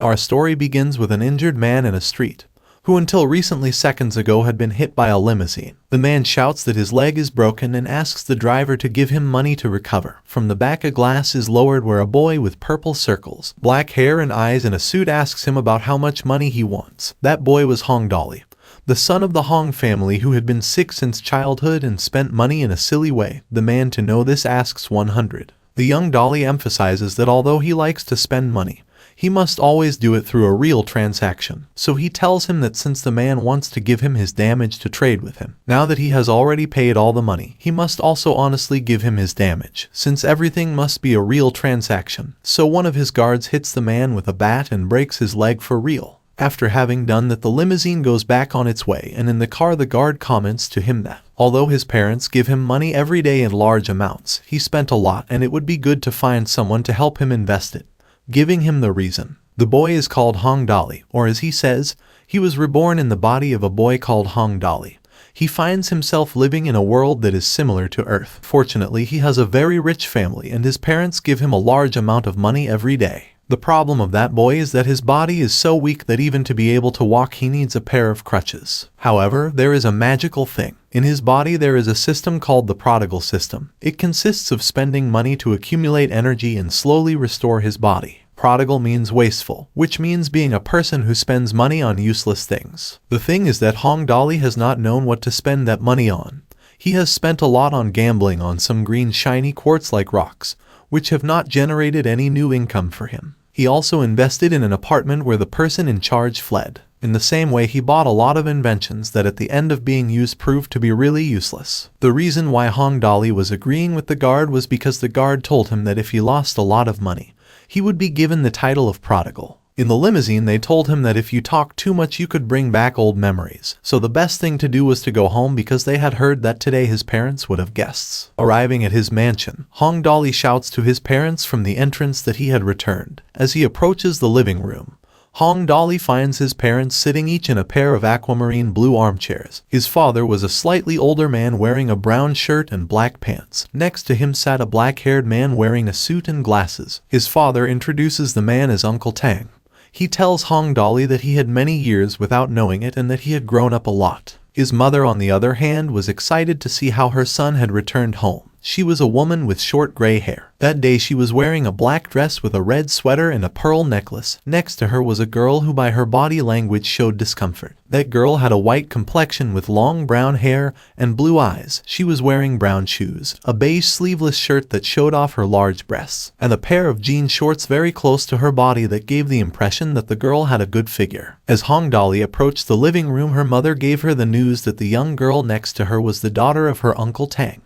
Our story begins with an injured man in a street, who until recently seconds ago had been hit by a limousine. The man shouts that his leg is broken and asks the driver to give him money to recover. From the back a glass is lowered where a boy with purple circles, black hair and eyes in a suit asks him about how much money he wants. That boy was Hong Dolly, the son of the Hong family who had been sick since childhood and spent money in a silly way. The man to know this asks 100. The young Dolly emphasizes that although he likes to spend money, he must always do it through a real transaction. So he tells him that since the man wants to give him his damage to trade with him, now that he has already paid all the money, he must also honestly give him his damage, since everything must be a real transaction. So one of his guards hits the man with a bat and breaks his leg for real. After having done that, the limousine goes back on its way, and in the car the guard comments to him that, although his parents give him money every day in large amounts, he spent a lot and it would be good to find someone to help him invest it, giving him the reason. The boy is called Hong Dolly, or as he says, he was reborn in the body of a boy called Hong Dolly. He finds himself living in a world that is similar to Earth. Fortunately, he has a very rich family and his parents give him a large amount of money every day. The problem of that boy is that his body is so weak that even to be able to walk he needs a pair of crutches. However, there is a magical thing. In his body there is a system called the prodigal system. It consists of spending money to accumulate energy and slowly restore his body. Prodigal means wasteful, which means being a person who spends money on useless things. The thing is that Hong Dolly has not known what to spend that money on. He has spent a lot on gambling on some green shiny quartz-like rocks, which have not generated any new income for him. He also invested in an apartment where the person in charge fled. In the same way, he bought a lot of inventions that at the end of being used proved to be really useless. The reason why Hong Dolly was agreeing with the guard was because the guard told him that if he lost a lot of money, he would be given the title of prodigal. In the limousine, they told him that if you talk too much you could bring back old memories. So the best thing to do was to go home because they had heard that today his parents would have guests. Arriving at his mansion, Hong Dolly shouts to his parents from the entrance that he had returned. As he approaches the living room, Hong Dolly finds his parents sitting each in a pair of aquamarine blue armchairs. His father was a slightly older man wearing a brown shirt and black pants. Next to him sat a black-haired man wearing a suit and glasses. His father introduces the man as Uncle Tang. He tells Hong Dolly that he had many years without knowing it and that he had grown up a lot. His mother, on the other hand, was excited to see how her son had returned home. She was a woman with short gray hair. That day she was wearing a black dress with a red sweater and a pearl necklace. Next to her was a girl who by her body language showed discomfort. That girl had a white complexion with long brown hair and blue eyes. She was wearing brown shoes, a beige sleeveless shirt that showed off her large breasts, and a pair of jean shorts very close to her body that gave the impression that the girl had a good figure. As Hong Dolly approached the living room, her mother gave her the news that the young girl next to her was the daughter of her Uncle Tang.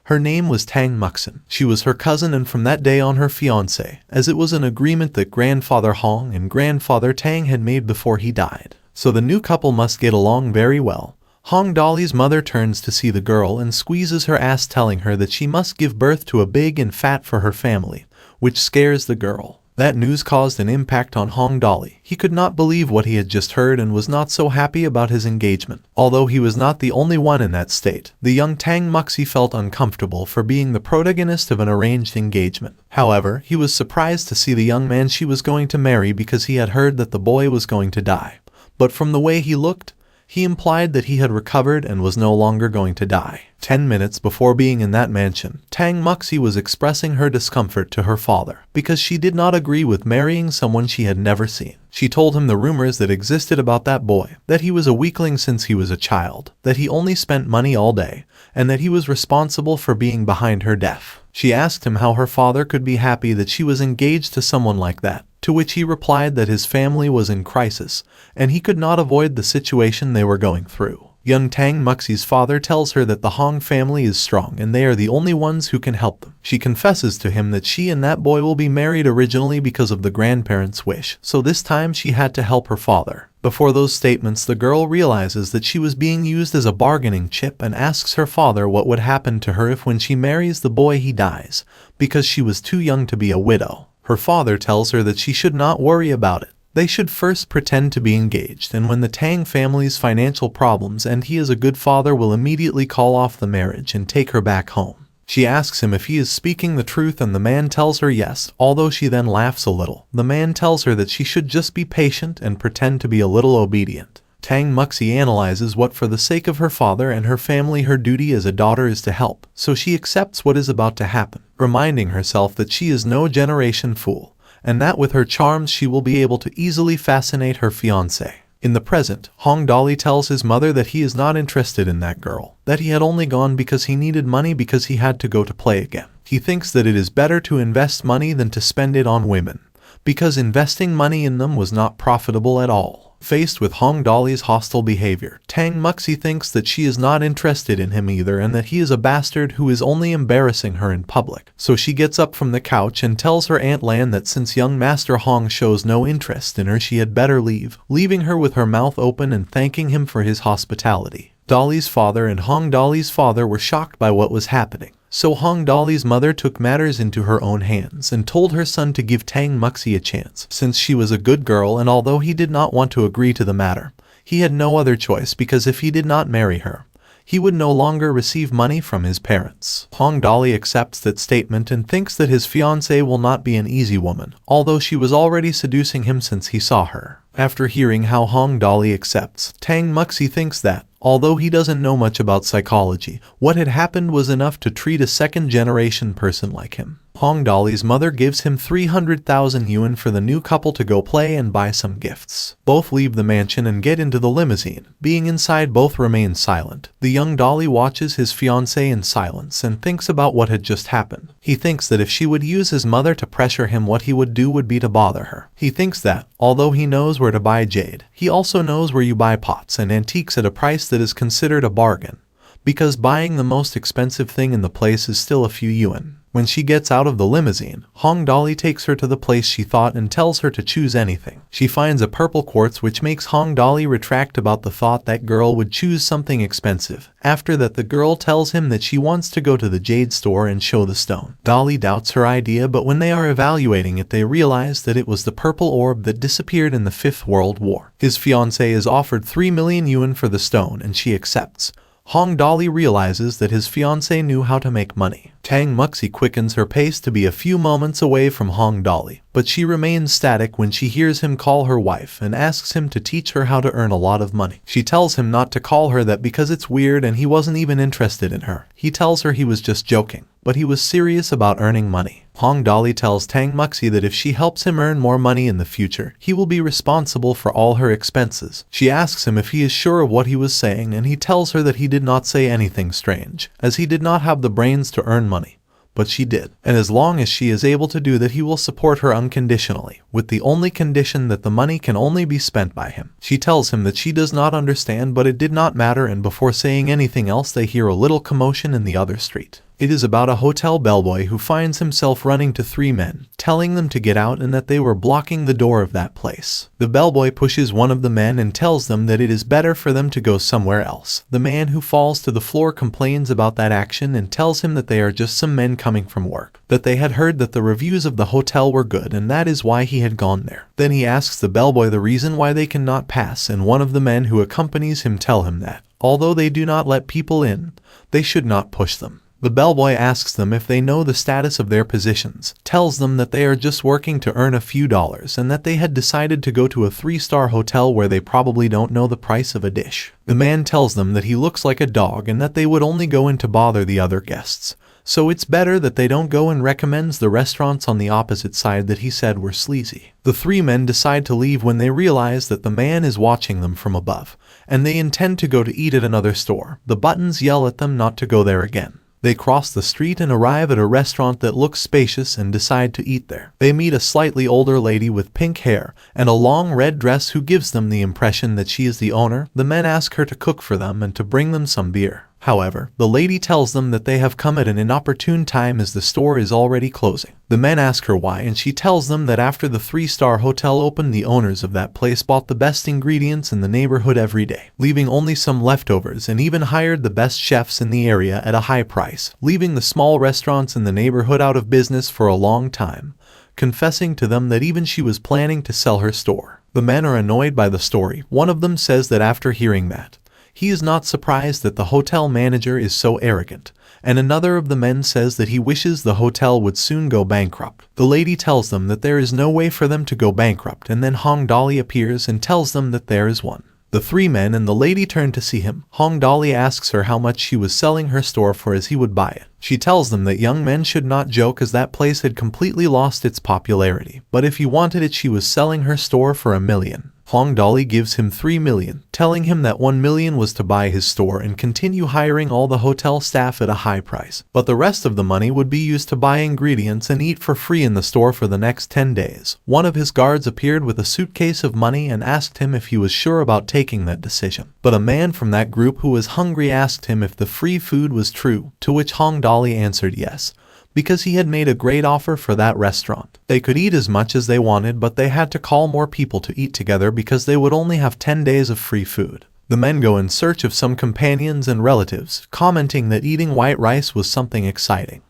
Her name was Tang Muxin. She was her cousin and from that day on her fiancé, as it was an agreement that grandfather Hong and grandfather Tang had made before he died. So the new couple must get along very well. Hong Dolly's mother turns to see the girl and squeezes her ass, telling her that she must give birth to a big and fat for her family, which scares the girl. That news caused an impact on Hong Dolly. He could not believe what he had just heard and was not so happy about his engagement. Although he was not the only one in that state, the young Tang Muxi felt uncomfortable for being the protagonist of an arranged engagement. However, he was surprised to see the young man she was going to marry because he had heard that the boy was going to die. But from the way he looked, he implied that he had recovered and was no longer going to die. 10 minutes before being in that mansion, Tang Muxi was expressing her discomfort to her father because she did not agree with marrying someone she had never seen. She told him the rumors that existed about that boy, that he was a weakling since he was a child, that he only spent money all day, and that he was responsible for being behind her death. She asked him how her father could be happy that she was engaged to someone like that, to which he replied that his family was in crisis, and he could not avoid the situation they were going through. Young Tang Muxi's father tells her that the Hong family is strong and they are the only ones who can help them. She confesses to him that she and that boy will be married originally because of the grandparents' wish, so this time she had to help her father. Before those statements, the girl realizes that she was being used as a bargaining chip and asks her father what would happen to her if when she marries the boy he dies, because she was too young to be a widow. Her father tells her that she should not worry about it. They should first pretend to be engaged, and when the Tang family's financial problems end, he as a good father will immediately call off the marriage and take her back home. She asks him if he is speaking the truth and the man tells her yes, although she then laughs a little. The man tells her that she should just be patient and pretend to be a little obedient. Tang Muxi analyzes what for the sake of her father and her family her duty as a daughter is to help, so she accepts what is about to happen, reminding herself that she is no generation fool, and that with her charms she will be able to easily fascinate her fiancé. In the present, Hong Dali tells his mother that he is not interested in that girl, that he had only gone because he needed money because he had to go to play again. He thinks that it is better to invest money than to spend it on women, because investing money in them was not profitable at all. Faced with Hong Dali's hostile behavior, Tang Muxi thinks that she is not interested in him either and that he is a bastard who is only embarrassing her in public. So she gets up from the couch and tells her Aunt Lan that since young Master Hong shows no interest in her she had better leave, leaving her with her mouth open and thanking him for his hospitality. Dali's father and Hong Dali's father were shocked by what was happening. So Hong Dali's mother took matters into her own hands and told her son to give Tang Muxi a chance, since she was a good girl, and although he did not want to agree to the matter, he had no other choice because if he did not marry her, he would no longer receive money from his parents. Hong Dali accepts that statement and thinks that his fiancée will not be an easy woman, although she was already seducing him since he saw her. After hearing how Hong Dali accepts, Tang Muxi thinks that, although he doesn't know much about psychology, what had happened was enough to treat a second-generation person like him. Hong Dali's mother gives him 300,000 yuan for the new couple to go play and buy some gifts. Both leave the mansion and get into the limousine. Being inside, both remain silent. The young Dali watches his fiancée in silence and thinks about what had just happened. He thinks that if she would use his mother to pressure him, what he would do would be to bother her. He thinks that, although he knows where to buy jade, he also knows where you buy pots and antiques at a price that is considered a bargain, because buying the most expensive thing in the place is still a few yuan. When she gets out of the limousine, Hong Dali takes her to the place she thought and tells her to choose anything. She finds a purple quartz, which makes Hong Dali retract about the thought that girl would choose something expensive. After that, the girl tells him that she wants to go to the jade store and show the stone. Dali doubts her idea, but when they are evaluating it they realize that it was the purple orb that disappeared in the 5th World War. His fiancée is offered 3 million yuan for the stone and she accepts. Hong Dali realizes that his fiancée knew how to make money. Tang Muxi quickens her pace to be a few moments away from Hong Dali, but she remains static when she hears him call her wife and asks him to teach her how to earn a lot of money. She tells him not to call her that because it's weird and he wasn't even interested in her. He tells her he was just joking, but he was serious about earning money. Hong Dali tells Tang Muxi that if she helps him earn more money in the future, he will be responsible for all her expenses. She asks him if he is sure of what he was saying, and he tells her that he did not say anything strange, as he did not have the brains to earn money. But she did, and as long as she is able to do that, he will support her unconditionally, with the only condition that the money can only be spent by him. She tells him that she does not understand, but it did not matter, and before saying anything else they hear a little commotion in the other street. It is about a hotel bellboy who finds himself running to 3 men, telling them to get out and that they were blocking the door of that place. The bellboy pushes one of the men and tells them that it is better for them to go somewhere else. The man who falls to the floor complains about that action and tells him that they are just some men coming from work, that they had heard that the reviews of the hotel were good and that is why he had gone there. Then he asks the bellboy the reason why they cannot pass, and one of the men who accompanies him tell him that, although they do not let people in, they should not push them. The bellboy asks them if they know the status of their positions, tells them that they are just working to earn a few dollars and that they had decided to go to a 3-star hotel where they probably don't know the price of a dish. The man tells them that he looks like a dog and that they would only go in to bother the other guests, so it's better that they don't go, and recommends the restaurants on the opposite side that he said were sleazy. The 3 men decide to leave when they realize that the man is watching them from above, and they intend to go to eat at another store. The buttons yell at them not to go there again. They cross the street and arrive at a restaurant that looks spacious and decide to eat there. They meet a slightly older lady with pink hair and a long red dress who gives them the impression that she is the owner. The men ask her to cook for them and to bring them some beer. However, the lady tells them that they have come at an inopportune time as the store is already closing. The men ask her why, and she tells them that after the 3-star hotel opened, the owners of that place bought the best ingredients in the neighborhood every day, leaving only some leftovers, and even hired the best chefs in the area at a high price, leaving the small restaurants in the neighborhood out of business for a long time, confessing to them that even she was planning to sell her store. The men are annoyed by the story. One of them says that after hearing that, He is not surprised that the hotel manager is so arrogant, and another of the men says that he wishes the hotel would soon go bankrupt. The lady tells them that there is no way for them to go bankrupt, and then Hong Dolly appears and tells them that there is one. The three men and the lady turn to see him. Hong Dolly asks her how much she was selling her store for as he would buy it. She tells them that young men should not joke as that place had completely lost its popularity, but if he wanted it she was selling her store for $1 million. Hong Dolly gives him $3 million, telling him that $1 million was to buy his store and continue hiring all the hotel staff at a high price, but the rest of the money would be used to buy ingredients and eat for free in the store for the next 10 days. One of his guards appeared with a suitcase of money and asked him if he was sure about taking that decision, but a man from that group who was hungry asked him if the free food was true, to which Hong Dolly answered yes, because he had made a great offer for that restaurant. They could eat as much as they wanted, but they had to call more people to eat together because they would only have 10 days of free food. The men go in search of some companions and relatives, commenting that eating white rice was something exciting.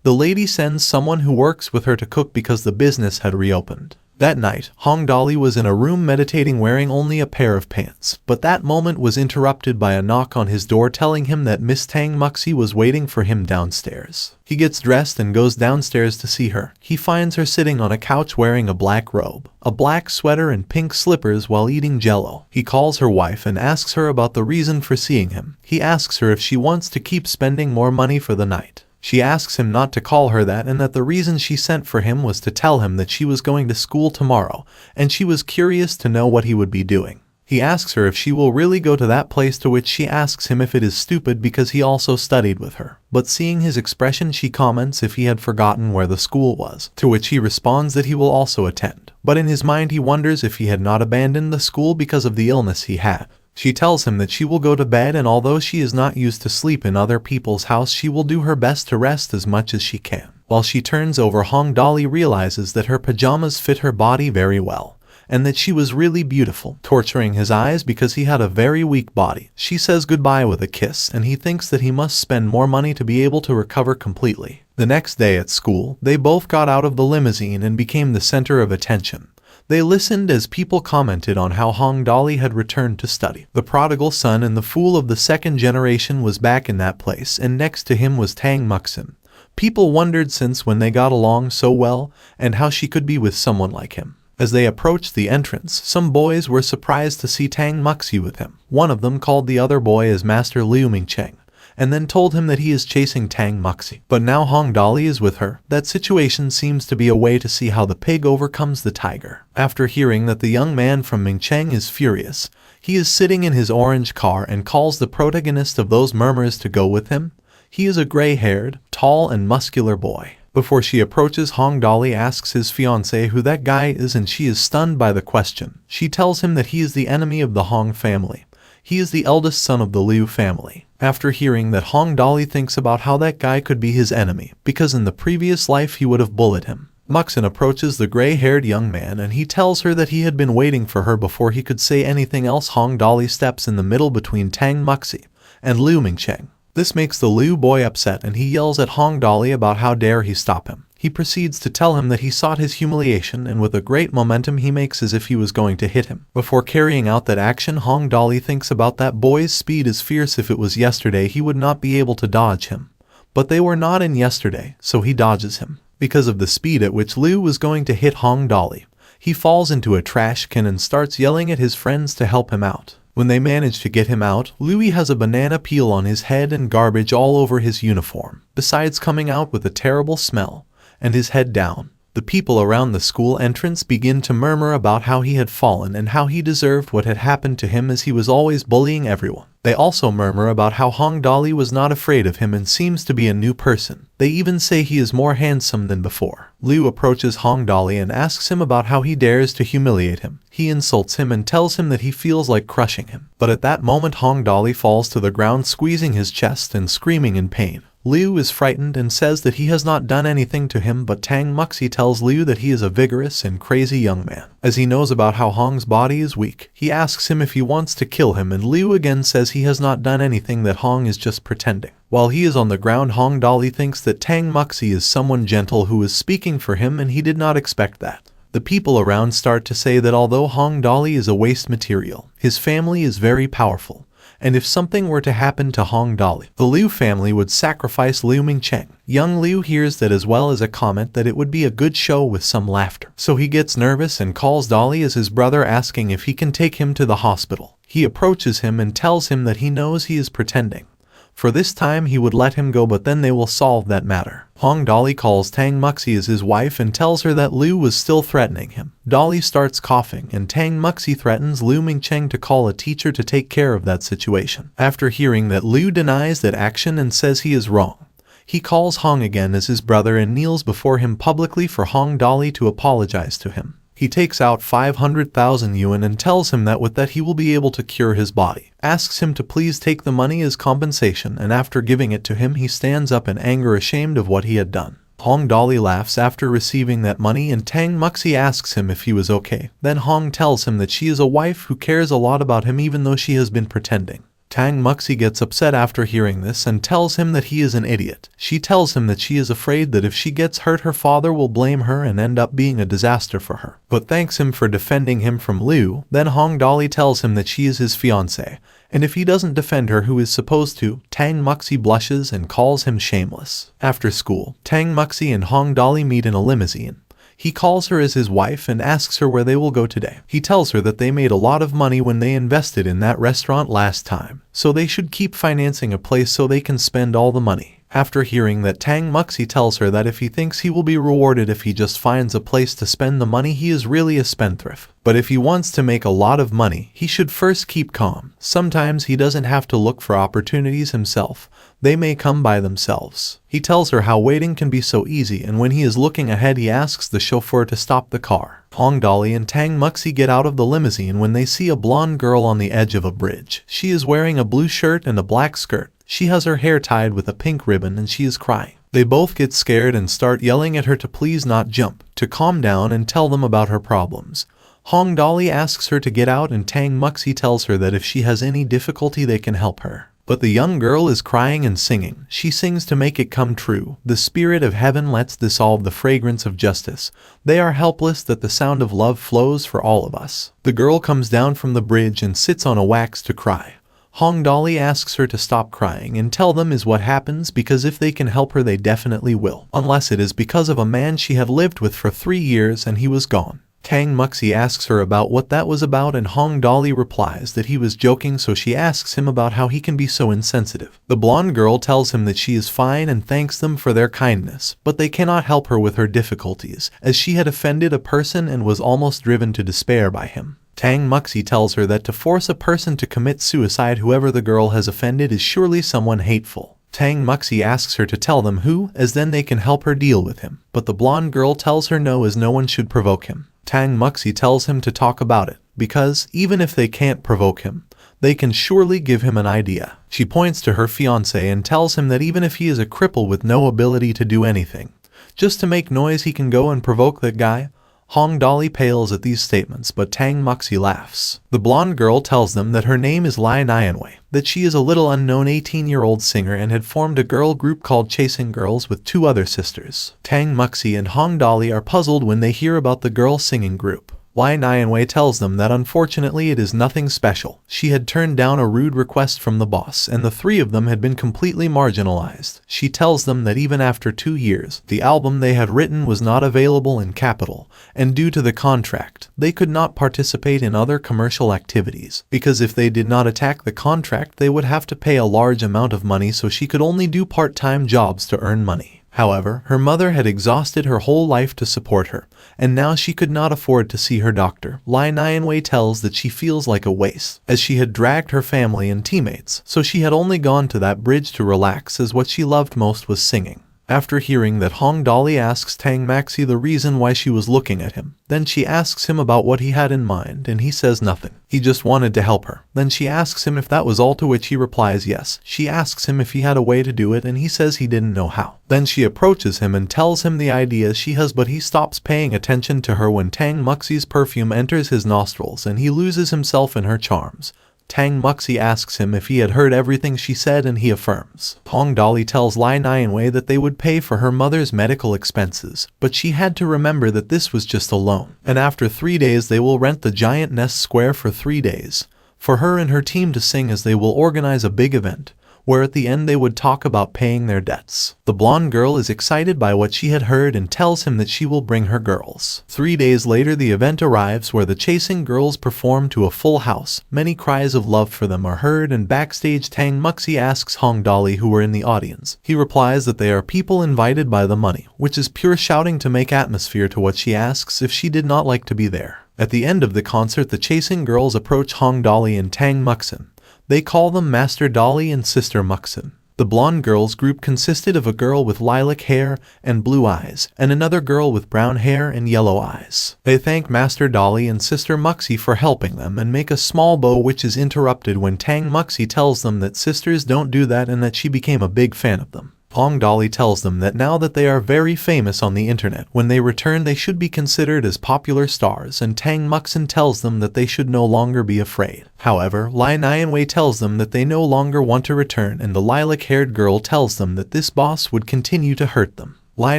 The lady sends someone who works with her to cook because the business had reopened. That night, Hong Dolly was in a room meditating wearing only a pair of pants, but that moment was interrupted by a knock on his door telling him that Miss Tang Muxi was waiting for him downstairs. He gets dressed and goes downstairs to see her. He finds her sitting on a couch wearing a black robe, a black sweater and pink slippers while eating jello. He calls her wife and asks her about the reason for seeing him. He asks her if she wants to keep spending more money for the night. She asks him not to call her that and that the reason she sent for him was to tell him that she was going to school tomorrow, and she was curious to know what he would be doing. He asks her if she will really go to that place, to which she asks him if it is stupid because he also studied with her. But seeing his expression, she comments if he had forgotten where the school was, to which he responds that he will also attend. But in his mind he wonders if he had not abandoned the school because of the illness he had. She tells him that she will go to bed, and although she is not used to sleep in other people's house, she will do her best to rest as much as she can. While she turns over, Hong Dolly realizes that her pajamas fit her body very well, and that she was really beautiful, torturing his eyes because he had a very weak body. She says goodbye with a kiss, and he thinks that he must spend more money to be able to recover completely. The next day at school, they both got out of the limousine and became the center of attention. They listened as people commented on how Hong Dolly had returned to study. The prodigal son and the fool of the second generation was back in that place, and next to him was Tang Muxin. People wondered since when they got along so well, and how she could be with someone like him. As they approached the entrance, some boys were surprised to see Tang Muxi with him. One of them called the other boy as Master Liu Mingcheng, and then told him that he is chasing Tang Muxi. But now Hong Dolly is with her. That situation seems to be a way to see how the pig overcomes the tiger. After hearing that the young man from Mingcheng is furious, he is sitting in his orange car and calls the protagonist of those murmurs to go with him. He is a gray-haired, tall and muscular boy. Before she approaches, Hong Dolly asks his fiancée who that guy is, and she is stunned by the question. She tells him that he is the enemy of the Hong family. He is the eldest son of the Liu family. After hearing that, Hong Dolly thinks about how that guy could be his enemy, because in the previous life he would have bullied him. Muxin approaches the gray-haired young man and he tells her that he had been waiting for her before he could say anything else. Hong Dolly steps in the middle between Tang Muxi and Liu Mingcheng. This makes the Liu boy upset and he yells at Hong Dolly about how dare he stop him. He proceeds to tell him that he sought his humiliation, and with a great momentum he makes as if he was going to hit him. Before carrying out that action, Hong Dolly thinks about that boy's speed is fierce. If it was yesterday he would not be able to dodge him. But they were not in yesterday, so he dodges him. Because of the speed at which Liu was going to hit Hong Dolly, he falls into a trash can and starts yelling at his friends to help him out. When they manage to get him out, Louis has a banana peel on his head and garbage all over his uniform, besides coming out with a terrible smell, and his head down. The people around the school entrance begin to murmur about how he had fallen and how he deserved what had happened to him, as he was always bullying everyone. They also murmur about how Hong Dolly was not afraid of him and seems to be a new person. They even say he is more handsome than before. Liu approaches Hong Dolly and asks him about how he dares to humiliate him. He insults him and tells him that he feels like crushing him. But at that moment Hong Dolly falls to the ground, squeezing his chest and screaming in pain. Liu is frightened and says that he has not done anything to him, but Tang Muxi tells Liu that he is a vigorous and crazy young man. As he knows about how Hong's body is weak, he asks him if he wants to kill him, and Liu again says he has not done anything, that Hong is just pretending. While he is on the ground, Hong Dolly thinks that Tang Muxi is someone gentle who is speaking for him, and he did not expect that. The people around start to say that although Hong Dolly is a waste material, his family is very powerful, and if something were to happen to Hong Dolly, the Liu family would sacrifice Liu Mingcheng. Young Liu hears that as well as a comment that it would be a good show with some laughter. So he gets nervous and calls Dolly as his brother, asking if he can take him to the hospital. He approaches him and tells him that he knows he is pretending. For this time he would let him go, but then they will solve that matter. Hong Dolly calls Tang Muxi as his wife and tells her that Liu was still threatening him. Dolly starts coughing and Tang Muxi threatens Liu Mingcheng to call a teacher to take care of that situation. After hearing that, Liu denies that action and says he is wrong. He calls Hong again as his brother and kneels before him publicly for Hong Dolly to apologize to him. He takes out 500,000 yuan and tells him that with that he will be able to cure his body. Asks him to please take the money as compensation, and after giving it to him he stands up in anger, ashamed of what he had done. Hong Dolly laughs after receiving that money and Tang Muxi asks him if he was okay. Then Hong tells him that she is a wife who cares a lot about him even though she has been pretending. Tang Muxi gets upset after hearing this and tells him that he is an idiot. She tells him that she is afraid that if she gets hurt her father will blame her and end up being a disaster for her, but thanks him for defending him from Liu. Then Hong Dolly tells him that she is his fiancée, and if he doesn't defend her who is supposed to, Tang Muxi blushes and calls him shameless. After school, Tang Muxi and Hong Dolly meet in a limousine. He calls her as his wife and asks her where they will go today. He tells her that they made a lot of money when they invested in that restaurant last time, so they should keep financing a place so they can spend all the money. After hearing that, Tang Muxi tells her that if he thinks he will be rewarded if he just finds a place to spend the money, he is really a spendthrift. But if he wants to make a lot of money, he should first keep calm. Sometimes he doesn't have to look for opportunities himself. They may come by themselves. He tells her how waiting can be so easy, and when he is looking ahead he asks the chauffeur to stop the car. Hong Dolly and Tang Muxi get out of the limousine when they see a blonde girl on the edge of a bridge. She is wearing a blue shirt and a black skirt. She has her hair tied with a pink ribbon and she is crying. They both get scared and start yelling at her to please not jump, to calm down and tell them about her problems. Hong Dolly asks her to get out and Tang Muxi tells her that if she has any difficulty they can help her. But the young girl is crying and singing. She sings to make it come true. The spirit of heaven lets dissolve the fragrance of justice. They are helpless that the sound of love flows for all of us. The girl comes down from the bridge and sits on a wax to cry. Hong Dolly asks her to stop crying and tell them is what happens, because if they can help her they definitely will. Unless it is because of a man she had lived with for 3 years and he was gone. Tang Muxi asks her about what that was about and Hong Dolly replies that he was joking, so she asks him about how he can be so insensitive. The blonde girl tells him that she is fine and thanks them for their kindness, but they cannot help her with her difficulties, as she had offended a person and was almost driven to despair by him. Tang Muxi tells her that to force a person to commit suicide, whoever the girl has offended, is surely someone hateful. Tang Muxi asks her to tell them who, as then they can help her deal with him, but the blonde girl tells her no, as no one should provoke him. Tang Muxi tells him to talk about it, because, even if they can't provoke him, they can surely give him an idea. She points to her fiancé and tells him that even if he is a cripple with no ability to do anything, just to make noise he can go and provoke that guy. Hong Dolly pales at these statements, but Tang Muxi laughs. The blonde girl tells them that her name is Lai Nianwei, that she is a little unknown 18-year-old singer and had formed a girl group called Chasing Girls with 2 other sisters. Tang Muxi and Hong Dolly are puzzled when they hear about the girl singing group. Lai Nianwei tells them that unfortunately it is nothing special. She had turned down a rude request from the boss, and the 3 of them had been completely marginalized. She tells them that even after 2 years, the album they had written was not available in capital, and due to the contract, they could not participate in other commercial activities, because if they did not attack the contract they would have to pay a large amount of money, so she could only do part-time jobs to earn money. However, her mother had exhausted her whole life to support her, and now she could not afford to see her doctor. Lai Nianwei tells that she feels like a waste, as she had dragged her family and teammates, so she had only gone to that bridge to relax, as what she loved most was singing. After hearing that, Hong Dolly asks Tang Muxi the reason why she was looking at him. Then she asks him about what he had in mind, and he says nothing. He just wanted to help her. Then she asks him if that was all, to which he replies yes. She asks him if he had a way to do it, and he says he didn't know how. Then she approaches him and tells him the idea she has, but he stops paying attention to her when Tang Muxi's perfume enters his nostrils and he loses himself in her charms. Tang Muxi asks him if he had heard everything she said, and he affirms. Hong Dolly tells Lai Nianwei that they would pay for her mother's medical expenses, but she had to remember that this was just a loan, and after 3 days they will rent the giant nest square for 3 days. for her and her team to sing, as they will organize a big event, where at the end they would talk about paying their debts. The blonde girl is excited by what she had heard and tells him that she will bring her girls. 3 days later the event arrives, where the chasing girls perform to a full house. Many cries of love for them are heard, and backstage Tang Muxi asks Hong Dolly who were in the audience. He replies that they are people invited by the money, which is pure shouting to make atmosphere to what she asks if she did not like to be there. At the end of the concert the chasing girls approach Hong Dolly and Tang Muxin. They call them Master Dolly and Sister Muxin. The blonde girls group consisted of a girl with lilac hair and blue eyes, and another girl with brown hair and yellow eyes. They thank Master Dolly and Sister Muxi for helping them and make a small bow, which is interrupted when Tang Muxi tells them that sisters don't do that and that she became a big fan of them. Hong Dolly tells them that now that they are very famous on the internet, when they return they should be considered as popular stars, and Tang Muxin tells them that they should no longer be afraid. However, Lai Nianwei tells them that they no longer want to return, and the lilac-haired girl tells them that this boss would continue to hurt them. Lai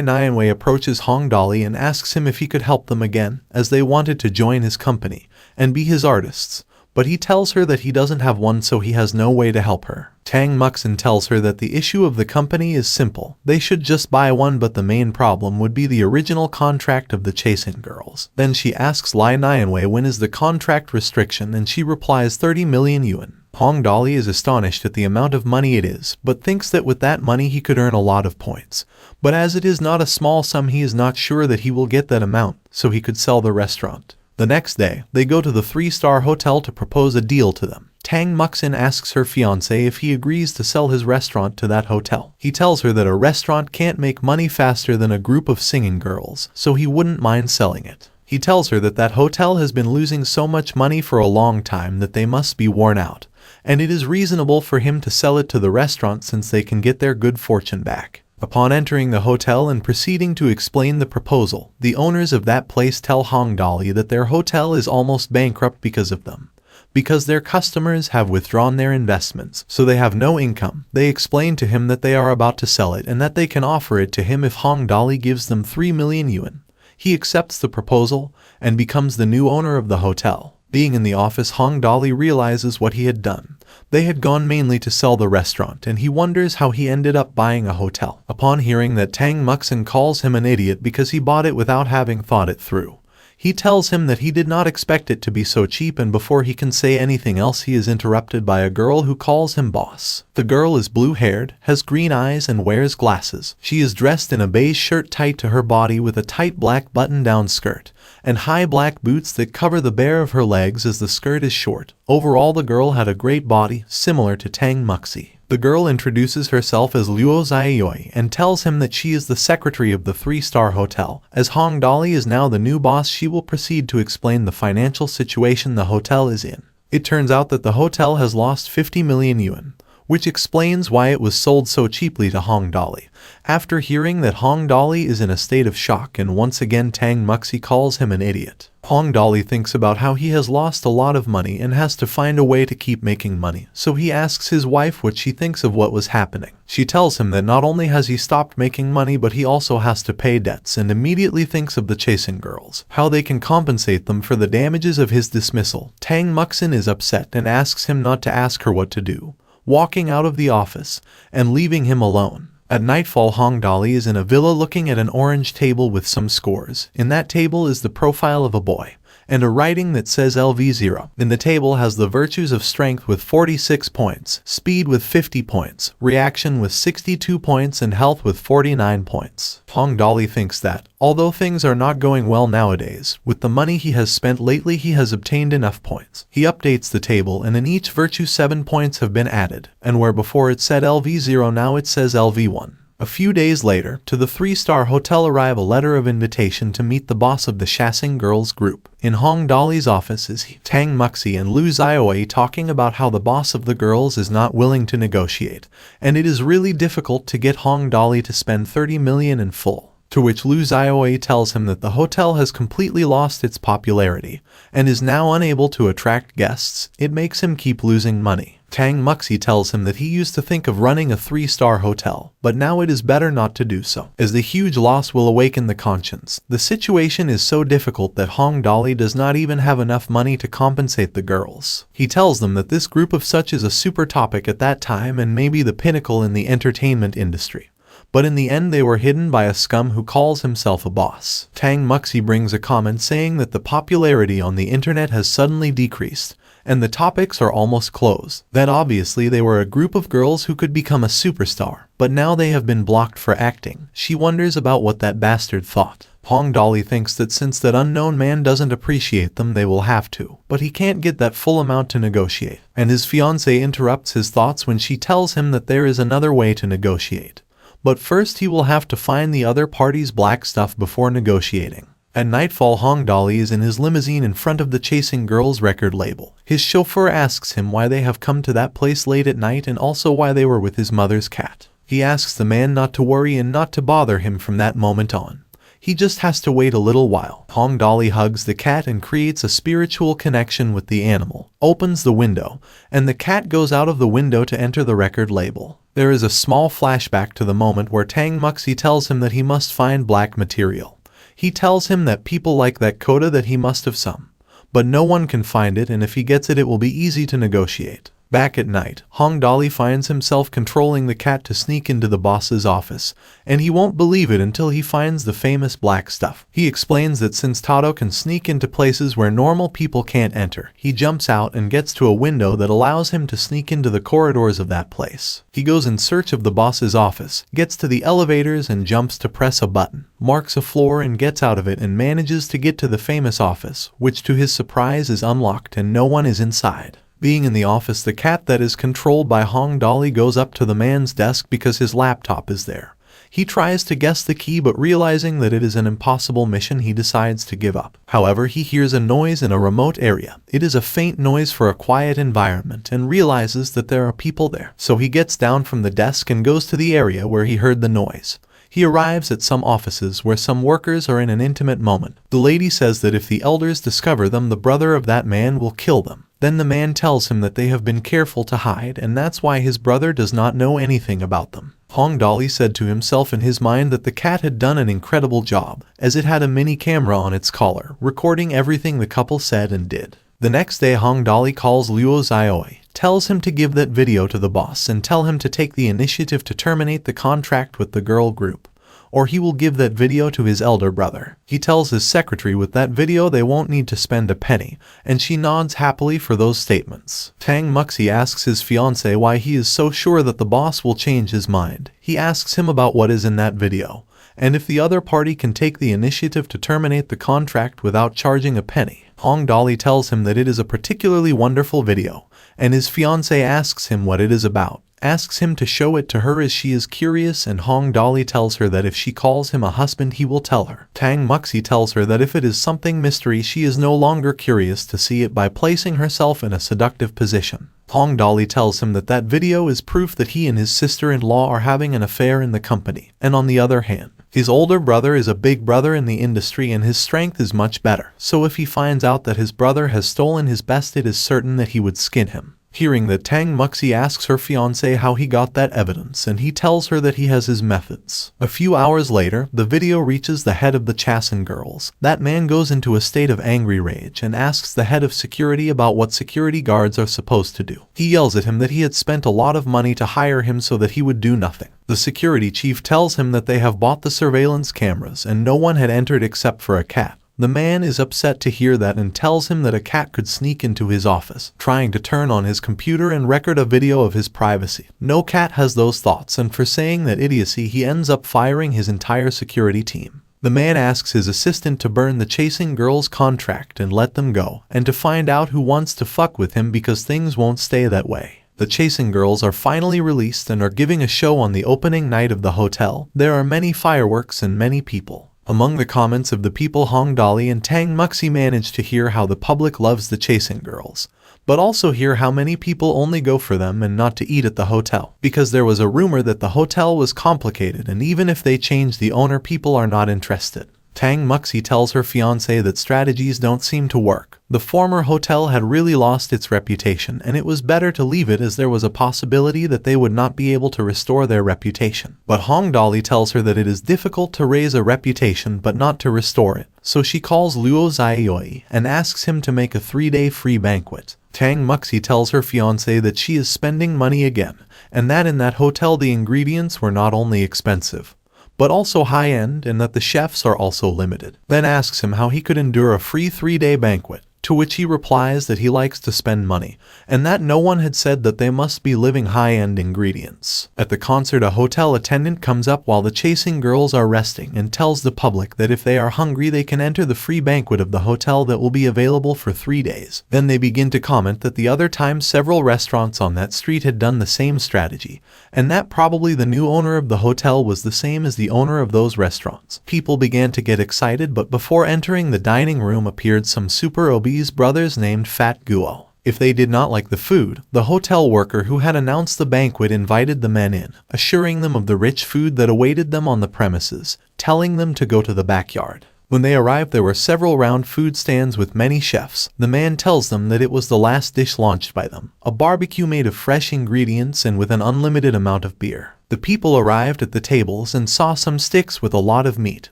Nianwei approaches Hong Dolly and asks him if he could help them again, as they wanted to join his company and be his artists. But he tells her that he doesn't have one, so he has no way to help her. Tang Muxin tells her that the issue of the company is simple. They should just buy one, but the main problem would be the original contract of the chasing girls. Then she asks Lai Nianwei when is the contract restriction, and she replies 30 million yuan. Hong Dolly is astonished at the amount of money it is, but thinks that with that money he could earn a lot of points. But as it is not a small sum, he is not sure that he will get that amount, so he could sell the restaurant. The next day, they go to the 3-star hotel to propose a deal to them. Tang Muxin asks her fiancé if he agrees to sell his restaurant to that hotel. He tells her that a restaurant can't make money faster than a group of singing girls, so he wouldn't mind selling it. He tells her that that hotel has been losing so much money for a long time that they must be worn out, and it is reasonable for him to sell it to the restaurant since they can get their good fortune back. Upon entering the hotel and proceeding to explain the proposal, the owners of that place tell Hong Dolly that their hotel is almost bankrupt because of them, because their customers have withdrawn their investments, so they have no income. They explain to him that they are about to sell it and that they can offer it to him if Hong Dolly gives them 3 million yuan. He accepts the proposal and becomes the new owner of the hotel. Being in the office, Hong Dolly realizes what he had done. They had gone mainly to sell the restaurant, and he wonders how he ended up buying a hotel. Upon hearing that, Tang Muxin calls him an idiot because he bought it without having thought it through. He tells him that he did not expect it to be so cheap, and before he can say anything else he is interrupted by a girl who calls him boss. The girl is blue-haired, has green eyes and wears glasses. She is dressed in a beige shirt tight to her body with a tight black button-down skirt, and high black boots that cover the bare of her legs as the skirt is short. Overall the girl had a great body, similar to Tang Muxi. The girl introduces herself as Luo Ziyoi and tells him that she is the secretary of the 3-star hotel. As Hong Dolly is now the new boss, she will proceed to explain the financial situation the hotel is in. It turns out that the hotel has lost 50 million yuan, which explains why it was sold so cheaply to Hong Dolly. After hearing that, Hong Dolly is in a state of shock, and once again Tang Muxi calls him an idiot. Hong Dolly thinks about how he has lost a lot of money and has to find a way to keep making money, so he asks his wife what she thinks of what was happening. She tells him that not only has he stopped making money, but he also has to pay debts, and immediately thinks of the chasing girls, how they can compensate them for the damages of his dismissal. Tang Muxin is upset and asks him not to ask her what to do, walking out of the office and leaving him alone. At nightfall, Hong Dolly is in a villa looking at an orange table with some scores. In that table is the profile of a boy, and a writing that says LV0. In the table has the virtues of strength with 46 points, speed with 50 points, reaction with 62 points, and health with 49 points. Hong Dolly thinks that, although things are not going well nowadays, with the money he has spent lately he has obtained enough points. He updates the table, and in each virtue 7 points have been added, and where before it said LV0 now it says LV1. A few days later, to the 3-star hotel arrive a letter of invitation to meet the boss of the chasing girls group. In Hong Dolly's office is Tang Muxi and Lu Ziyoi talking about how the boss of the girls is not willing to negotiate, and it is really difficult to get Hong Dolly to spend 30 million in full. To which Liu Xiaoyi tells him that the hotel has completely lost its popularity and is now unable to attract guests. It makes him keep losing money. Tang Muxi tells him that he used to think of running a 3-star hotel, but now it is better not to do so, as the huge loss will awaken the conscience. The situation is so difficult that Hong Dali does not even have enough money to compensate the girls. He tells them that this group of such is a super topic at that time and maybe the pinnacle in the entertainment industry. But in the end they were hidden by a scum who calls himself a boss. Tang Muxi brings a comment saying that the popularity on the internet has suddenly decreased, and the topics are almost closed. That obviously they were a group of girls who could become a superstar, but now they have been blocked for acting. She wonders about what that bastard thought. Hong Dali thinks that since that unknown man doesn't appreciate them they will have to, but he can't get that full amount to negotiate. And his fiancée interrupts his thoughts when she tells him that there is another way to negotiate. But first he will have to find the other party's black stuff before negotiating. At nightfall, Hong Dali is in his limousine in front of the Chasing Girls record label. His chauffeur asks him why they have come to that place late at night and also why they were with his mother's cat. He asks the man not to worry and not to bother him from that moment on. He just has to wait a little while. Hong Dali hugs the cat and creates a spiritual connection with the animal, opens the window, and the cat goes out of the window to enter the record label. There is a small flashback to the moment where Tang Muxi tells him that he must find black material. He tells him that people like that quota that he must have some, but no one can find it, and if he gets it, it will be easy to negotiate. Back at night, Hong Dali finds himself controlling the cat to sneak into the boss's office, and he won't believe it until he finds the famous black stuff. He explains that since Tato can sneak into places where normal people can't enter, he jumps out and gets to a window that allows him to sneak into the corridors of that place. He goes in search of the boss's office, gets to the elevators and jumps to press a button, marks a floor and gets out of it and manages to get to the famous office, which to his surprise is unlocked and no one is inside. Being in the office, the cat that is controlled by Hong Dali goes up to the man's desk because his laptop is there. He tries to guess the key, but realizing that it is an impossible mission, he decides to give up. However, he hears a noise in a remote area. It is a faint noise for a quiet environment and realizes that there are people there. So he gets down from the desk and goes to the area where he heard the noise. He arrives at some offices where some workers are in an intimate moment. The lady says that if the elders discover them, the brother of that man will kill them. Then the man tells him that they have been careful to hide, and that's why his brother does not know anything about them. Hong Dali said to himself in his mind that the cat had done an incredible job, as it had a mini camera on its collar, recording everything the couple said and did. The next day, Hong Dali calls Liu Xiaoyi, tells him to give that video to the boss and tell him to take the initiative to terminate the contract with the girl group, or he will give that video to his elder brother. He tells his secretary with that video they won't need to spend a penny, and she nods happily for those statements. Tang Muxi asks his fiancée why he is so sure that the boss will change his mind. He asks him about what is in that video, and if the other party can take the initiative to terminate the contract without charging a penny. Hong Dali tells him that it is a particularly wonderful video, and his fiancée asks him what it is about. Asks him to show it to her as she is curious, and Hong Dali tells her that if she calls him a husband he will tell her. Tang Muxi tells her that if it is something mystery she is no longer curious to see it by placing herself in a seductive position. Hong Dali tells him that that video is proof that he and his sister-in-law are having an affair in the company, and on the other hand, his older brother is a big brother in the industry and his strength is much better, so if he finds out that his brother has stolen his best, it is certain that he would skin him. Hearing that, Tang Muxi asks her fiancé how he got that evidence, and he tells her that he has his methods. A few hours later, the video reaches the head of the Chasing Girls. That man goes into a state of angry rage and asks the head of security about what security guards are supposed to do. He yells at him that he had spent a lot of money to hire him so that he would do nothing. The security chief tells him that they have bought the surveillance cameras and no one had entered except for a cat. The man is upset to hear that and tells him that a cat could sneak into his office, trying to turn on his computer and record a video of his privacy. No cat has those thoughts, and for saying that idiocy he ends up firing his entire security team. The man asks his assistant to burn the Chasing Girls contract and let them go, and to find out who wants to fuck with him because things won't stay that way. The Chasing Girls are finally released and are giving a show on the opening night of the hotel. There are many fireworks and many people. Among the comments of the people, Hong Dali and Tang Muxi managed to hear how the public loves the chasing girls, but also hear how many people only go for them and not to eat at the hotel, because there was a rumor that the hotel was complicated and even if they change the owner, people are not interested. Tang Muxi tells her fiancé that strategies don't seem to work. The former hotel had really lost its reputation and it was better to leave it as there was a possibility that they would not be able to restore their reputation. But Hong Dali tells her that it is difficult to raise a reputation but not to restore it, so she calls Luo Ziyoi and asks him to make a 3-day free banquet. Tang Muxi tells her fiancé that she is spending money again, and that in that hotel the ingredients were not only expensive, but also high-end, and that the chefs are also limited. Then asks him how he could endure a free 3-day banquet, to which he replies that he likes to spend money, and that no one had said that they must be living high-end ingredients. At the concert, a hotel attendant comes up while the chasing girls are resting and tells the public that if they are hungry they can enter the free banquet of the hotel that will be available for 3 days. Then they begin to comment that the other time several restaurants on that street had done the same strategy, and that probably the new owner of the hotel was the same as the owner of those restaurants. People began to get excited, but before entering the dining room appeared some super obese brothers named Fat Guo. If they did not like the food, the hotel worker who had announced the banquet invited the men in, assuring them of the rich food that awaited them on the premises, telling them to go to the backyard. When they arrived, there were several round food stands with many chefs. The man tells them that it was the last dish launched by them, a barbecue made of fresh ingredients and with an unlimited amount of beer. The people arrived at the tables and saw some sticks with a lot of meat,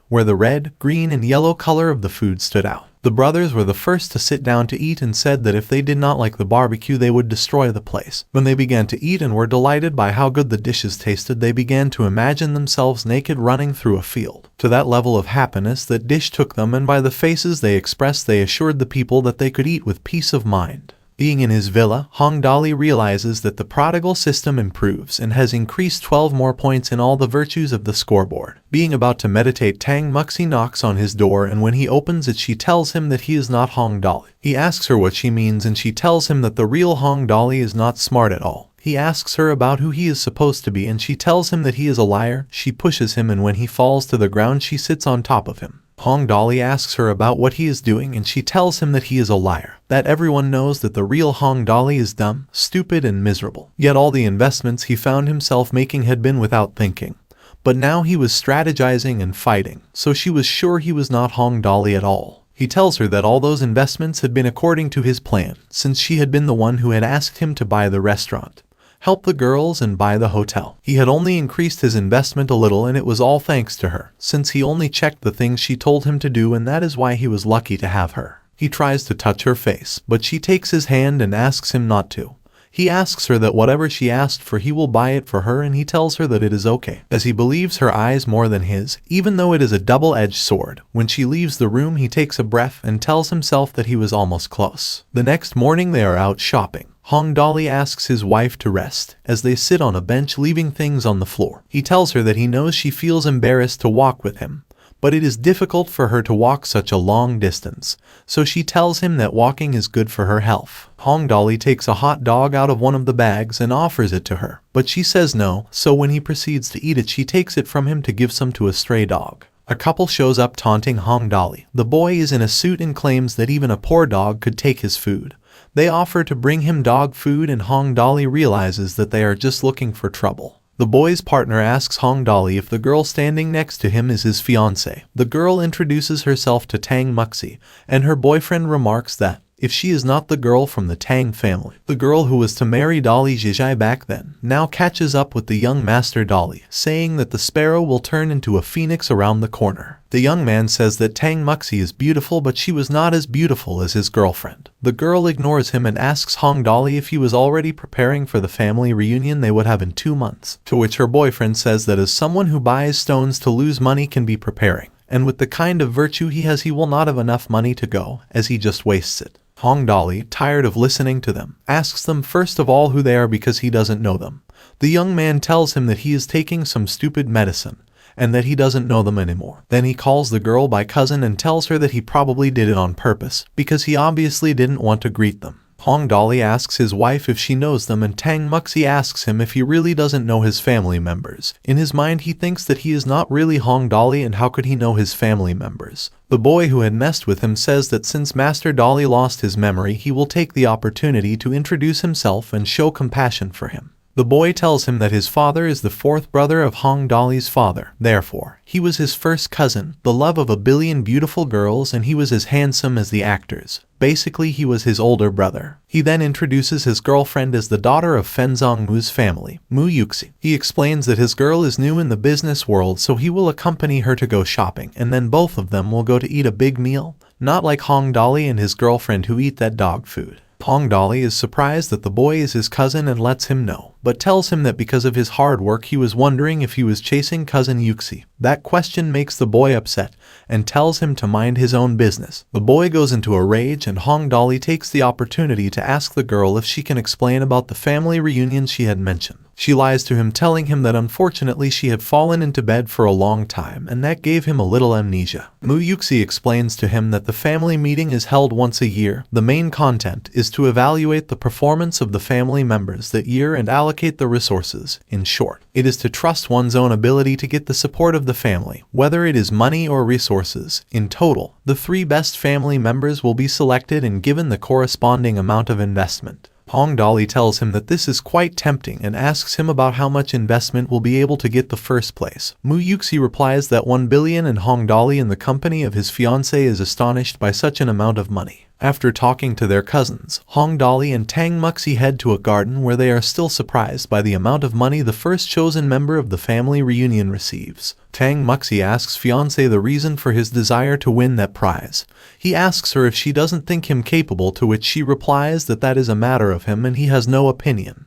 where the red, green, and yellow color of the food stood out. The brothers were the first to sit down to eat and said that if they did not like the barbecue they would destroy the place. When they began to eat and were delighted by how good the dishes tasted, they began to imagine themselves naked running through a field. To that level of happiness that dish took them, and by the faces they expressed they assured the people that they could eat with peace of mind. Being in his villa, Hong Dali realizes that the prodigal system improves and has increased 12 more points in all the virtues of the scoreboard. Being about to meditate, Tang Muxi knocks on his door, and when he opens it she tells him that he is not Hong Dali. He asks her what she means and she tells him that the real Hong Dali is not smart at all. He asks her about who he is supposed to be and she tells him that he is a liar. She pushes him and when he falls to the ground she sits on top of him. Hong Dali asks her about what he is doing and she tells him that he is a liar, that everyone knows that the real Hong Dali is dumb, stupid, and miserable. Yet all the investments he found himself making had been without thinking. But now he was strategizing and fighting, so she was sure he was not Hong Dali at all. He tells her that all those investments had been according to his plan, since she had been the one who had asked him to buy the restaurant, help the girls, and buy the hotel. He had only increased his investment a little and it was all thanks to her, since he only checked the things she told him to do, and that is why he was lucky to have her. He tries to touch her face, but she takes his hand and asks him not to. He asks her that whatever she asked for he will buy it for her, and he tells her that it is okay, as he believes her eyes more than his, even though it is a double-edged sword. When she leaves the room he takes a breath and tells himself that he was almost close. The next morning they are out shopping. Hong Dali asks his wife to rest, as they sit on a bench leaving things on the floor. He tells her that he knows she feels embarrassed to walk with him, but it is difficult for her to walk such a long distance, so she tells him that walking is good for her health. Hong Dali takes a hot dog out of one of the bags and offers it to her, but she says no, so when he proceeds to eat it she takes it from him to give some to a stray dog. A couple shows up taunting Hong Dali. The boy is in a suit and claims that even a poor dog could take his food. They offer to bring him dog food and Hong Dali realizes that they are just looking for trouble. The boy's partner asks Hong Dali if the girl standing next to him is his fiancée. The girl introduces herself to Tang Muxi, and her boyfriend remarks that, if she is not the girl from the Tang family, the girl who was to marry Dali Zhizhai back then, now catches up with the young master Dali, saying that the sparrow will turn into a phoenix around the corner. The young man says that Tang Muxi is beautiful, but she was not as beautiful as his girlfriend. The girl ignores him and asks Hong Dali if he was already preparing for the family reunion they would have in 2 months, to which her boyfriend says that as someone who buys stones to lose money can be preparing, and with the kind of virtue he has he will not have enough money to go, as he just wastes it. Hong Dali, tired of listening to them, asks them first of all who they are because he doesn't know them. The young man tells him that he is taking some stupid medicine, and that he doesn't know them anymore. Then he calls the girl by cousin and tells her that he probably did it on purpose, because he obviously didn't want to greet them. Hong Dolly asks his wife if she knows them, and Tang Muxi asks him if he really doesn't know his family members. In his mind he thinks that he is not really Hong Dolly, and how could he know his family members? The boy who had messed with him says that since Master Dolly lost his memory, he will take the opportunity to introduce himself and show compassion for him. The boy tells him that his father is the fourth brother of Hong Dolly's father. Therefore, he was his first cousin, the love of a billion beautiful girls, and he was as handsome as the actors. Basically, he was his older brother. He then introduces his girlfriend as the daughter of Fenzong Mu's family, Mu Yuxi. He explains that his girl is new in the business world, so he will accompany her to go shopping, and then both of them will go to eat a big meal, not like Hong Dolly and his girlfriend who eat that dog food. Hong Dolly is surprised that the boy is his cousin and lets him know, but tells him that because of his hard work he was wondering if he was chasing cousin Yuxi. That question makes the boy upset and tells him to mind his own business. The boy goes into a rage, and Hong Dolly takes the opportunity to ask the girl if she can explain about the family reunion she had mentioned. She lies to him, telling him that unfortunately she had fallen into bed for a long time and that gave him a little amnesia. Mu Yuxi explains to him that the family meeting is held once a year. The main content is to evaluate the performance of the family members that year and allocate the resources. In short, it is to trust one's own ability to get the support of the family, whether it is money or resources. In total, the 3 best family members will be selected and given the corresponding amount of investment. Hong Dolly tells him that this is quite tempting and asks him about how much investment will be able to get the first place. Mu Yuxi replies that 1 billion, and Hong Dolly in the company of his fiancée is astonished by such an amount of money. After talking to their cousins, Hong Dolly and Tang Muxi head to a garden where they are still surprised by the amount of money the first chosen member of the family reunion receives. Tang Muxi asks fiancé the reason for his desire to win that prize. He asks her if she doesn't think him capable, to which she replies that that is a matter of him and he has no opinion.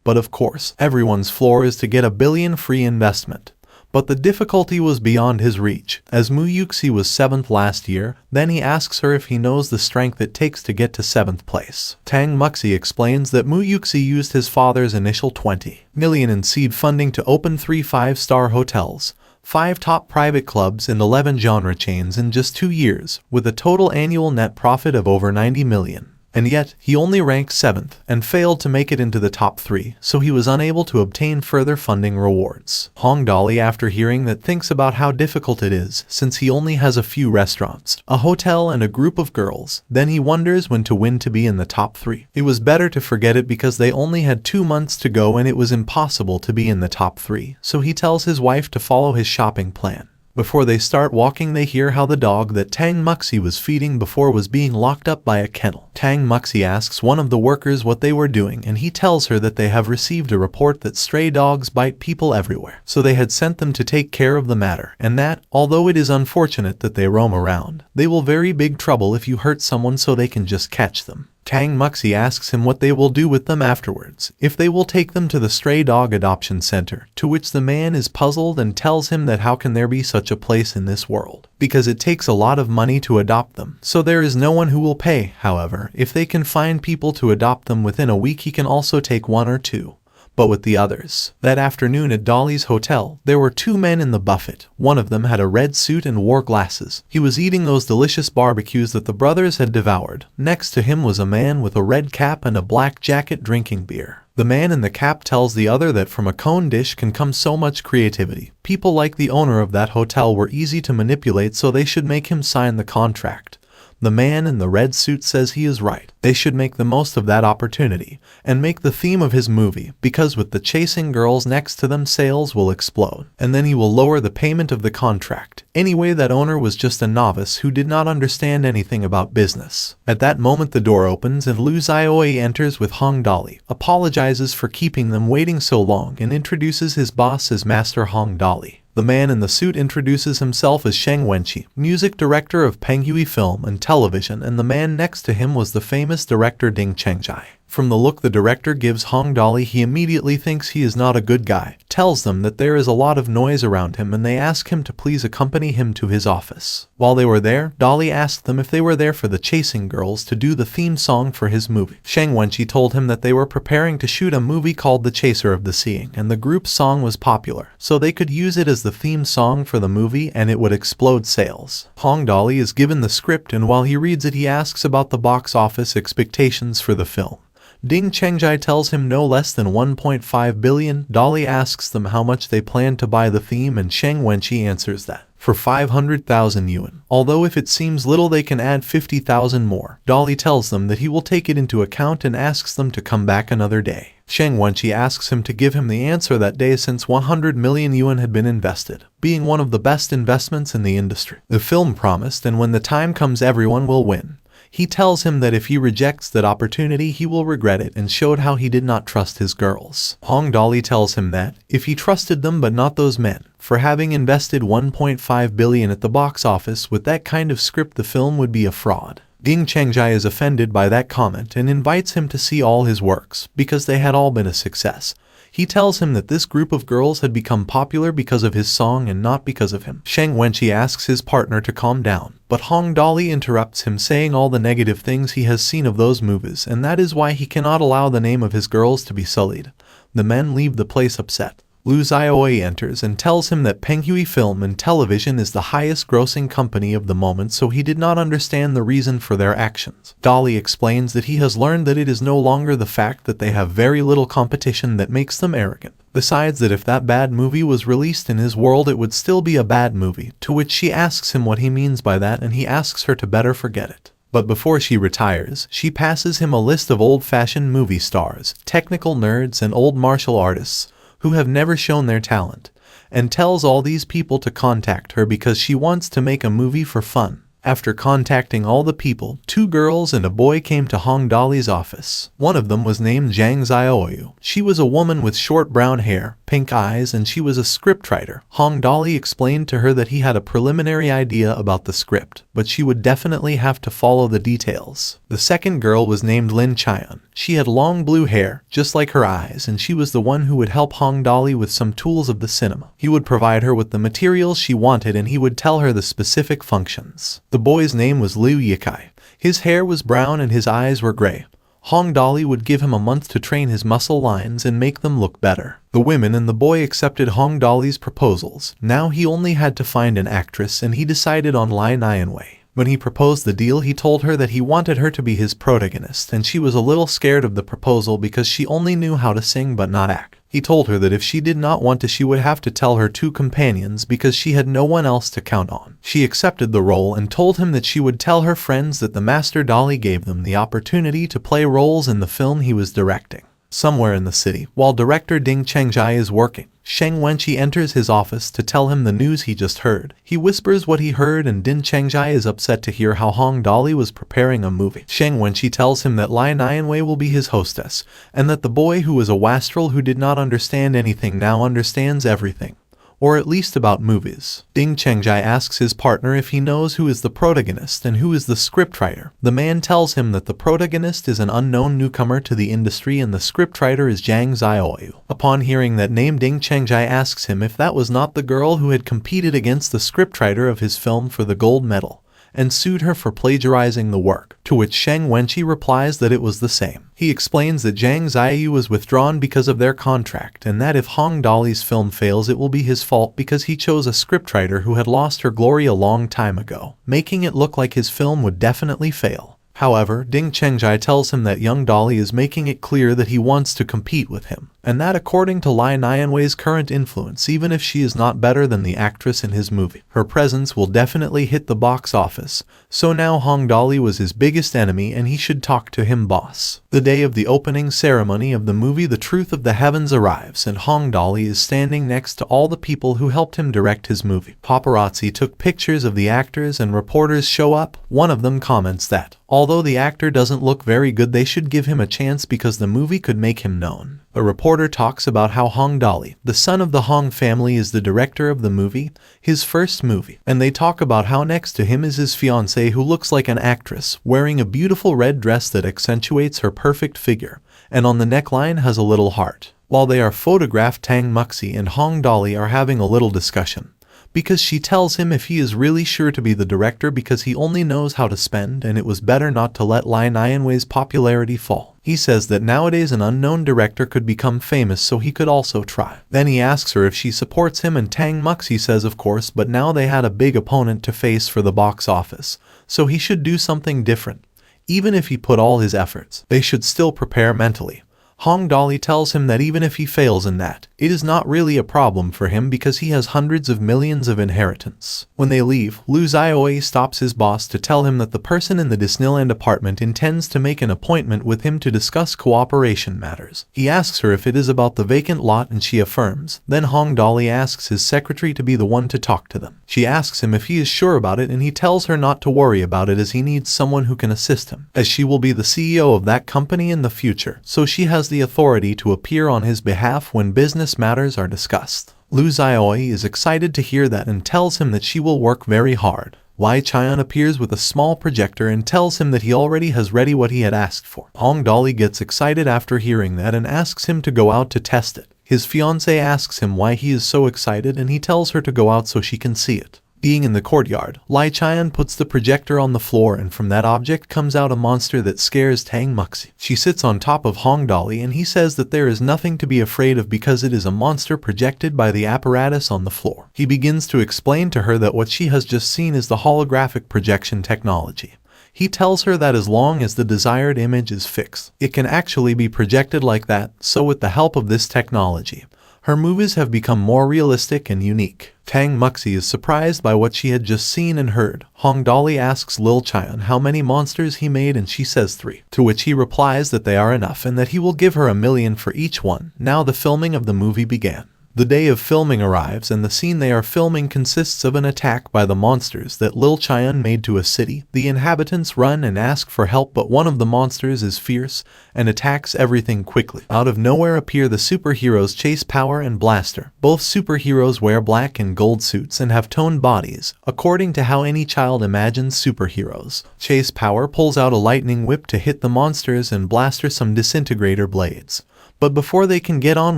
But of course, everyone's floor is to get 1 billion free investment. But the difficulty was beyond his reach, as Mu Yuxi was 7th last year. Then he asks her if he knows the strength it takes to get to 7th place. Tang Muxi explains that Mu Yuxi used his father's initial 20 million in seed funding to open 3 5-star hotels, 5 top private clubs, and 11 genre chains in just 2 years, with a total annual net profit of over 90 million. And yet, he only ranked 7th and failed to make it into the top 3, so he was unable to obtain further funding rewards. Hong Dolly, after hearing that, thinks about how difficult it is since he only has a few restaurants, a hotel, and a group of girls. Then he wonders when to win to be in the top 3. It was better to forget it because they only had 2 months to go and it was impossible to be in the top 3, so he tells his wife to follow his shopping plan. Before they start walking, they hear how the dog that Tang Muxi was feeding before was being locked up by a kennel. Tang Muxi asks one of the workers what they were doing, and he tells her that they have received a report that stray dogs bite people everywhere, so they had sent them to take care of the matter, and that, although it is unfortunate that they roam around, they will very big trouble if you hurt someone, so they can just catch them. Tang Muxi asks him what they will do with them afterwards, if they will take them to the stray dog adoption center, to which the man is puzzled and tells him that how can there be such a place in this world, because it takes a lot of money to adopt them, so there is no one who will pay. However, if they can find people to adopt them within a week, he can also take 1 or 2. But with the others. That afternoon at Dolly's hotel, there were 2 men in the buffet. One of them had a red suit and wore glasses. He was eating those delicious barbecues that the brothers had devoured. Next to him was a man with a red cap and a black jacket drinking beer. The man in the cap tells the other that from a cone dish can come so much creativity. People like the owner of that hotel were easy to manipulate, so they should make him sign the contract. The man in the red suit says he is right. They should make the most of that opportunity and make the theme of his movie, because with the chasing girls next to them, sales will explode, and then he will lower the payment of the contract. Anyway, that owner was just a novice who did not understand anything about business. At that moment, the door opens and Lu Xiaoi enters with Hong Dolly, apologizes for keeping them waiting so long, and introduces his boss as Master Hong Dolly. The man in the suit introduces himself as Sheng Wenqi, music director of Penghui Film and Television, and the man next to him was the famous director Ding Chengjai. From the look the director gives Hong Dolly, he immediately thinks he is not a good guy, tells them that there is a lot of noise around him, and they ask him to please accompany him to his office. While they were there, Dolly asked them if they were there for the chasing girls to do the theme song for his movie. Shang Wenqi told him that they were preparing to shoot a movie called The Chaser of the Seeing, and the group's song was popular, so they could use it as the theme song for the movie and it would explode sales. Hong Dolly is given the script, and while he reads it he asks about the box office expectations for the film. Ding Chengjai tells him no less than 1.5 billion. Dolly asks them how much they plan to buy the theme, and Shang Wenqi answers that for 500,000 yuan. Although if it seems little they can add 50,000 more. Dolly tells them that he will take it into account and asks them to come back another day. Shang Wenqi asks him to give him the answer that day since 100 million yuan had been invested, being one of the best investments in the industry. The film promised, and when the time comes everyone will win. He tells him that if he rejects that opportunity he will regret it, and showed how he did not trust his girls. Hong Dolly tells him that, if he trusted them but not those men, for having invested 1.5 billion at the box office with that kind of script the film would be a fraud. Ding Chengjai is offended by that comment and invites him to see all his works, because they had all been a success. He tells him that this group of girls had become popular because of his song and not because of him. Shang Wenqi asks his partner to calm down, but Hong Dolly interrupts him, saying all the negative things he has seen of those movies, and that is why he cannot allow the name of his girls to be sullied. The men leave the place upset. Liu Xiaoi enters and tells him that Penghui Film and Television is the highest grossing company of the moment, so he did not understand the reason for their actions. Dolly explains that he has learned that it is no longer the fact that they have very little competition that makes them arrogant. Besides that if that bad movie was released in his world it would still be a bad movie, to which she asks him what he means by that, and he asks her to better forget it. But before she retires, she passes him a list of old-fashioned movie stars, technical nerds and old martial artists, who have never shown their talent, and tells all these people to contact her because she wants to make a movie for fun. After contacting all the people, 2 girls and a boy came to Hong Dolly's office. One of them was named Zhang Xiaoyu. She was a woman with short brown hair, pink eyes, and she was a scriptwriter. Hong Dolly explained to her that he had a preliminary idea about the script, but she would definitely have to follow the details. The second girl was named Lin Chyan. She had long blue hair, just like her eyes, and she was the one who would help Hong Dolly with some tools of the cinema. He would provide her with the materials she wanted and he would tell her the specific functions. The boy's name was Liu Yikai. His hair was brown and his eyes were gray. Hong Dolly would give him a month to train his muscle lines and make them look better. The women and the boy accepted Hong Dolly's proposals. Now he only had to find an actress, and he decided on Lai Nianwei. When he proposed the deal, he told her that he wanted her to be his protagonist, and she was a little scared of the proposal because she only knew how to sing but not act. He told her that if she did not want to, she would have to tell her 2 companions because she had no one else to count on. She accepted the role and told him that she would tell her friends that the Master Dolly gave them the opportunity to play roles in the film he was directing. Somewhere in the city, while director Ding Chengjai is working, Shang Wenqi enters his office to tell him the news he just heard. He whispers what he heard, and Ding Chengjai is upset to hear how Hong Dolly was preparing a movie. Shang Wenqi tells him that Lai Nianwei will be his hostess, and that the boy who was a wastrel who did not understand anything now understands everything. Or at least about movies. Ding Chengjai asks his partner if he knows who is the protagonist and who is the scriptwriter. The man tells him that the protagonist is an unknown newcomer to the industry and the scriptwriter is Zhang Xiaoyu. Upon hearing that name, Ding Chengjai asks him if that was not the girl who had competed against the scriptwriter of his film for the gold medal, and sued her for plagiarizing the work, to which Shang Wenqi replies that it was the same. He explains that Zhang Xiaoyu was withdrawn because of their contract, and that if Hong Dolly's film fails it will be his fault because he chose a scriptwriter who had lost her glory a long time ago, making it look like his film would definitely fail. However, Ding Chengjai tells him that young Dolly is making it clear that he wants to compete with him, and that according to Lai Nianwei's current influence, even if she is not better than the actress in his movie, her presence will definitely hit the box office, so now Hong Dolly was his biggest enemy and he should talk to him boss. The day of the opening ceremony of the movie The Truth of the Heavens arrives, and Hong Dolly is standing next to all the people who helped him direct his movie. Paparazzi took pictures of the actors and reporters show up. One of them comments that, although the actor doesn't look very good, they should give him a chance because the movie could make him known. A reporter talks about how Hong Dali, the son of the Hong family, is the director of the movie, his first movie, and they talk about how next to him is his fiancée who looks like an actress, wearing a beautiful red dress that accentuates her perfect figure, and on the neckline has a little heart. While they are photographed, Tang Muxi and Hong Dali are having a little discussion, because she tells him if he is really sure to be the director because he only knows how to spend and it was better not to let Lai Nianwei's popularity fall. He says that nowadays an unknown director could become famous so he could also try. Then he asks her if she supports him and Tang Muxi says of course, but now they had a big opponent to face for the box office, so he should do something different. Even if he put all his efforts, they should still prepare mentally. Hong Dali tells him that even if he fails in that, it is not really a problem for him because he has hundreds of millions of inheritance. When they leave, Lu Xiaoyi stops his boss to tell him that the person in the Disneyland apartment intends to make an appointment with him to discuss cooperation matters. He asks her if it is about the vacant lot and she affirms. Then Hong Dali asks his secretary to be the one to talk to them. She asks him if he is sure about it and he tells her not to worry about it as he needs someone who can assist him, as she will be the CEO of that company in the future, so she has the authority to appear on his behalf when business matters are discussed. Lu Xiaoyi is excited to hear that and tells him that she will work very hard. Wei Qian appears with a small projector and tells him that he already has ready what he had asked for. Hong Dali gets excited after hearing that and asks him to go out to test it. His fiancée asks him why he is so excited and he tells her to go out so she can see it. Being in the courtyard, Lai Qian puts the projector on the floor and from that object comes out a monster that scares Tang Muxi. She sits on top of Hong Dali and he says that there is nothing to be afraid of because it is a monster projected by the apparatus on the floor. He begins to explain to her that what she has just seen is the holographic projection technology. He tells her that as long as the desired image is fixed, it can actually be projected like that, so with the help of this technology, her movies have become more realistic and unique. Tang Muxi is surprised by what she had just seen and heard. Hong Dali asks Lil Qian how many monsters he made and she says 3, to which he replies that they are enough and that he will give her $1 million for each one. Now the filming of the movie began. The day of filming arrives and the scene they are filming consists of an attack by the monsters that Lil Qian made to a city. The inhabitants run and ask for help but one of the monsters is fierce and attacks everything quickly. Out of nowhere appear the superheroes Chase Power and Blaster. Both superheroes wear black and gold suits and have toned bodies, according to how any child imagines superheroes. Chase Power pulls out a lightning whip to hit the monsters and Blaster some disintegrator blades. But before they can get on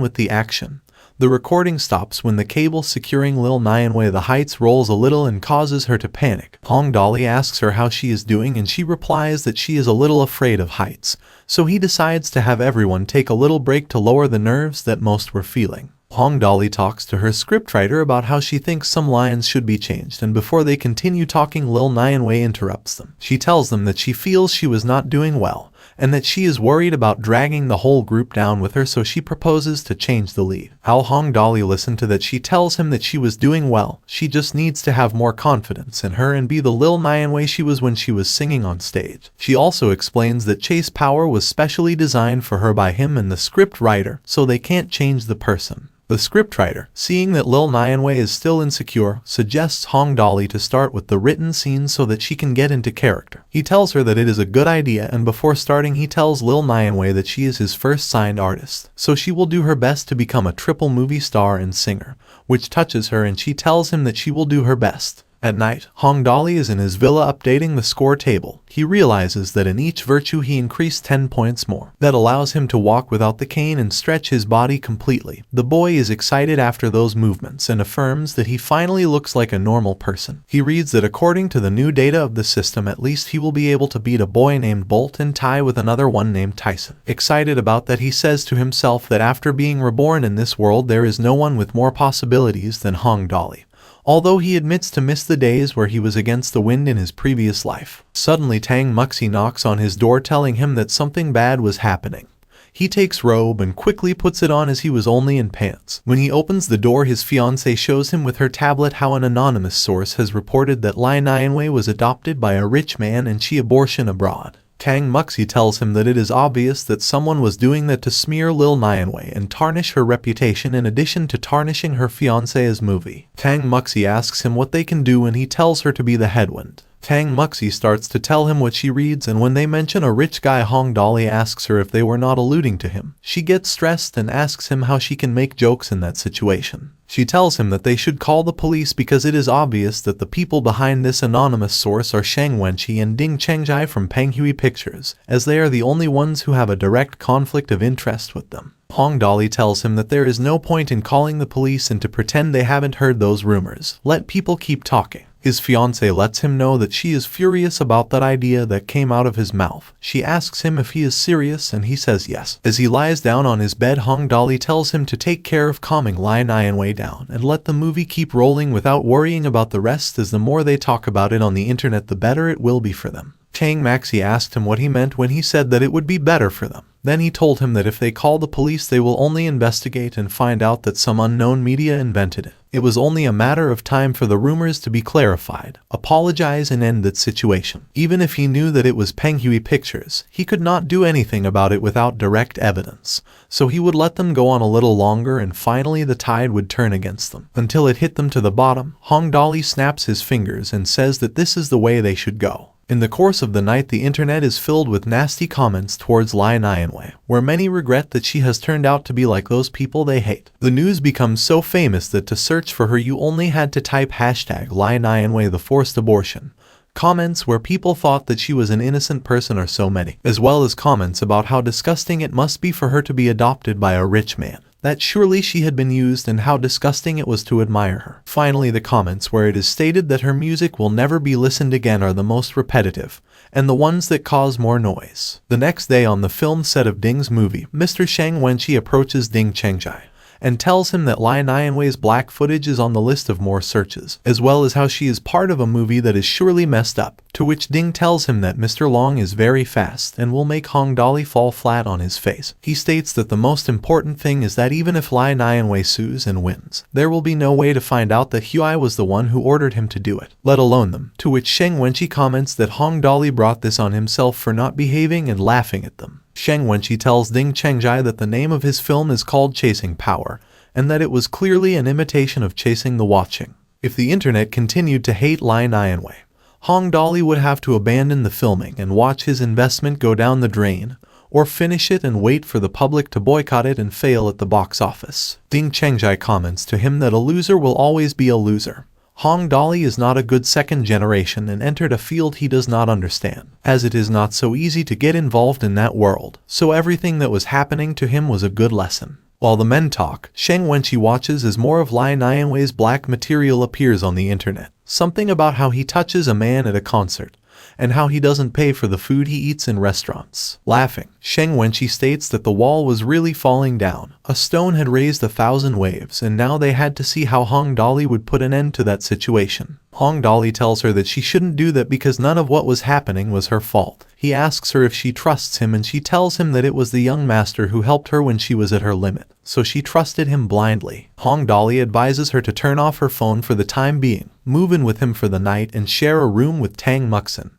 with the action, the recording stops when the cable securing Lil Nianwei the heights rolls a little and causes her to panic. Hong Dali asks her how she is doing and she replies that she is a little afraid of heights, so he decides to have everyone take a little break to lower the nerves that most were feeling. Hong Dali talks to her scriptwriter about how she thinks some lines should be changed and before they continue talking Lil Nianwei interrupts them. She tells them that she feels she was not doing well, and that she is worried about dragging the whole group down with her so she proposes to change the lead. How Hong Dali listened to that she tells him that she was doing well, she just needs to have more confidence in her and be the Lil Nianwei she was when she was singing on stage. She also explains that Chase Power was specially designed for her by him and the script writer, so they can't change the person. The scriptwriter, seeing that Lil Nianwei is still insecure, suggests Hong Dali to start with the written scenes so that she can get into character. He tells her that it is a good idea and before starting he tells Lil Nianwei that she is his first signed artist, so she will do her best to become a triple movie star and singer, which touches her and she tells him that she will do her best. At night, Hong Dali is in his villa updating the score table. He realizes that in each virtue he increased 10 points more. That allows him to walk without the cane and stretch his body completely. The boy is excited after those movements and affirms that he finally looks like a normal person. He reads that according to the new data of the system at least he will be able to beat a boy named Bolt and tie with another one named Tyson. Excited about that he says to himself that after being reborn in this world there is no one with more possibilities than Hong Dali. Although he admits to miss the days where he was against the wind in his previous life. Suddenly Tang Muxi knocks on his door telling him that something bad was happening. He takes robe and quickly puts it on as he was only in pants. When he opens the door his fiancée shows him with her tablet how an anonymous source has reported that Lai Nianwei was adopted by a rich man and she abortion abroad. Tang Muxi tells him that it is obvious that someone was doing that to smear Lil Nianwei and tarnish her reputation in addition to tarnishing her fiancé's movie. Tang Muxi asks him what they can do and he tells her to be the headwind. Tang Muxi starts to tell him what she reads, and when they mention a rich guy, Hong Dolly asks her if they were not alluding to him. She gets stressed and asks him how she can make jokes in that situation. She tells him that they should call the police because it is obvious that the people behind this anonymous source are Shang Wenqi and Ding Chengjai from Panhui Pictures, as they are the only ones who have a direct conflict of interest with them. Hong Dolly tells him that there is no point in calling the police and to pretend they haven't heard those rumors. Let people keep talking. His fiancée lets him know that she is furious about that idea that came out of his mouth. She asks him if he is serious and he says yes. As he lies down on his bed, Hong Dolly tells him to take care of calming Lai Nianwei down and let the movie keep rolling without worrying about the rest, as the more they talk about it on the internet the better it will be for them. Tang Maxi asked him what he meant when he said that it would be better for them. Then he told him that if they call the police they will only investigate and find out that some unknown media invented it. It was only a matter of time for the rumors to be clarified, apologize and end that situation. Even if he knew that it was Panhui Pictures, he could not do anything about it without direct evidence. So he would let them go on a little longer and finally the tide would turn against them. Until it hit them to the bottom, Hong Dolly snaps his fingers and says that this is the way they should go. In the course of the night, the internet is filled with nasty comments towards Lai Nianwei, where many regret that she has turned out to be like those people they hate. The news becomes so famous that to search for her you only had to type hashtag Lai Nianwei the forced abortion. Comments where people thought that she was an innocent person are so many, as well as comments about how disgusting it must be for her to be adopted by a rich man, that surely she had been used, and how disgusting it was to admire her. Finally, the comments where it is stated that her music will never be listened again are the most repetitive, and the ones that cause more noise. The next day on the film set of Ding's movie, Mr. Shang Wenqi approaches Ding Chengjai and tells him that Lai Nianwei's black footage is on the list of more searches, as well as how she is part of a movie that is surely messed up, to which Ding tells him that Mr. Long is very fast and will make Hong Dolly fall flat on his face. He states that the most important thing is that even if Lai Nianwei sues and wins, there will be no way to find out that Hui was the one who ordered him to do it, let alone them, to which Shang Wenqi comments that Hong Dolly brought this on himself for not behaving and laughing at them. Shang Wenqi tells Ding Chengjai that the name of his film is called Chasing Power, and that it was clearly an imitation of Chasing the Watching. If the internet continued to hate Lai Nianwei, Hong Dolly would have to abandon the filming and watch his investment go down the drain, or finish it and wait for the public to boycott it and fail at the box office. Ding Chengjai comments to him that a loser will always be a loser. Hong Dolly is not a good second generation and entered a field he does not understand, as it is not so easy to get involved in that world, so everything that was happening to him was a good lesson. While the men talk, Shang Wenqi watches as more of Lai Nianwei's black material appears on the internet. Something about how he touches a man at a concert, and how he doesn't pay for the food he eats in restaurants. Laughing, Shang Wenqi states that the wall was really falling down. A stone had raised 1,000 waves, and now they had to see how Hong Dolly would put an end to that situation. Hong Dolly tells her that she shouldn't do that because none of what was happening was her fault. He asks her if she trusts him, and she tells him that it was the young master who helped her when she was at her limit, so she trusted him blindly. Hong Dolly advises her to turn off her phone for the time being, move in with him for the night, and share a room with Tang Muxin.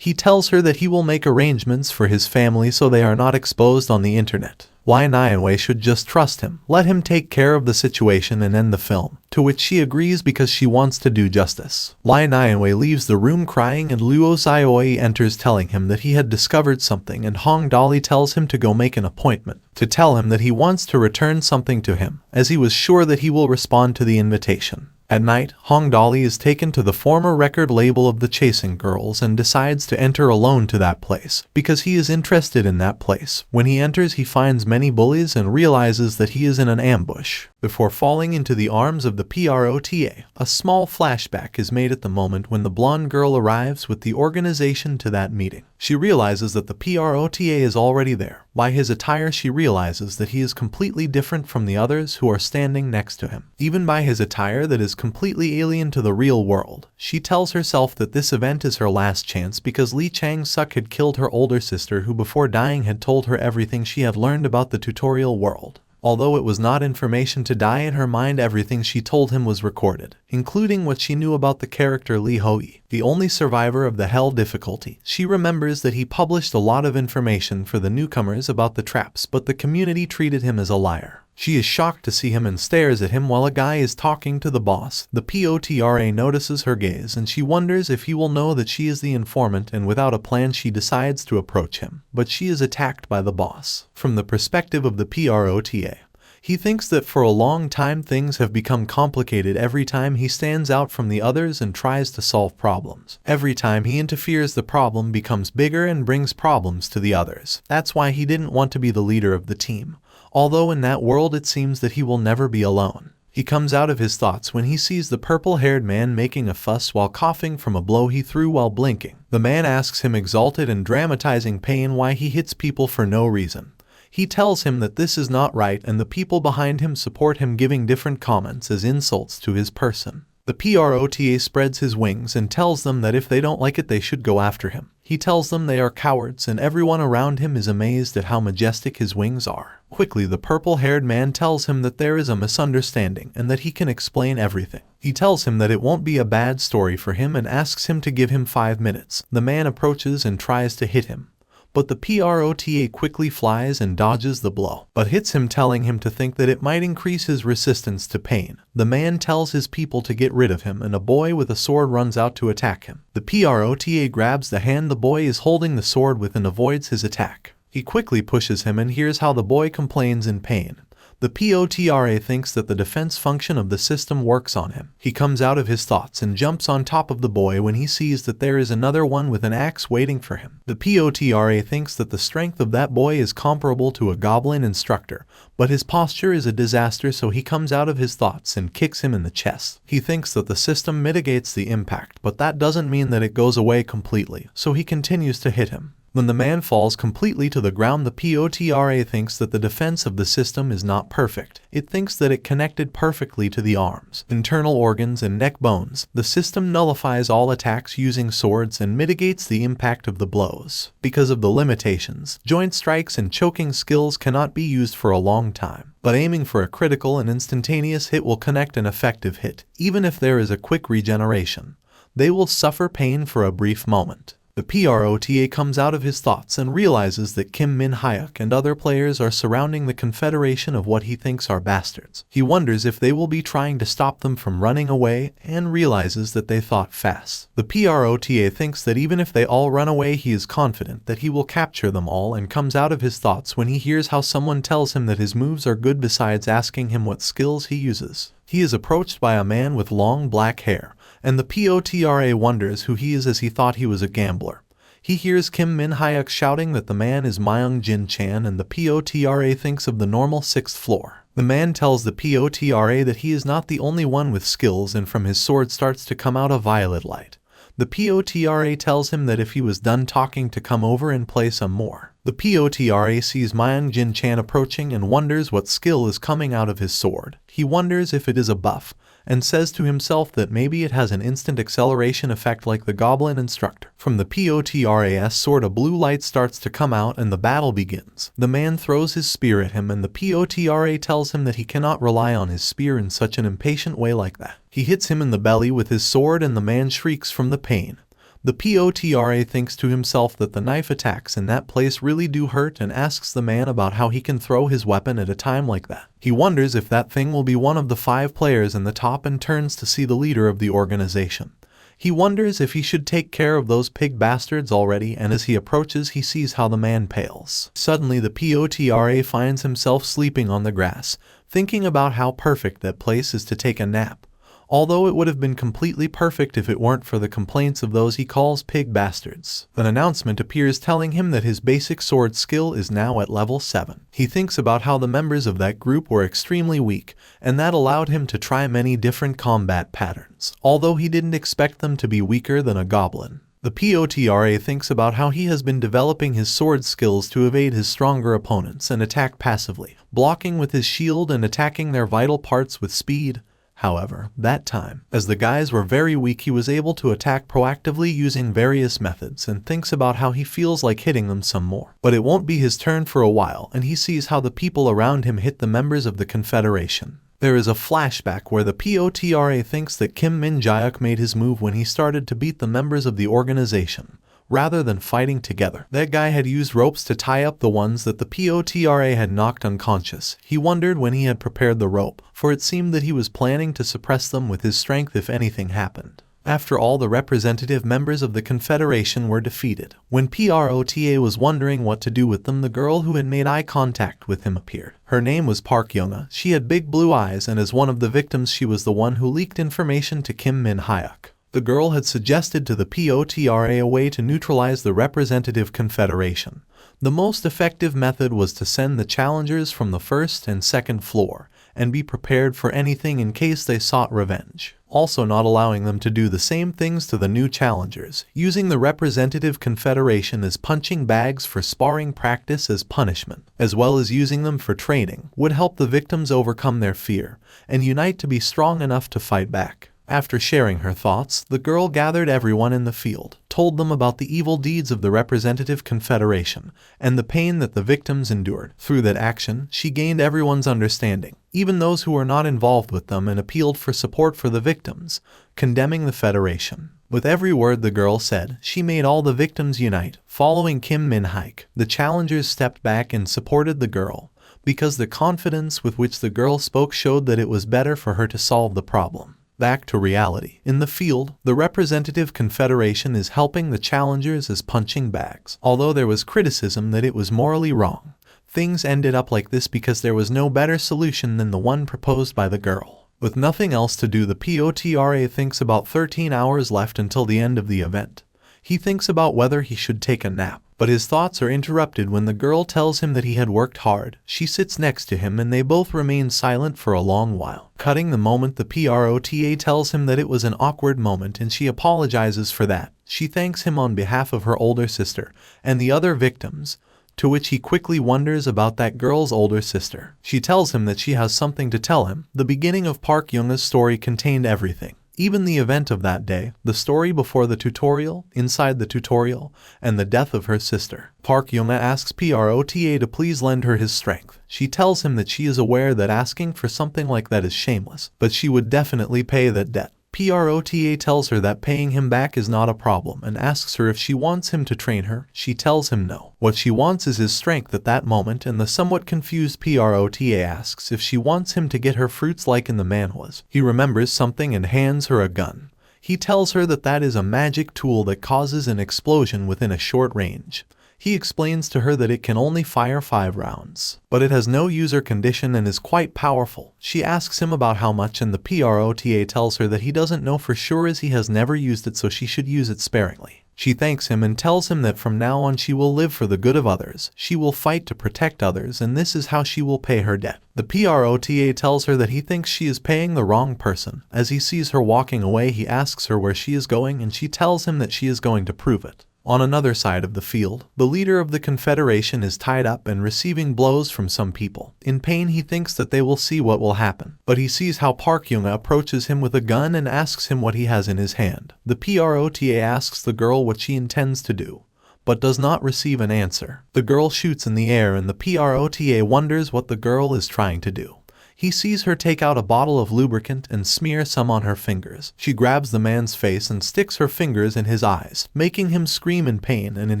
He tells her that he will make arrangements for his family so they are not exposed on the internet. Lai Nianwei should just trust him, let him take care of the situation and end the film, to which she agrees because she wants to do justice. Lai Nianwei leaves the room crying, and Luo Xiaoi enters telling him that he had discovered something, and Hong Dolly tells him to go make an appointment, to tell him that he wants to return something to him, as he was sure that he will respond to the invitation. At night, Hong Dolly is taken to the former record label of the Chasing Girls and decides to enter alone to that place, because he is interested in that place. When he enters, he finds many bullies and realizes that he is in an ambush. Before falling into the arms of the PROTA, a small flashback is made at the moment when the blonde girl arrives with the organization to that meeting. She realizes that the PROTA is already there. By his attire, she realizes that he is completely different from the others who are standing next to him. Even by his attire that is completely alien to the real world, she tells herself that this event is her last chance because Li Chang-suk had killed her older sister, who before dying had told her everything she had learned about the tutorial world. Although it was not information to die in her mind, everything she told him was recorded, including what she knew about the character Li Hoi, the only survivor of the Hell difficulty. She remembers that he published a lot of information for the newcomers about the traps, but the community treated him as a liar. She is shocked to see him and stares at him while a guy is talking to the boss. The POTRA notices her gaze and she wonders if he will know that she is the informant, and without a plan she decides to approach him, but she is attacked by the boss. From the perspective of the PROTA, he thinks that for a long time things have become complicated every time he stands out from the others and tries to solve problems. Every time he interferes, the problem becomes bigger and brings problems to the others. That's why he didn't want to be the leader of the team, although in that world it seems that he will never be alone. He comes out of his thoughts when he sees the purple-haired man making a fuss while coughing from a blow he threw while blinking. The man asks him, exalted and dramatizing pain, why he hits people for no reason. He tells him that this is not right, and the people behind him support him, giving different comments as insults to his person. The PROTA spreads his wings and tells them that if they don't like it they should go after him. He tells them they are cowards, and everyone around him is amazed at how majestic his wings are. Quickly, the purple-haired man tells him that there is a misunderstanding and that he can explain everything. He tells him that it won't be a bad story for him and asks him to give him 5 minutes. The man approaches and tries to hit him, but the PROTA quickly flies and dodges the blow, but hits him, telling him to think that it might increase his resistance to pain. The man tells his people to get rid of him, and a boy with a sword runs out to attack him. The PROTA grabs the hand the boy is holding the sword with and avoids his attack. He quickly pushes him and hears how the boy complains in pain. The POTRA thinks that the defense function of the system works on him. He comes out of his thoughts and jumps on top of the boy when he sees that there is another one with an axe waiting for him. The POTRA thinks that the strength of that boy is comparable to a goblin instructor, but his posture is a disaster, so he comes out of his thoughts and kicks him in the chest. He thinks that the system mitigates the impact, but that doesn't mean that it goes away completely, so he continues to hit him. When the man falls completely to the ground, the POTRA thinks that the defense of the system is not perfect. It thinks that it connected perfectly to the arms, internal organs, and neck bones. The system nullifies all attacks using swords and mitigates the impact of the blows. Because of the limitations, joint strikes and choking skills cannot be used for a long time, but aiming for a critical and instantaneous hit will connect an effective hit. Even if there is a quick regeneration, they will suffer pain for a brief moment. The PROTA comes out of his thoughts and realizes that Kim Min-hyuk and other players are surrounding the confederation of what he thinks are bastards. He wonders if they will be trying to stop them from running away and realizes that they thought fast. The PROTA thinks that even if they all run away, he is confident that he will capture them all, and comes out of his thoughts when he hears how someone tells him that his moves are good, besides asking him what skills he uses. He is approached by a man with long black hair, and the POTRA wonders who he is, as he thought he was a gambler. He hears Kim Min-hyuk shouting that the man is Myung Jin Chan, and the POTRA thinks of the normal 6th floor. The man tells the POTRA that he is not the only one with skills, and from his sword starts to come out a violet light. The POTRA tells him that if he was done talking to come over and play some more. The POTRA sees Myung Jin Chan approaching and wonders what skill is coming out of his sword. He wonders if it is a buff, and says to himself that maybe it has an instant acceleration effect like the goblin instructor. From the POTRA's sword a blue light starts to come out and the battle begins. The man throws his spear at him, and the POTRA tells him that he cannot rely on his spear in such an impatient way like that. He hits him in the belly with his sword and the man shrieks from the pain. The POTRA thinks to himself that the knife attacks in that place really do hurt, and asks the man about how he can throw his weapon at a time like that. He wonders if that thing will be one of the 5 players in the top and turns to see the leader of the organization. He wonders if he should take care of those pig bastards already, and as he approaches he sees how the man pales. Suddenly the POTRA finds himself sleeping on the grass, thinking about how perfect that place is to take a nap, although it would have been completely perfect if it weren't for the complaints of those he calls pig bastards. An announcement appears telling him that his basic sword skill is now at level 7. He thinks about how the members of that group were extremely weak, and that allowed him to try many different combat patterns, although he didn't expect them to be weaker than a goblin. The POTRA thinks about how he has been developing his sword skills to evade his stronger opponents and attack passively, blocking with his shield and attacking their vital parts with speed. However, that time, as the guys were very weak, he was able to attack proactively using various methods, and thinks about how he feels like hitting them some more. But it won't be his turn for a while, and he sees how the people around him hit the members of the Confederation. There is a flashback where the POTRA thinks that Kim Min-hyuk made his move when he started to beat the members of the organization, rather than fighting together. That guy had used ropes to tie up the ones that the POTRA had knocked unconscious. He wondered when he had prepared the rope, for it seemed that he was planning to suppress them with his strength if anything happened. After all, the representative members of the Confederation were defeated. When PROTA was wondering what to do with them, the girl who had made eye contact with him appeared. Her name was Park Younga. She had big blue eyes, and as one of the victims, she was the one who leaked information to Kim Min-hyuk. The girl had suggested to the POTRA a way to neutralize the representative confederation. The most effective method was to send the challengers from the first and second floor, and be prepared for anything in case they sought revenge. Also not allowing them to do the same things to the new challengers, using the representative confederation as punching bags for sparring practice as punishment, as well as using them for training, would help the victims overcome their fear, and unite to be strong enough to fight back. After sharing her thoughts, the girl gathered everyone in the field, told them about the evil deeds of the representative confederation, and the pain that the victims endured. Through that action, she gained everyone's understanding, even those who were not involved with them, and appealed for support for the victims, condemning the federation. With every word the girl said, she made all the victims unite. Following Kim Min-hyuk, the challengers stepped back and supported the girl, because the confidence with which the girl spoke showed that it was better for her to solve the problem. Back to reality. In the field, the representative confederation is helping the challengers as punching bags. Although there was criticism that it was morally wrong, things ended up like this because there was no better solution than the one proposed by the girl. With nothing else to do, the POTRA thinks about 13 hours left until the end of the event. He thinks about whether he should take a nap, but his thoughts are interrupted when the girl tells him that he had worked hard. She sits next to him and they both remain silent for a long while. Cutting the moment, the PROTA tells him that it was an awkward moment and she apologizes for that. She thanks him on behalf of her older sister and the other victims, to which he quickly wonders about that girl's older sister. She tells him that she has something to tell him. The beginning of Park Younga's story contained everything. Even the event of that day, the story before the tutorial, inside the tutorial, and the death of her sister. Park Younga asks PROTA to please lend her his strength. She tells him that she is aware that asking for something like that is shameless, but she would definitely pay that debt. PROTA tells her that paying him back is not a problem and asks her if she wants him to train her. She tells him no. What she wants is his strength at that moment, and the somewhat confused PROTA asks if she wants him to get her fruits like in the manhwas. He remembers something and hands her a gun. He tells her that that is a magic tool that causes an explosion within a short range. He explains to her that it can only fire 5 rounds, but it has no user condition and is quite powerful. She asks him about how much, and the PROTA tells her that he doesn't know for sure as he has never used it, so she should use it sparingly. She thanks him and tells him that from now on she will live for the good of others. She will fight to protect others, and this is how she will pay her debt. The PROTA tells her that he thinks she is paying the wrong person. As he sees her walking away, he asks her where she is going, and she tells him that she is going to prove it. On another side of the field, the leader of the Confederation is tied up and receiving blows from some people. In pain, he thinks that they will see what will happen, but he sees how Park Younga approaches him with a gun and asks him what he has in his hand. The PROTA asks the girl what she intends to do, but does not receive an answer. The girl shoots in the air and the PROTA wonders what the girl is trying to do. He sees her take out a bottle of lubricant and smear some on her fingers. She grabs the man's face and sticks her fingers in his eyes, making him scream in pain, and in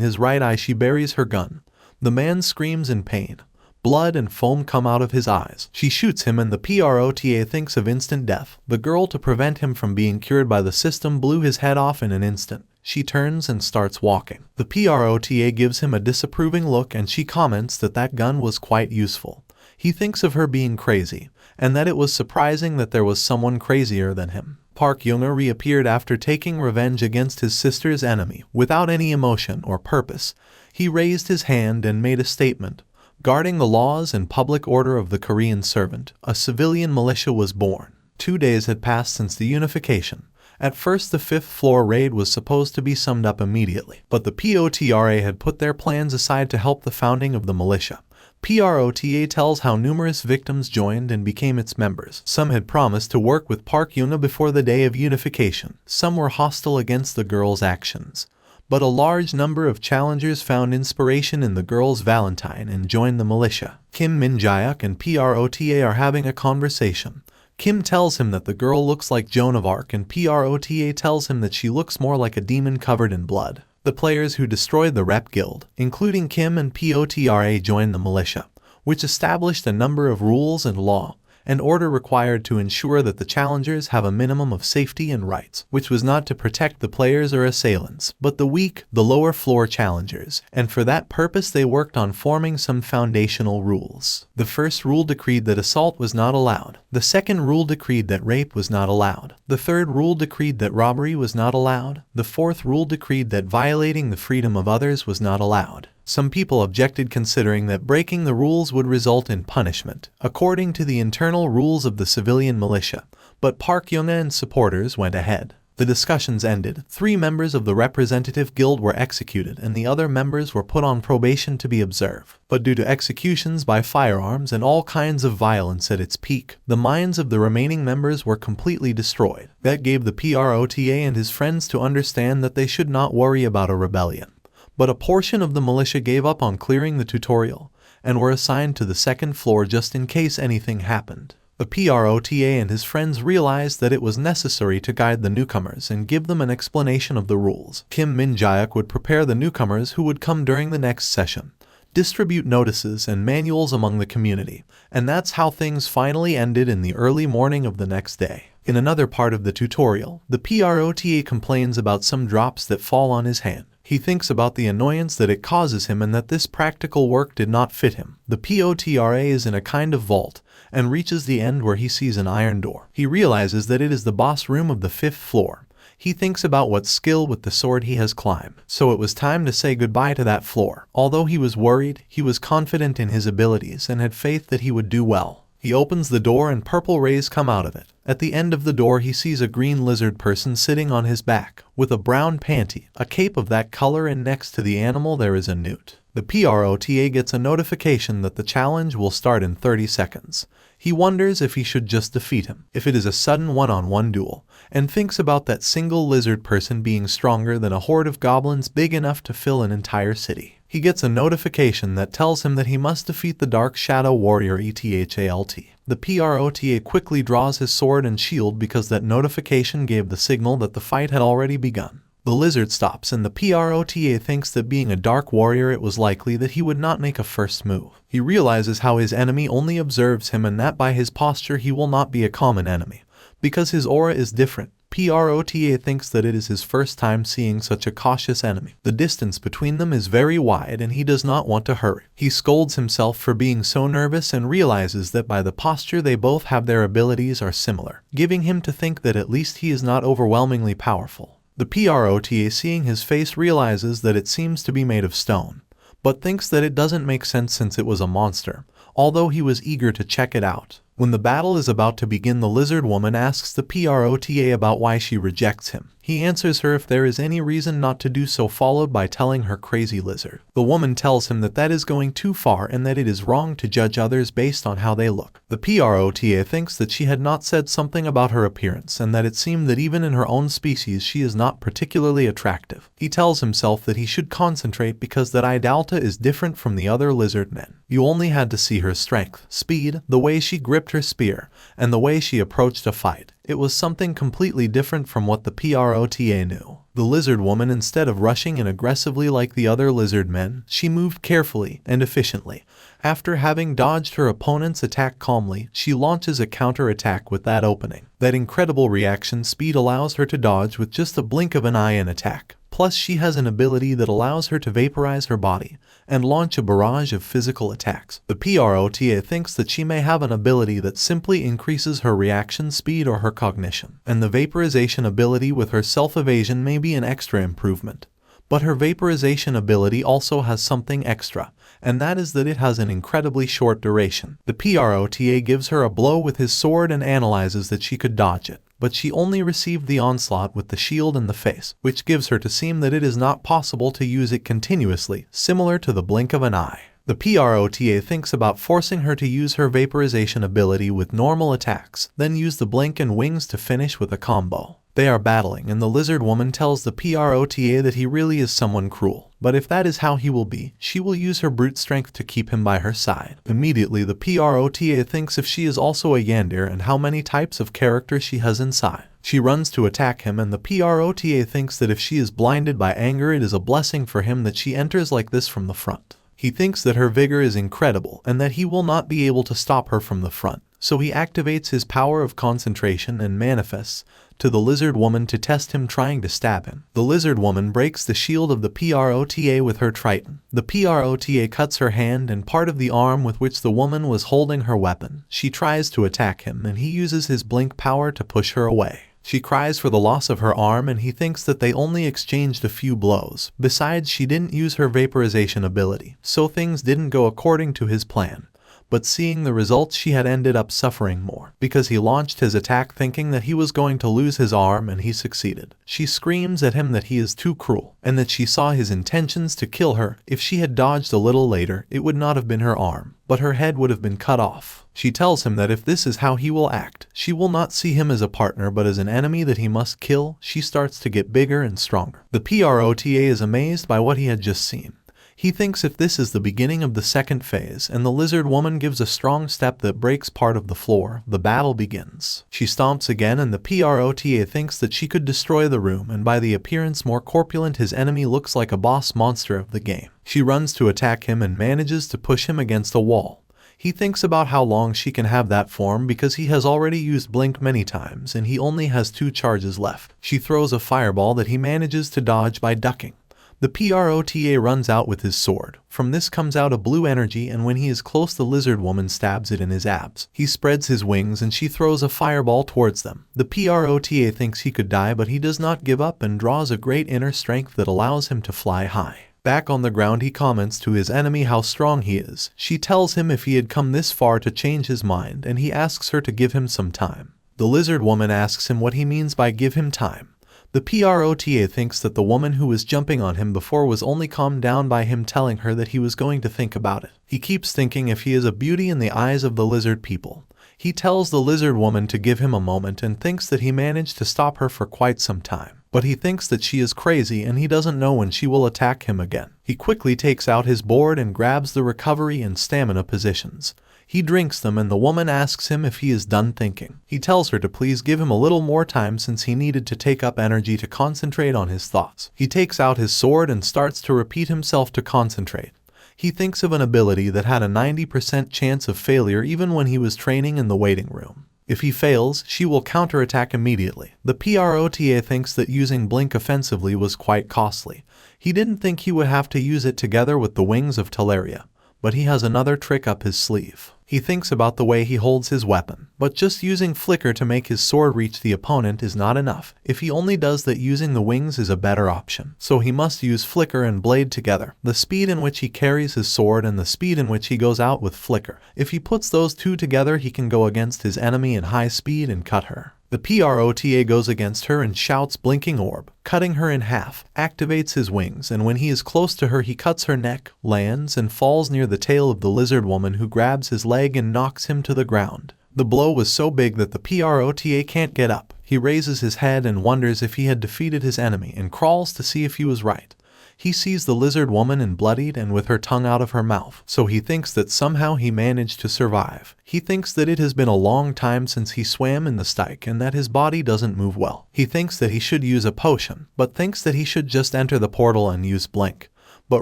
his right eye she buries her gun. The man screams in pain. Blood and foam come out of his eyes. She shoots him and the PROTA thinks of instant death. The girl, to prevent him from being cured by the system, blew his head off in an instant. She turns and starts walking. The PROTA gives him a disapproving look and she comments that that gun was quite useful. He thinks of her being crazy, and that it was surprising that there was someone crazier than him. Park Younga reappeared after taking revenge against his sister's enemy. Without any emotion or purpose, he raised his hand and made a statement. Guarding the laws and public order of the Korean servant, a civilian militia was born. 2 days had passed since the unification. At first, the 5th floor raid was supposed to be summed up immediately, but the POTRA had put their plans aside to help the founding of the militia. PROTA tells how numerous victims joined and became its members. Some had promised to work with Park Younga before the day of unification. Some were hostile against the girl's actions. But a large number of challengers found inspiration in the girl's Valentine and joined the militia. Kim Min-hyuk and PROTA are having a conversation. Kim tells him that the girl looks like Joan of Arc, and PROTA tells him that she looks more like a demon covered in blood. The players who destroyed the rep guild, including Kim and Potra, joined the militia, which established a number of rules and law and order required to ensure that the challengers have a minimum of safety and rights, which was not to protect the players or assailants, but the weak, the lower floor challengers, and for that purpose they worked on forming some foundational rules. The first rule decreed that assault was not allowed. The second rule decreed that rape was not allowed. The third rule decreed that robbery was not allowed. The fourth rule decreed that violating the freedom of others was not allowed. Some people objected, considering that breaking the rules would result in punishment, according to the internal rules of the civilian militia, but Park Yong-un's supporters went ahead. The discussions ended. 3 members of the representative guild were executed and the other members were put on probation to be observed. But due to executions by firearms and all kinds of violence at its peak, the minds of the remaining members were completely destroyed. That gave the Prota and his friends to understand that they should not worry about a rebellion. But a portion of the militia gave up on clearing the tutorial and were assigned to the second floor just in case anything happened. The Prota and his friends realized that it was necessary to guide the newcomers and give them an explanation of the rules. Kim Min-jaek would prepare the newcomers who would come during the next session, distribute notices and manuals among the community, and that's how things finally ended in the early morning of the next day. In another part of the tutorial, the Prota complains about some drops that fall on his hand. He thinks about the annoyance that it causes him and that this practical work did not fit him. The Potra is in a kind of vault and reaches the end where he sees an iron door. He realizes that it is the boss room of the 5th floor. He thinks about what skill with the sword he has climbed. So it was time to say goodbye to that floor. Although he was worried, he was confident in his abilities and had faith that he would do well. He opens the door and purple rays come out of it. At the end of the door he sees a green lizard person sitting on his back, with a brown panty, a cape of that color, and next to the animal there is a newt. The Prota gets a notification that the challenge will start in 30 seconds. He wonders if he should just defeat him, if it is a sudden one-on-one duel, and thinks about that single lizard person being stronger than a horde of goblins big enough to fill an entire city. He gets a notification that tells him that he must defeat the Dark Shadow Warrior Ethalt. The Prota quickly draws his sword and shield because that notification gave the signal that the fight had already begun. The lizard stops and the Prota thinks that being a dark warrior it was likely that he would not make a first move. He realizes how his enemy only observes him and that by his posture he will not be a common enemy, because his aura is different. Prota thinks that it is his first time seeing such a cautious enemy. The distance between them is very wide and he does not want to hurry. He scolds himself for being so nervous and realizes that by the posture they both have their abilities are similar, giving him to think that at least he is not overwhelmingly powerful. The Prota, seeing his face, realizes that it seems to be made of stone, but thinks that it doesn't make sense since it was a monster, although he was eager to check it out. When the battle is about to begin, the lizard woman asks the Prota about why she rejects him. He answers her if there is any reason not to do so, followed by telling her crazy lizard. The woman tells him that that is going too far and that it is wrong to judge others based on how they look. The Prota thinks that she had not said something about her appearance and that it seemed that even in her own species she is not particularly attractive. He tells himself that he should concentrate because that Idalta is different from the other lizard men. You only had to see her strength, speed, the way she gripped her spear, and the way she approached a fight. It was something completely different from what the Prota knew. The lizard woman, instead of rushing in aggressively like the other lizard men, she moved carefully and efficiently. After having dodged her opponent's attack calmly, she launches a counter-attack with that opening. That incredible reaction speed allows her to dodge with just a blink of an eye and attack. Plus she has an ability that allows her to vaporize her body and launch a barrage of physical attacks. The Prota thinks that she may have an ability that simply increases her reaction speed or her cognition, and the vaporization ability with her self-evasion may be an extra improvement. But her vaporization ability also has something extra, and that is that it has an incredibly short duration. The Prota gives her a blow with his sword and analyzes that she could dodge it, but she only received the onslaught with the shield in the face, which gives her to seem that it is not possible to use it continuously, similar to the blink of an eye. The Prota thinks about forcing her to use her vaporization ability with normal attacks, then use the blink and wings to finish with a combo. They are battling and the lizard woman tells the prota that he really is someone cruel. But if that is how he will be, she will use her brute strength to keep him by her side. Immediately the prota thinks if she is also a yandere and how many types of character she has inside. She runs to attack him and the prota thinks that if she is blinded by anger it is a blessing for him that she enters like this from the front. He thinks that her vigor is incredible and that he will not be able to stop her from the front. So he activates his power of concentration and manifests to the lizard woman to test him trying to stab him. The lizard woman breaks the shield of the prota with her trident. The prota cuts her hand and part of the arm with which the woman was holding her weapon. She tries to attack him and he uses his blink power to push her away. She cries for the loss of her arm and he thinks that they only exchanged a few blows. Besides, she didn't use her vaporization ability, so things didn't go according to his plan. But seeing the results, she had ended up suffering more, because he launched his attack thinking that he was going to lose his arm and he succeeded. She screams at him that he is too cruel, and that she saw his intentions to kill her. If she had dodged a little later, it would not have been her arm, but her head would have been cut off. She tells him that if this is how he will act, she will not see him as a partner but as an enemy that he must kill. She starts to get bigger and stronger. The prota is amazed by what he had just seen. He thinks if this is the beginning of the second phase and the lizard woman gives a strong step that breaks part of the floor, the battle begins. She stomps again and the prota thinks that she could destroy the room, and by the appearance more corpulent his enemy looks like a boss monster of the game. She runs to attack him and manages to push him against a wall. He thinks about how long she can have that form because he has already used blink many times and he only has 2 charges left. She throws a fireball that he manages to dodge by ducking. The prota runs out with his sword. From this comes out a blue energy and when he is close the lizard woman stabs it in his abs. He spreads his wings and she throws a fireball towards them. The prota thinks he could die but he does not give up and draws a great inner strength that allows him to fly high. Back on the ground he comments to his enemy how strong he is. She tells him if he had come this far to change his mind and he asks her to give him some time. The lizard woman asks him what he means by give him time. The prota thinks that the woman who was jumping on him before was only calmed down by him telling her that he was going to think about it. He keeps thinking if he is a beauty in the eyes of the lizard people. He tells the lizard woman to give him a moment and thinks that he managed to stop her for quite some time. But he thinks that she is crazy and he doesn't know when she will attack him again. He quickly takes out his board and grabs the recovery and stamina positions. He drinks them and the woman asks him if he is done thinking. He tells her to please give him a little more time since he needed to take up energy to concentrate on his thoughts. He takes out his sword and starts to repeat himself to concentrate. He thinks of an ability that had a 90% chance of failure even when he was training in the waiting room. If he fails, she will counterattack immediately. The prota thinks that using blink offensively was quite costly. He didn't think he would have to use it together with the wings of Teleria, but he has another trick up his sleeve. He thinks about the way he holds his weapon, but just using flicker to make his sword reach the opponent is not enough. If he only does that, using the wings is a better option. So he must use flicker and blade together. The speed in which he carries his sword and the speed in which he goes out with flicker. If he puts those two together, he can go against his enemy in high speed and cut her. The prota goes against her and shouts blinking orb, cutting her in half, activates his wings, and when he is close to her he cuts her neck, lands, and falls near the tail of the lizard woman, who grabs his leg and knocks him to the ground. The blow was so big that the prota can't get up. He raises his head and wonders if he had defeated his enemy and crawls to see if he was right. He sees the lizard woman and bloodied and with her tongue out of her mouth, so he thinks that somehow he managed to survive. He thinks that it has been a long time since he swam in the Styx and that his body doesn't move well. He thinks that he should use a potion, but thinks that he should just enter the portal and use blink, but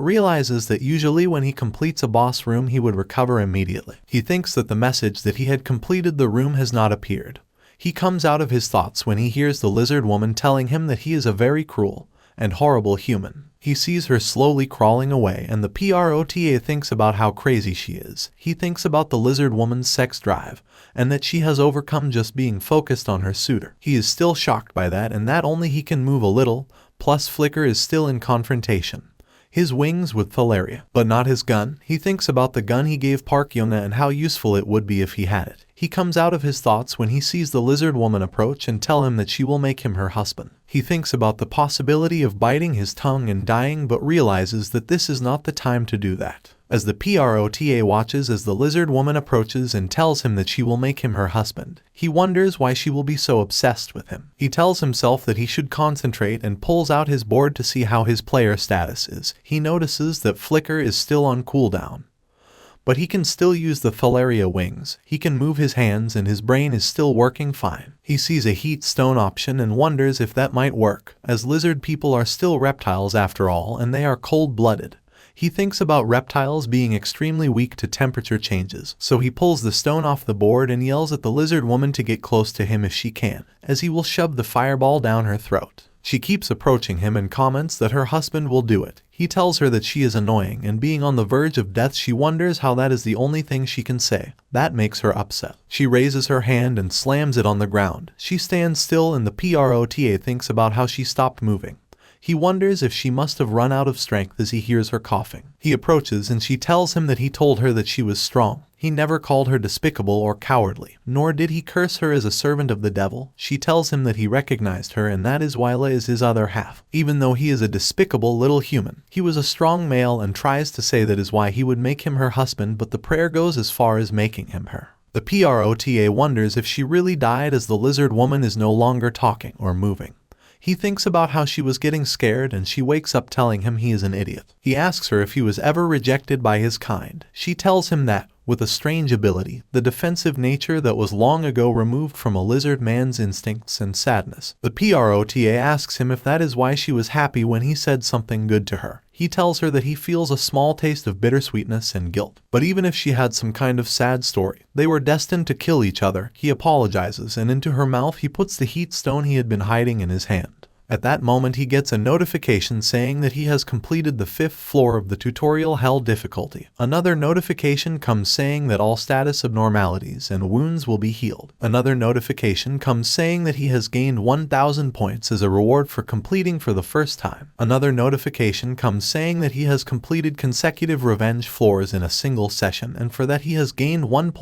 realizes that usually when he completes a boss room he would recover immediately. He thinks that the message that he had completed the room has not appeared. He comes out of his thoughts when he hears the lizard woman telling him that he is a very cruel and horrible human. He sees her slowly crawling away and the prota thinks about how crazy she is. He thinks about the lizard woman's sex drive and that she has overcome just being focused on her suitor. He is still shocked by that and that only he can move a little, plus Flicker is still in confrontation. His wings with Thaleria, but not his gun. He thinks about the gun he gave Park Yona and how useful it would be if he had it. He comes out of his thoughts when he sees the lizard woman approach and tell him that she will make him her husband. He thinks about the possibility of biting his tongue and dying but realizes that this is not the time to do that. As the prota watches as the lizard woman approaches and tells him that she will make him her husband, he wonders why she will be so obsessed with him. He tells himself that he should concentrate and pulls out his board to see how his player status is. He notices that Flicker is still on cooldown, but he can still use the Thalaria wings. He can move his hands and his brain is still working fine. He sees a heat stone option and wonders if that might work, as lizard people are still reptiles after all and they are cold-blooded. He thinks about reptiles being extremely weak to temperature changes, so he pulls the stone off the board and yells at the lizard woman to get close to him if she can, as he will shove the fireball down her throat. She keeps approaching him and comments that her husband will do it. He tells her that she is annoying and being on the verge of death she wonders how that is the only thing she can say. That makes her upset. She raises her hand and slams it on the ground. She stands still and the prota thinks about how she stopped moving. He wonders if she must have run out of strength as he hears her coughing. He approaches and she tells him that he told her that she was strong. He never called her despicable or cowardly, nor did he curse her as a servant of the devil. She tells him that he recognized her and that Iswila is his other half. Even though he is a despicable little human, he was a strong male and tries to say that is why he would make him her husband, but the prayer goes as far as making him her. The prota wonders if she really died as the lizard woman is no longer talking or moving. He thinks about how she was getting scared and she wakes up telling him he is an idiot. He asks her if he was ever rejected by his kind. She tells him that, with a strange ability, the defensive nature that was long ago removed from a lizard man's instincts and sadness. The prota asks him if that is why she was happy when he said something good to her. He tells her that he feels a small taste of bittersweetness and guilt. But even if she had some kind of sad story, they were destined to kill each other. He apologizes and into her mouth he puts the heat stone he had been hiding in his hand. At that moment he gets a notification saying that he has completed the 5th floor of the tutorial Hell difficulty. Another notification comes saying that all status abnormalities and wounds will be healed. Another notification comes saying that he has gained 1000 points as a reward for completing for the first time. Another notification comes saying that he has completed consecutive revenge floors in a single session and for that he has gained 1.000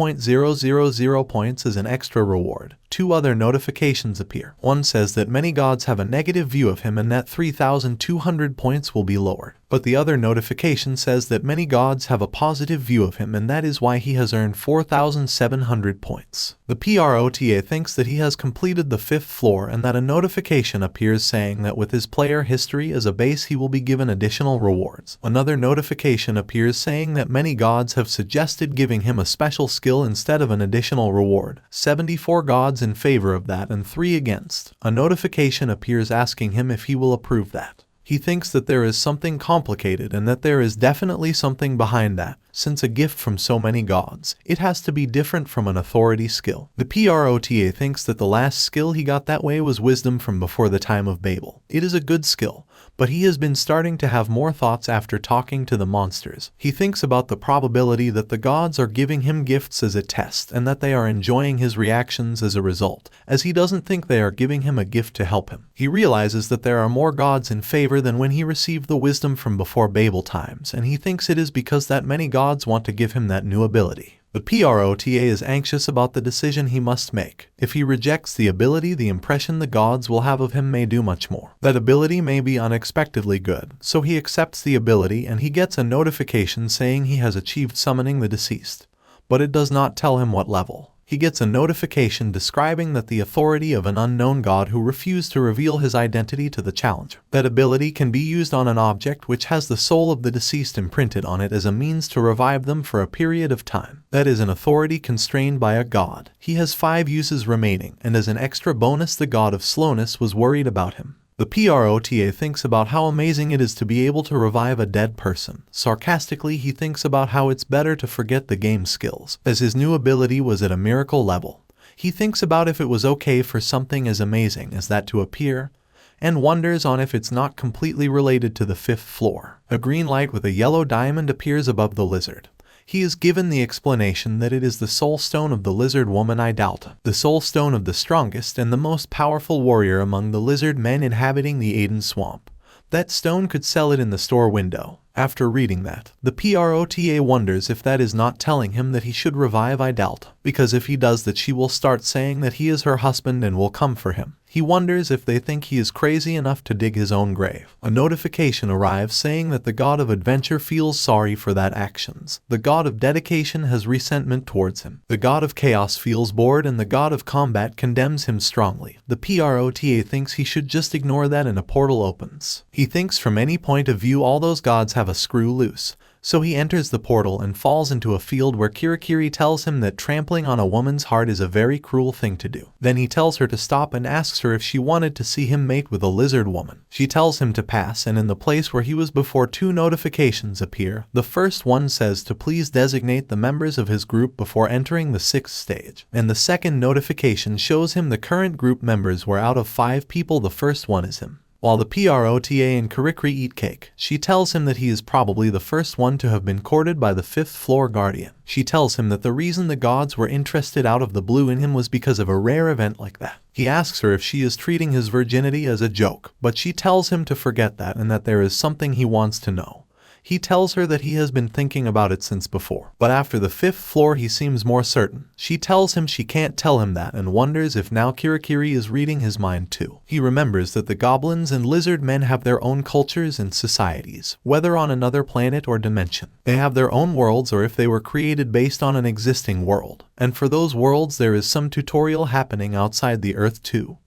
points as an extra reward. 2 other notifications appear. One says that many gods have a negative view of him and that 3,200 points will be lowered. But the other notification says that many gods have a positive view of him and that is why he has earned 4,700 points. The prota thinks that he has completed the 5th floor and that a notification appears saying that with his player history as a base he will be given additional rewards. Another notification appears saying that many gods have suggested giving him a special skill instead of an additional reward. 74 gods in favor of that and 3 against. A notification appears asking him if he will approve that. He thinks that there is something complicated and that there is definitely something behind that. Since a gift from so many gods, it has to be different from an authority skill. The prota thinks that the last skill he got that way was wisdom from before the time of Babel. It is a good skill, but he has been starting to have more thoughts after talking to the monsters. He thinks about the probability that the gods are giving him gifts as a test and that they are enjoying his reactions as a result, as he doesn't think they are giving him a gift to help him. He realizes that there are more gods in favor than when he received the wisdom from before Babel times, and he thinks it is because that many gods want to give him that new ability. The prota is anxious about the decision he must make. If he rejects the ability, the impression the gods will have of him may do much more. That ability may be unexpectedly good, so he accepts the ability and he gets a notification saying he has achieved summoning the deceased. But it does not tell him what level. He gets a notification describing that the authority of an unknown god who refused to reveal his identity to the challenger. That ability can be used on an object which has the soul of the deceased imprinted on it as a means to revive them for a period of time. That is an authority constrained by a god. He has 5 uses remaining, and as an extra bonus the god of slowness was worried about him. The prota thinks about how amazing it is to be able to revive a dead person. Sarcastically, he thinks about how it's better to forget the game skills, as his new ability was at a miracle level. He thinks about if it was okay for something as amazing as that to appear, and wonders on if it's not completely related to the 5th floor. A green light with a yellow diamond appears above the lizard. He is given the explanation that it is the soul stone of the lizard woman Idalta, the soul stone of the strongest and the most powerful warrior among the lizard men inhabiting the Aden swamp. That stone could sell it in the store window. After reading that, the prota wonders if that is not telling him that he should revive Idalta, because if he does that she will start saying that he is her husband and will come for him. He wonders if they think he is crazy enough to dig his own grave. A notification arrives saying that the god of adventure feels sorry for that actions. The god of dedication has resentment towards him. The god of chaos feels bored and the god of combat condemns him strongly. The prota thinks he should just ignore that and a portal opens. He thinks from any point of view all those gods have a screw loose. So he enters the portal and falls into a field where Kirikiri tells him that trampling on a woman's heart is a very cruel thing to do. Then he tells her to stop and asks her if she wanted to see him mate with a lizard woman. She tells him to pass, and in the place where he was before, two notifications appear. The first one says to please designate the members of his group before entering the 6th stage. And the second notification shows him the current group members where out of 5 people the first one is him. While the prota and Kirikiri eat cake, she tells him that he is probably the first one to have been courted by the 5th floor guardian. She tells him that the reason the gods were interested out of the blue in him was because of a rare event like that. He asks her if she is treating his virginity as a joke, but she tells him to forget that and that there is something he wants to know. He tells her that he has been thinking about it since before, but after the 5th floor he seems more certain. She tells him she can't tell him that and wonders if now Kirikiri is reading his mind too. He remembers that the goblins and lizard men have their own cultures and societies, whether on another planet or dimension. They have their own worlds or if they were created based on an existing world, and for those worlds there is some tutorial happening outside the Earth too.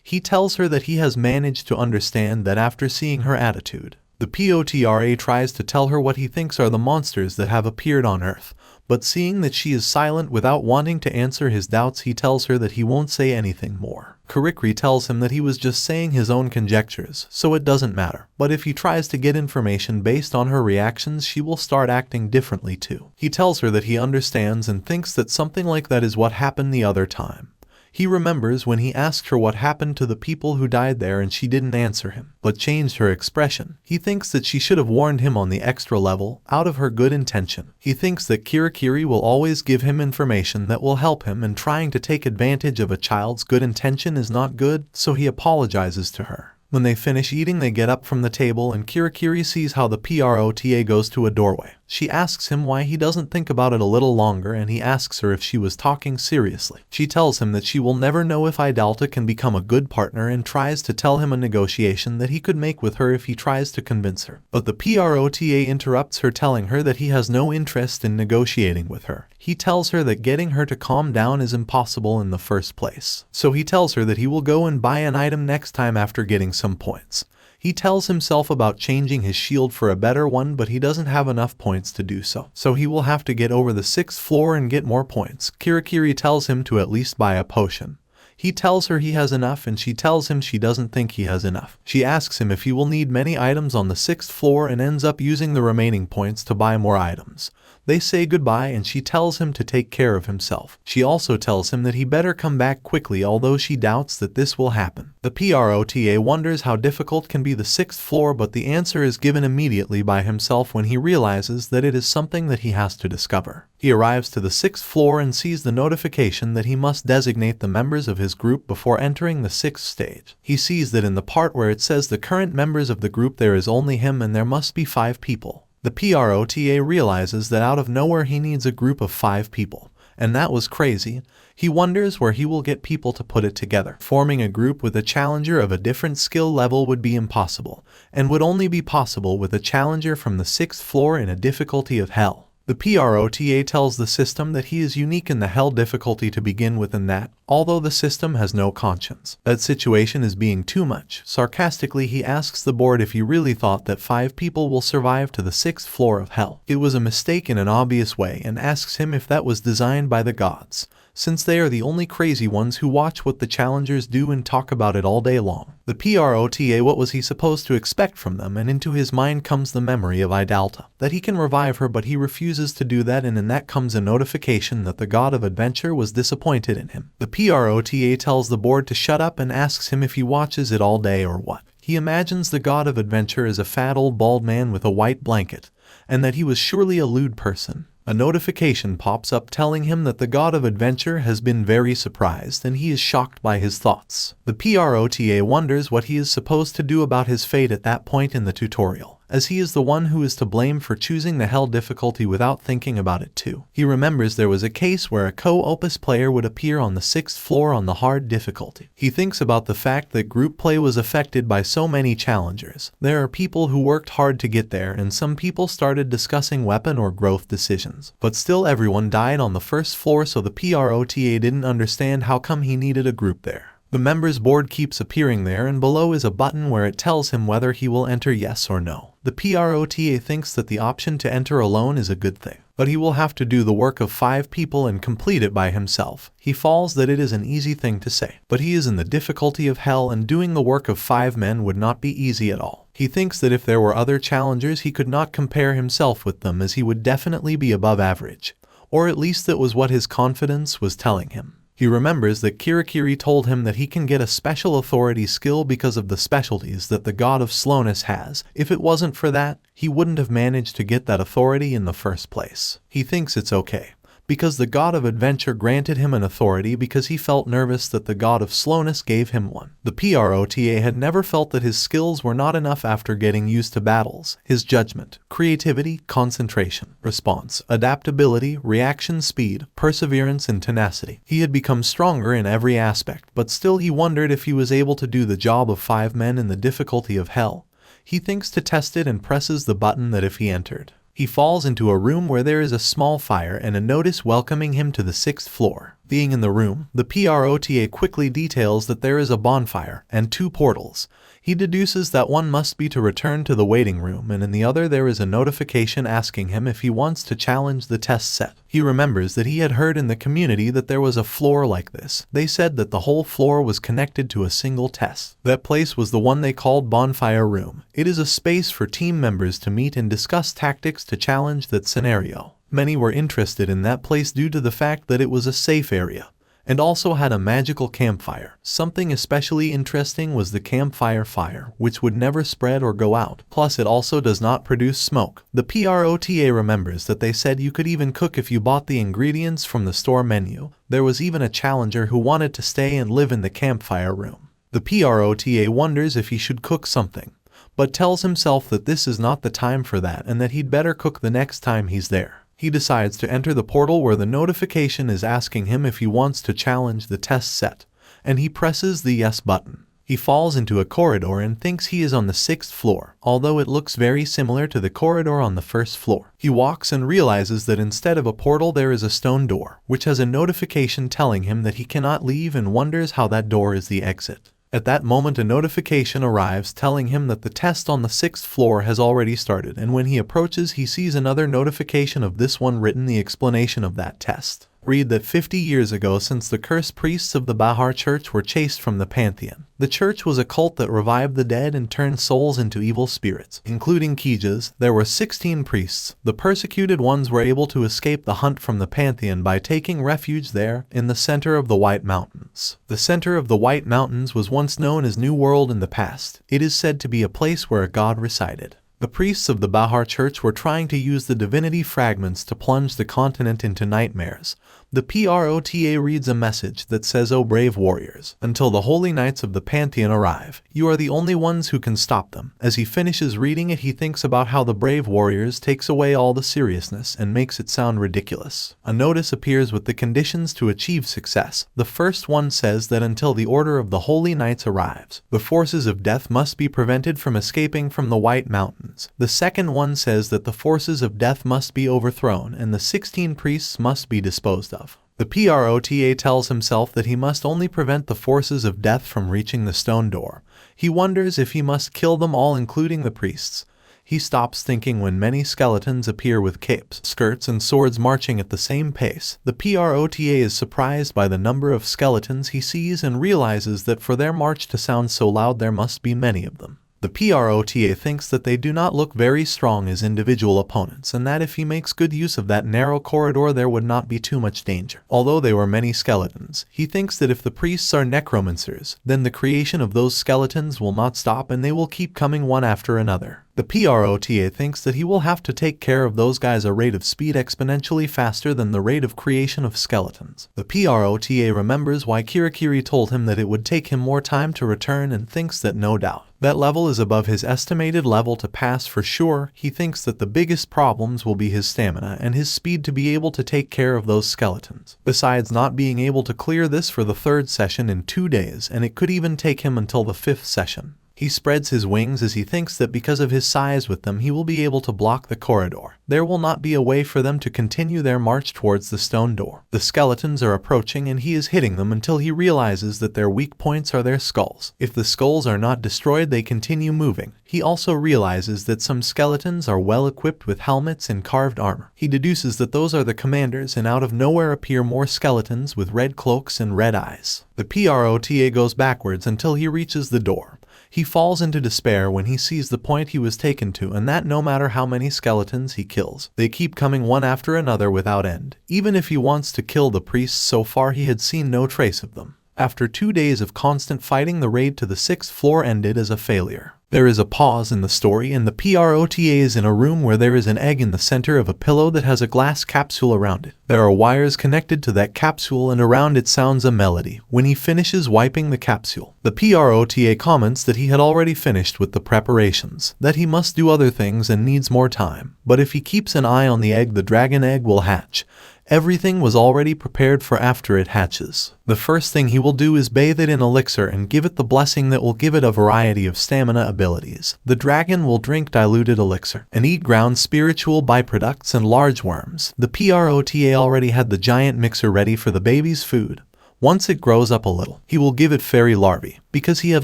He tells her that he has managed to understand that after seeing her attitude. The POTRA tries to tell her what he thinks are the monsters that have appeared on Earth, but seeing that she is silent without wanting to answer his doubts, he tells her that he won't say anything more. Kirikiri tells him that he was just saying his own conjectures, so it doesn't matter, but if he tries to get information based on her reactions, she will start acting differently too. He tells her that he understands and thinks that something like that is what happened the other time. He remembers when he asked her what happened to the people who died there and she didn't answer him, but changed her expression. He thinks that she should have warned him on the extra level, out of her good intention. He thinks that Kirikiri will always give him information that will help him, and trying to take advantage of a child's good intention is not good, so he apologizes to her. When they finish eating, they get up from the table and Kirikiri sees how the prota goes to a doorway. She asks him why he doesn't think about it a little longer, and he asks her if she was talking seriously. She tells him that she will never know if Idalta can become a good partner and tries to tell him a negotiation that he could make with her if he tries to convince her. But the prota interrupts her, telling her that he has no interest in negotiating with her. He tells her that getting her to calm down is impossible in the first place. So he tells her that he will go and buy an item next time after getting some points. He tells himself about changing his shield for a better one, but he doesn't have enough points to do so. So he will have to get over the 6th floor and get more points. Kirikiri tells him to at least buy a potion. He tells her he has enough and she tells him she doesn't think he has enough. She asks him if he will need many items on the 6th floor and ends up using the remaining points to buy more items. They say goodbye and she tells him to take care of himself. She also tells him that he better come back quickly, although she doubts that this will happen. The prota wonders how difficult can be the 6th floor, but the answer is given immediately by himself when he realizes that it is something that he has to discover. He arrives to the 6th floor and sees the notification that he must designate the members of his group before entering the 6th stage. He sees that in the part where it says the current members of the group there is only him and there must be 5 people. The prota realizes that out of nowhere he needs a group of 5 people, and that was crazy. He wonders where he will get people to put it together. Forming a group with a challenger of a different skill level would be impossible, and would only be possible with a challenger from the 6th floor in a difficulty of hell. The prota tells the system that he is unique in the hell difficulty to begin with, and that, although the system has no conscience, that situation is being too much. Sarcastically, he asks the board if he really thought that 5 people will survive to the 6th floor of hell. It was a mistake in an obvious way, and asks him if that was designed by the gods, since they are the only crazy ones who watch what the challengers do and talk about it all day long. The prota, what was he supposed to expect from them? And into his mind comes the memory of Idalta, that he can revive her, but he refuses to do that, and in that comes a notification that the god of adventure was disappointed in him. The prota tells the board to shut up and asks him if he watches it all day or what. He imagines the god of adventure as a fat old bald man with a white blanket, and that he was surely a lewd person. A notification pops up telling him that the god of adventure has been very surprised and he is shocked by his thoughts. The prota wonders what he is supposed to do about his fate at that point in the tutorial, as he is the one who is to blame for choosing the hell difficulty without thinking about it too. He remembers there was a case where a co-opus player would appear on the 6th floor on the hard difficulty. He thinks about the fact that group play was affected by so many challengers. There are people who worked hard to get there, and some people started discussing weapon or growth decisions. But still everyone died on the 1st floor, so the PROTA didn't understand how come he needed a group there. The members board keeps appearing there, and below is a button where it tells him whether he will enter yes or no. The PROTA thinks that the option to enter alone is a good thing, but he will have to do the work of 5 people and complete it by himself. He falls that it is an easy thing to say, but he is in the difficulty of hell, and doing the work of 5 men would not be easy at all. He thinks that if there were other challengers he could not compare himself with them, as he would definitely be above average, or at least that was what his confidence was telling him. He remembers that Kirikiri told him that he can get a special authority skill because of the specialties that the god of slowness has. If it wasn't for that, he wouldn't have managed to get that authority in the first place. He thinks it's okay, because the god of adventure granted him an authority because he felt nervous that the god of slowness gave him one. The PROTA had never felt that his skills were not enough after getting used to battles. His judgment, creativity, concentration, response, adaptability, reaction speed, perseverance, and tenacity. He had become stronger in every aspect, but still he wondered if he was able to do the job of 5 men in the difficulty of hell. He thinks to test it and presses the button that if he entered, he falls into a room where there is a small fire and a notice welcoming him to the 6th floor. Being in the room, the PROTA quickly details that there is a bonfire and 2 portals. He deduces that one must be to return to the waiting room, and in the other there is a notification asking him if he wants to challenge the test set. He remembers that he had heard in the community that there was a floor like this. They said that the whole floor was connected to a single test. That place was the one they called Bonfire Room. It is a space for team members to meet and discuss tactics to challenge that scenario. Many were interested in that place due to the fact that it was a safe area, and also had a magical campfire. Something especially interesting was the campfire fire, which would never spread or go out. Plus it also does not produce smoke. The PROTA remembers that they said you could even cook if you bought the ingredients from the store menu. There was even a challenger who wanted to stay and live in the campfire room. The PROTA wonders if he should cook something, but tells himself that this is not the time for that and that he'd better cook the next time he's there. He decides to enter the portal where the notification is asking him if he wants to challenge the test set, and he presses the yes button. He falls into a corridor and thinks he is on the 6th floor, although it looks very similar to the corridor on the 1st floor. He walks and realizes that instead of a portal there is a stone door, which has a notification telling him that he cannot leave, and wonders how that door is the exit. At that moment a notification arrives telling him that the test on the 6th floor has already started, and when he approaches he sees another notification of this one written the explanation of that test. Read that 50 years ago, since the cursed priests of the Bahar Church were chased from the pantheon, the church was a cult that revived the dead and turned souls into evil spirits, including Kijas. There were 16 priests. The persecuted ones were able to escape the hunt from the pantheon by taking refuge there, in the center of the White Mountains. The center of the White Mountains was once known as New World in the past. It is said to be a place where a god resided. The priests of the Bahar Church were trying to use the divinity fragments to plunge the continent into nightmares. The PROTA reads a message that says, "O brave warriors, until the holy knights of the pantheon arrive, you are the only ones who can stop them." As he finishes reading it, he thinks about how the brave warriors takes away all the seriousness and makes it sound ridiculous. A notice appears with the conditions to achieve success. The first one says that until the order of the holy knights arrives, the forces of death must be prevented from escaping from the White Mountains. The second one says that the forces of death must be overthrown and the 16 priests must be disposed of. The PROTA tells himself that he must only prevent the forces of death from reaching the stone door. He wonders if he must kill them all, including the priests. He stops thinking when many skeletons appear with capes, skirts, and swords marching at the same pace. The PROTA is surprised by the number of skeletons he sees and realizes that for their march to sound so loud there must be many of them. The PROTA thinks that they do not look very strong as individual opponents, and that if he makes good use of that narrow corridor there would not be too much danger. Although there were many skeletons, he thinks that if the priests are necromancers, then the creation of those skeletons will not stop and they will keep coming one after another. The PROTA thinks that he will have to take care of those guys at a rate of speed exponentially faster than the rate of creation of skeletons. The PROTA remembers why Kirakiri told him that it would take him more time to return and thinks that no doubt that level is above his estimated level to pass for sure. He thinks that the biggest problems will be his stamina and his speed to be able to take care of those skeletons. Besides not being able to clear this for the 3rd session in 2 days, and it could even take him until the 5th session. He spreads his wings as he thinks that because of his size with them he will be able to block the corridor. There will not be a way for them to continue their march towards the stone door. The skeletons are approaching and he is hitting them until he realizes that their weak points are their skulls. If the skulls are not destroyed, they continue moving. He also realizes that some skeletons are well equipped with helmets and carved armor. He deduces that those are the commanders, and out of nowhere appear more skeletons with red cloaks and red eyes. The PROTA goes backwards until he reaches the door. He falls into despair when he sees the point he was taken to, and that no matter how many skeletons he kills, they keep coming one after another without end. Even if he wants to kill the priests, so far he had seen no trace of them. After 2 days of constant fighting, the raid to the 6th floor ended as a failure. There is a pause in the story, and the PROTA is in a room where there is an egg in the center of a pillow that has a glass capsule around it. There are wires connected to that capsule, and around it sounds a melody. When he finishes wiping the capsule, the PROTA comments that he had already finished with the preparations, that he must do other things and needs more time. But if he keeps an eye on the egg, the dragon egg will hatch. Everything was already prepared for after it hatches. The first thing he will do is bathe it in elixir and give it the blessing that will give it a variety of stamina abilities. The dragon will drink diluted elixir and eat ground spiritual byproducts and large worms. The PROTA already had the giant mixer ready for the baby's food. Once it grows up a little, he will give it fairy larvae, because he had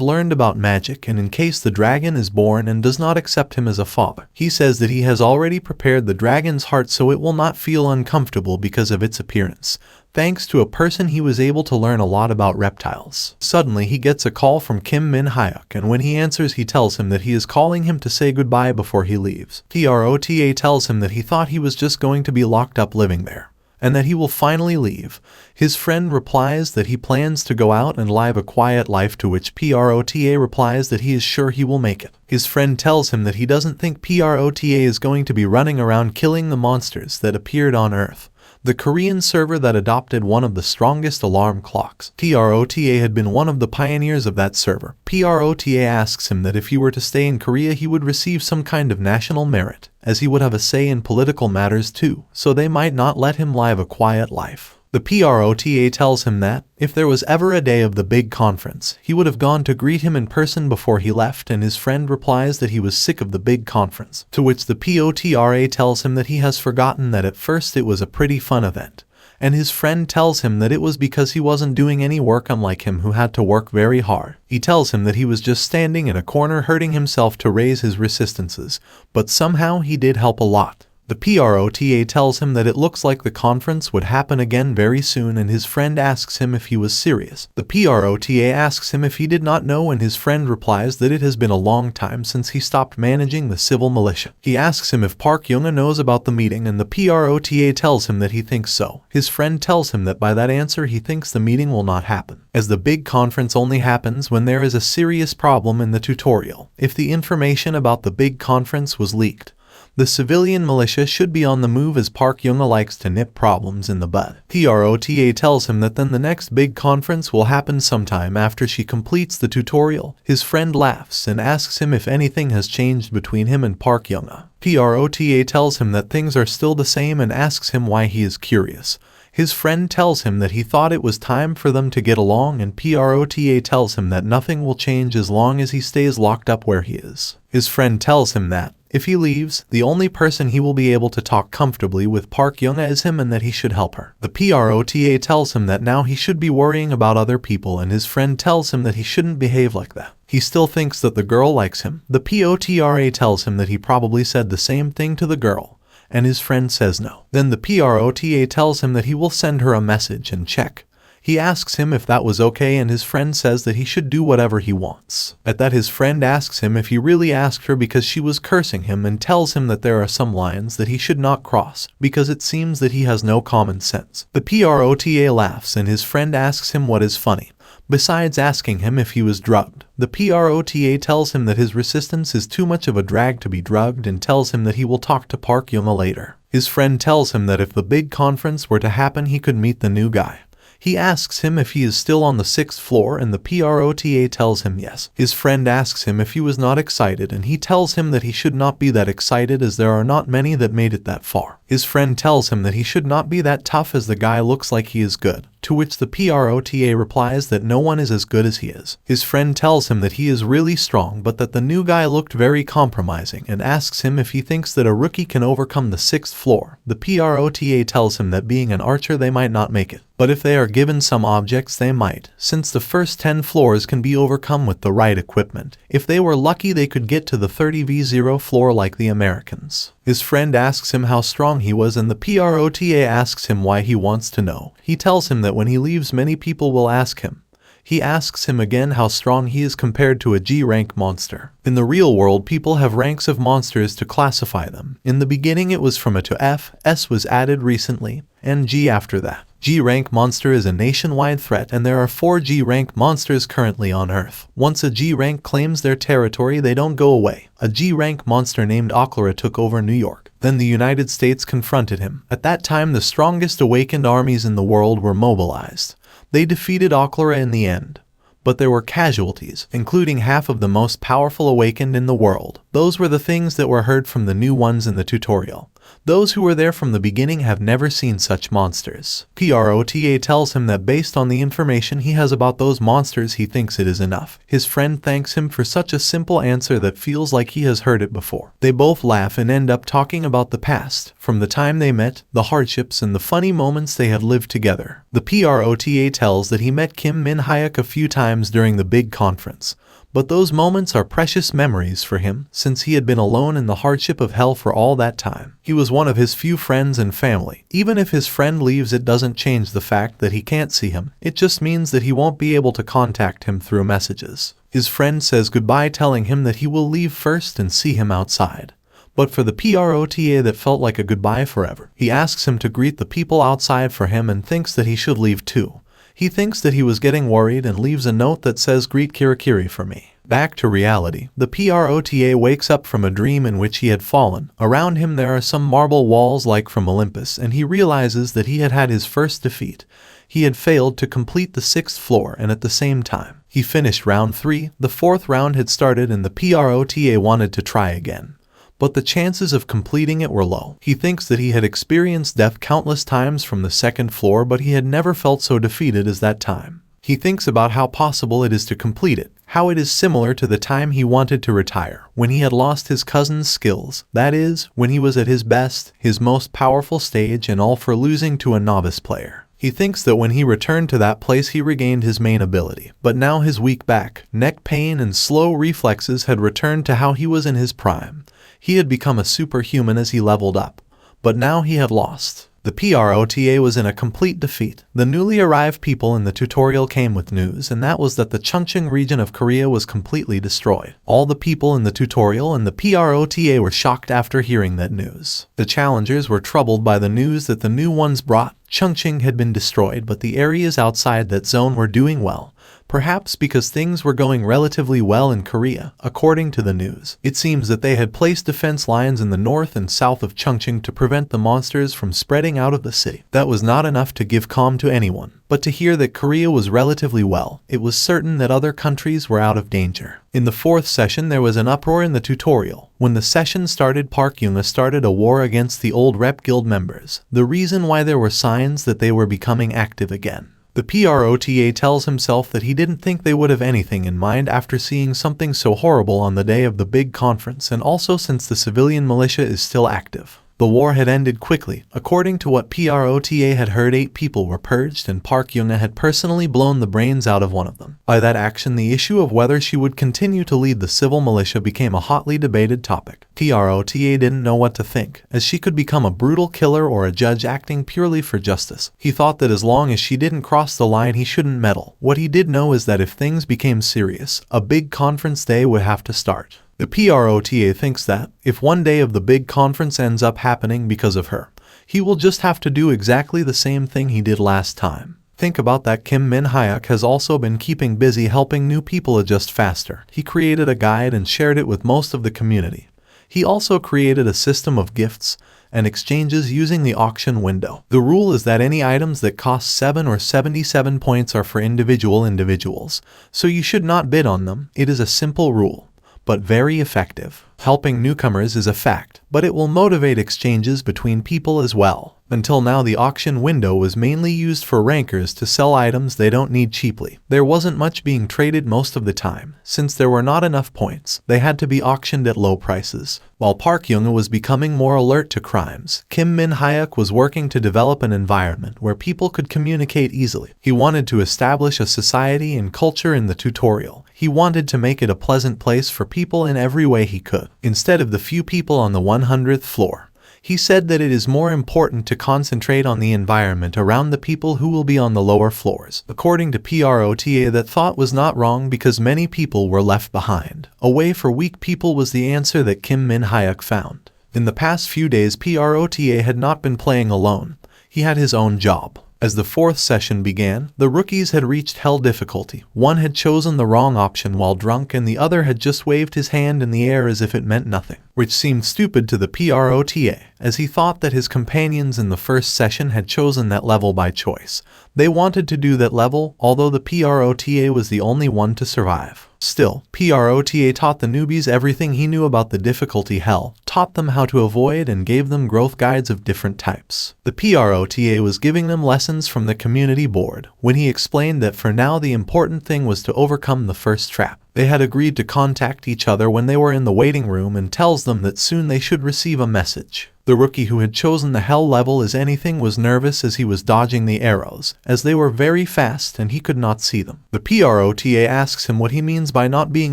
learned about magic, and in case the dragon is born and does not accept him as a father. He says that he has already prepared the dragon's heart so it will not feel uncomfortable because of its appearance. Thanks to a person, he was able to learn a lot about reptiles. Suddenly he gets a call from Kim Min Hyuk, and when he answers he tells him that he is calling him to say goodbye before he leaves. PROTA tells him that he thought he was just going to be locked up living there, and that he will finally leave. His friend replies that he plans to go out and live a quiet life, to which PROTA replies that he is sure he will make it. His friend tells him that he doesn't think PROTA is going to be running around killing the monsters that appeared on Earth, the Korean server that adopted one of the strongest alarm clocks. PROTA had been one of the pioneers of that server. PROTA asks him that if he were to stay in Korea he would receive some kind of national merit, as he would have a say in political matters too, so they might not let him live a quiet life. The PROTA tells him that, if there was ever a day of the big conference, he would have gone to greet him in person before he left, and his friend replies that he was sick of the big conference, to which the POTRA tells him that he has forgotten that at first it was a pretty fun event. And his friend tells him that it was because he wasn't doing any work, unlike him who had to work very hard. He tells him that he was just standing in a corner hurting himself to raise his resistances, but somehow he did help a lot. The PROTA tells him that it looks like the conference would happen again very soon, and his friend asks him if he was serious. The PROTA asks him if he did not know, and his friend replies that it has been a long time since he stopped managing the civil militia. He asks him if Park Young knows about the meeting, and the PROTA tells him that he thinks so. His friend tells him that by that answer he thinks the meeting will not happen, as the big conference only happens when there is a serious problem in the tutorial. If the information about the big conference was leaked, the civilian militia should be on the move, as Park Young likes to nip problems in the bud. PROTA tells him that then the next big conference will happen sometime after she completes the tutorial. His friend laughs and asks him if anything has changed between him and Park Young. PROTA tells him that things are still the same and asks him why he is curious. His friend tells him that he thought it was time for them to get along, and PROTA tells him that nothing will change as long as he stays locked up where he is. His friend tells him that, if he leaves, the only person he will be able to talk comfortably with Park Young is him, and that he should help her. The PROTA tells him that now he should be worrying about other people, and his friend tells him that he shouldn't behave like that. He still thinks that the girl likes him. The POTRA tells him that he probably said the same thing to the girl, and his friend says no. Then the PROTA tells him that he will send her a message and check. He asks him if that was okay and his friend says that he should do whatever he wants. At that his friend asks him if he really asked her because she was cursing him and tells him that there are some lines that he should not cross because it seems that he has no common sense. The PROTA laughs and his friend asks him what is funny. Besides asking him if he was drugged, the PROTA tells him that his resistance is too much of a drag to be drugged and tells him that he will talk to Park Young later. His friend tells him that if the big conference were to happen he could meet the new guy. He asks him if he is still on the 6th floor and the PROTA tells him yes. His friend asks him if he was not excited and he tells him that he should not be that excited as there are not many that made it that far. His friend tells him that he should not be that tough as the guy looks like he is good, to which the PROTA replies that no one is as good as he is. His friend tells him that he is really strong but that the new guy looked very compromising and asks him if he thinks that a rookie can overcome the 6th floor. The PROTA tells him that being an archer they might not make it, but if they are given some objects they might, since the first 10 floors can be overcome with the right equipment. If they were lucky they could get to the 30v0 floor like the Americans. His friend asks him how strong he was and the PROTA asks him why he wants to know. He tells him that when he leaves many people will ask him. He asks him again how strong he is compared to a G-rank monster. In the real world people have ranks of monsters to classify them. In the beginning it was from A to F, S was added recently, and G after that. G-rank monster is a nationwide threat and there are 4 G-rank monsters currently on Earth. Once a G-rank claims their territory they don't go away. A G-rank monster named Oklara took over New York. Then the United States confronted him. At that time the strongest awakened armies in the world were mobilized. They defeated Oklara in the end. But there were casualties, including half of the most powerful awakened in the world. Those were the things that were heard from the new ones in the tutorial. Those who were there from the beginning have never seen such monsters. PROTA tells him that based on the information he has about those monsters he thinks it is enough. His friend thanks him for such a simple answer that feels like he has heard it before. They both laugh and end up talking about the past, from the time they met, the hardships and the funny moments they had lived together. The PROTA tells that he met Kim Min-hyuk a few times during the big conference. But those moments are precious memories for him, since he had been alone in the hardship of hell for all that time. He was one of his few friends and family. Even if his friend leaves it doesn't change the fact that he can't see him, it just means that he won't be able to contact him through messages. His friend says goodbye telling him that he will leave first and see him outside. But for the PROTA that felt like a goodbye forever. He asks him to greet the people outside for him and thinks that he should leave too. He thinks that he was getting worried and leaves a note that says greet Kirikiri for me. Back to reality. The PROTA wakes up from a dream in which he had fallen. Around him there are some marble walls like from Olympus and he realizes that he had had his first defeat. He had failed to complete the 6th floor and at the same time, he finished round 3. The 4th round had started and the PROTA wanted to try again. But the chances of completing it were low. He thinks that he had experienced death countless times from the 2nd floor but he had never felt so defeated as that time. He thinks about how possible it is to complete it, how it is similar to the time he wanted to retire, when he had lost his cousin's skills, that is, when he was at his best, his most powerful stage and all for losing to a novice player. He thinks that when he returned to that place he regained his main ability, but now his weak back, neck pain and slow reflexes had returned to how he was in his prime. He had become a superhuman as he leveled up, but now he had lost. The PROTA was in a complete defeat. The newly arrived people in the tutorial came with news, and that was that the Chungcheong region of Korea was completely destroyed. All the people in the tutorial and the PROTA were shocked after hearing that news. The challengers were troubled by the news that the new ones brought. Chungcheong had been destroyed, but the areas outside that zone were doing well. Perhaps because things were going relatively well in Korea, according to the news. It seems that they had placed defense lines in the north and south of Chungcheong to prevent the monsters from spreading out of the city. That was not enough to give calm to anyone, but to hear that Korea was relatively well, it was certain that other countries were out of danger. In the 4th session there was an uproar in the tutorial. When the session started, Park Young started a war against the old Rep Guild members. The reason why there were signs that they were becoming active again. The PROTA tells himself that he didn't think they would have anything in mind after seeing something so horrible on the day of the big conference and also since the civilian militia is still active. The war had ended quickly. According to what PROTA had heard, 8 people were purged and Park Young-a had personally blown the brains out of one of them. By that action, the issue of whether she would continue to lead the civil militia became a hotly debated topic. PROTA didn't know what to think, as she could become a brutal killer or a judge acting purely for justice. He thought that as long as she didn't cross the line, he shouldn't meddle. What he did know is that if things became serious, a big conference day would have to start. The PROTA thinks that, if one day of the big conference ends up happening because of her, he will just have to do exactly the same thing he did last time. Think about that. Kim Min-hyuk has also been keeping busy helping new people adjust faster. He created a guide and shared it with most of the community. He also created a system of gifts and exchanges using the auction window. The rule is that any items that cost 7 or 77 points are for individuals, so you should not bid on them. It is a simple rule, but very effective. Helping newcomers is a fact, but it will motivate exchanges between people as well. Until now, the auction window was mainly used for rankers to sell items they don't need cheaply. There wasn't much being traded most of the time. Since there were not enough points, they had to be auctioned at low prices. While Park Young was becoming more alert to crimes, Kim Min-hyuk was working to develop an environment where people could communicate easily. He wanted to establish a society and culture in the tutorial. He wanted to make it a pleasant place for people in every way he could. Instead of the few people on the 100th floor, he said that it is more important to concentrate on the environment around the people who will be on the lower floors. According to PROTA, that thought was not wrong because many people were left behind. A way for weak people was the answer that Kim Min-hyuk found. In the past few days, PROTA had not been playing alone. He had his own job. As the 4th session began, the rookies had reached hell difficulty. One had chosen the wrong option while drunk and the other had just waved his hand in the air as if it meant nothing, which seemed stupid to the PROTA, as he thought that his companions in the first session had chosen that level by choice. They wanted to do that level, although the PROTA was the only one to survive. Still, PROTA taught the newbies everything he knew about the difficulty hell, taught them how to avoid, and gave them growth guides of different types. The PROTA was giving them lessons from the community board when he explained that for now the important thing was to overcome the first trap. They had agreed to contact each other when they were in the waiting room and tells them that soon they should receive a message. The rookie who had chosen the hell level as anything was nervous as he was dodging the arrows, as they were very fast and he could not see them. The PROTA asks him what he means by not being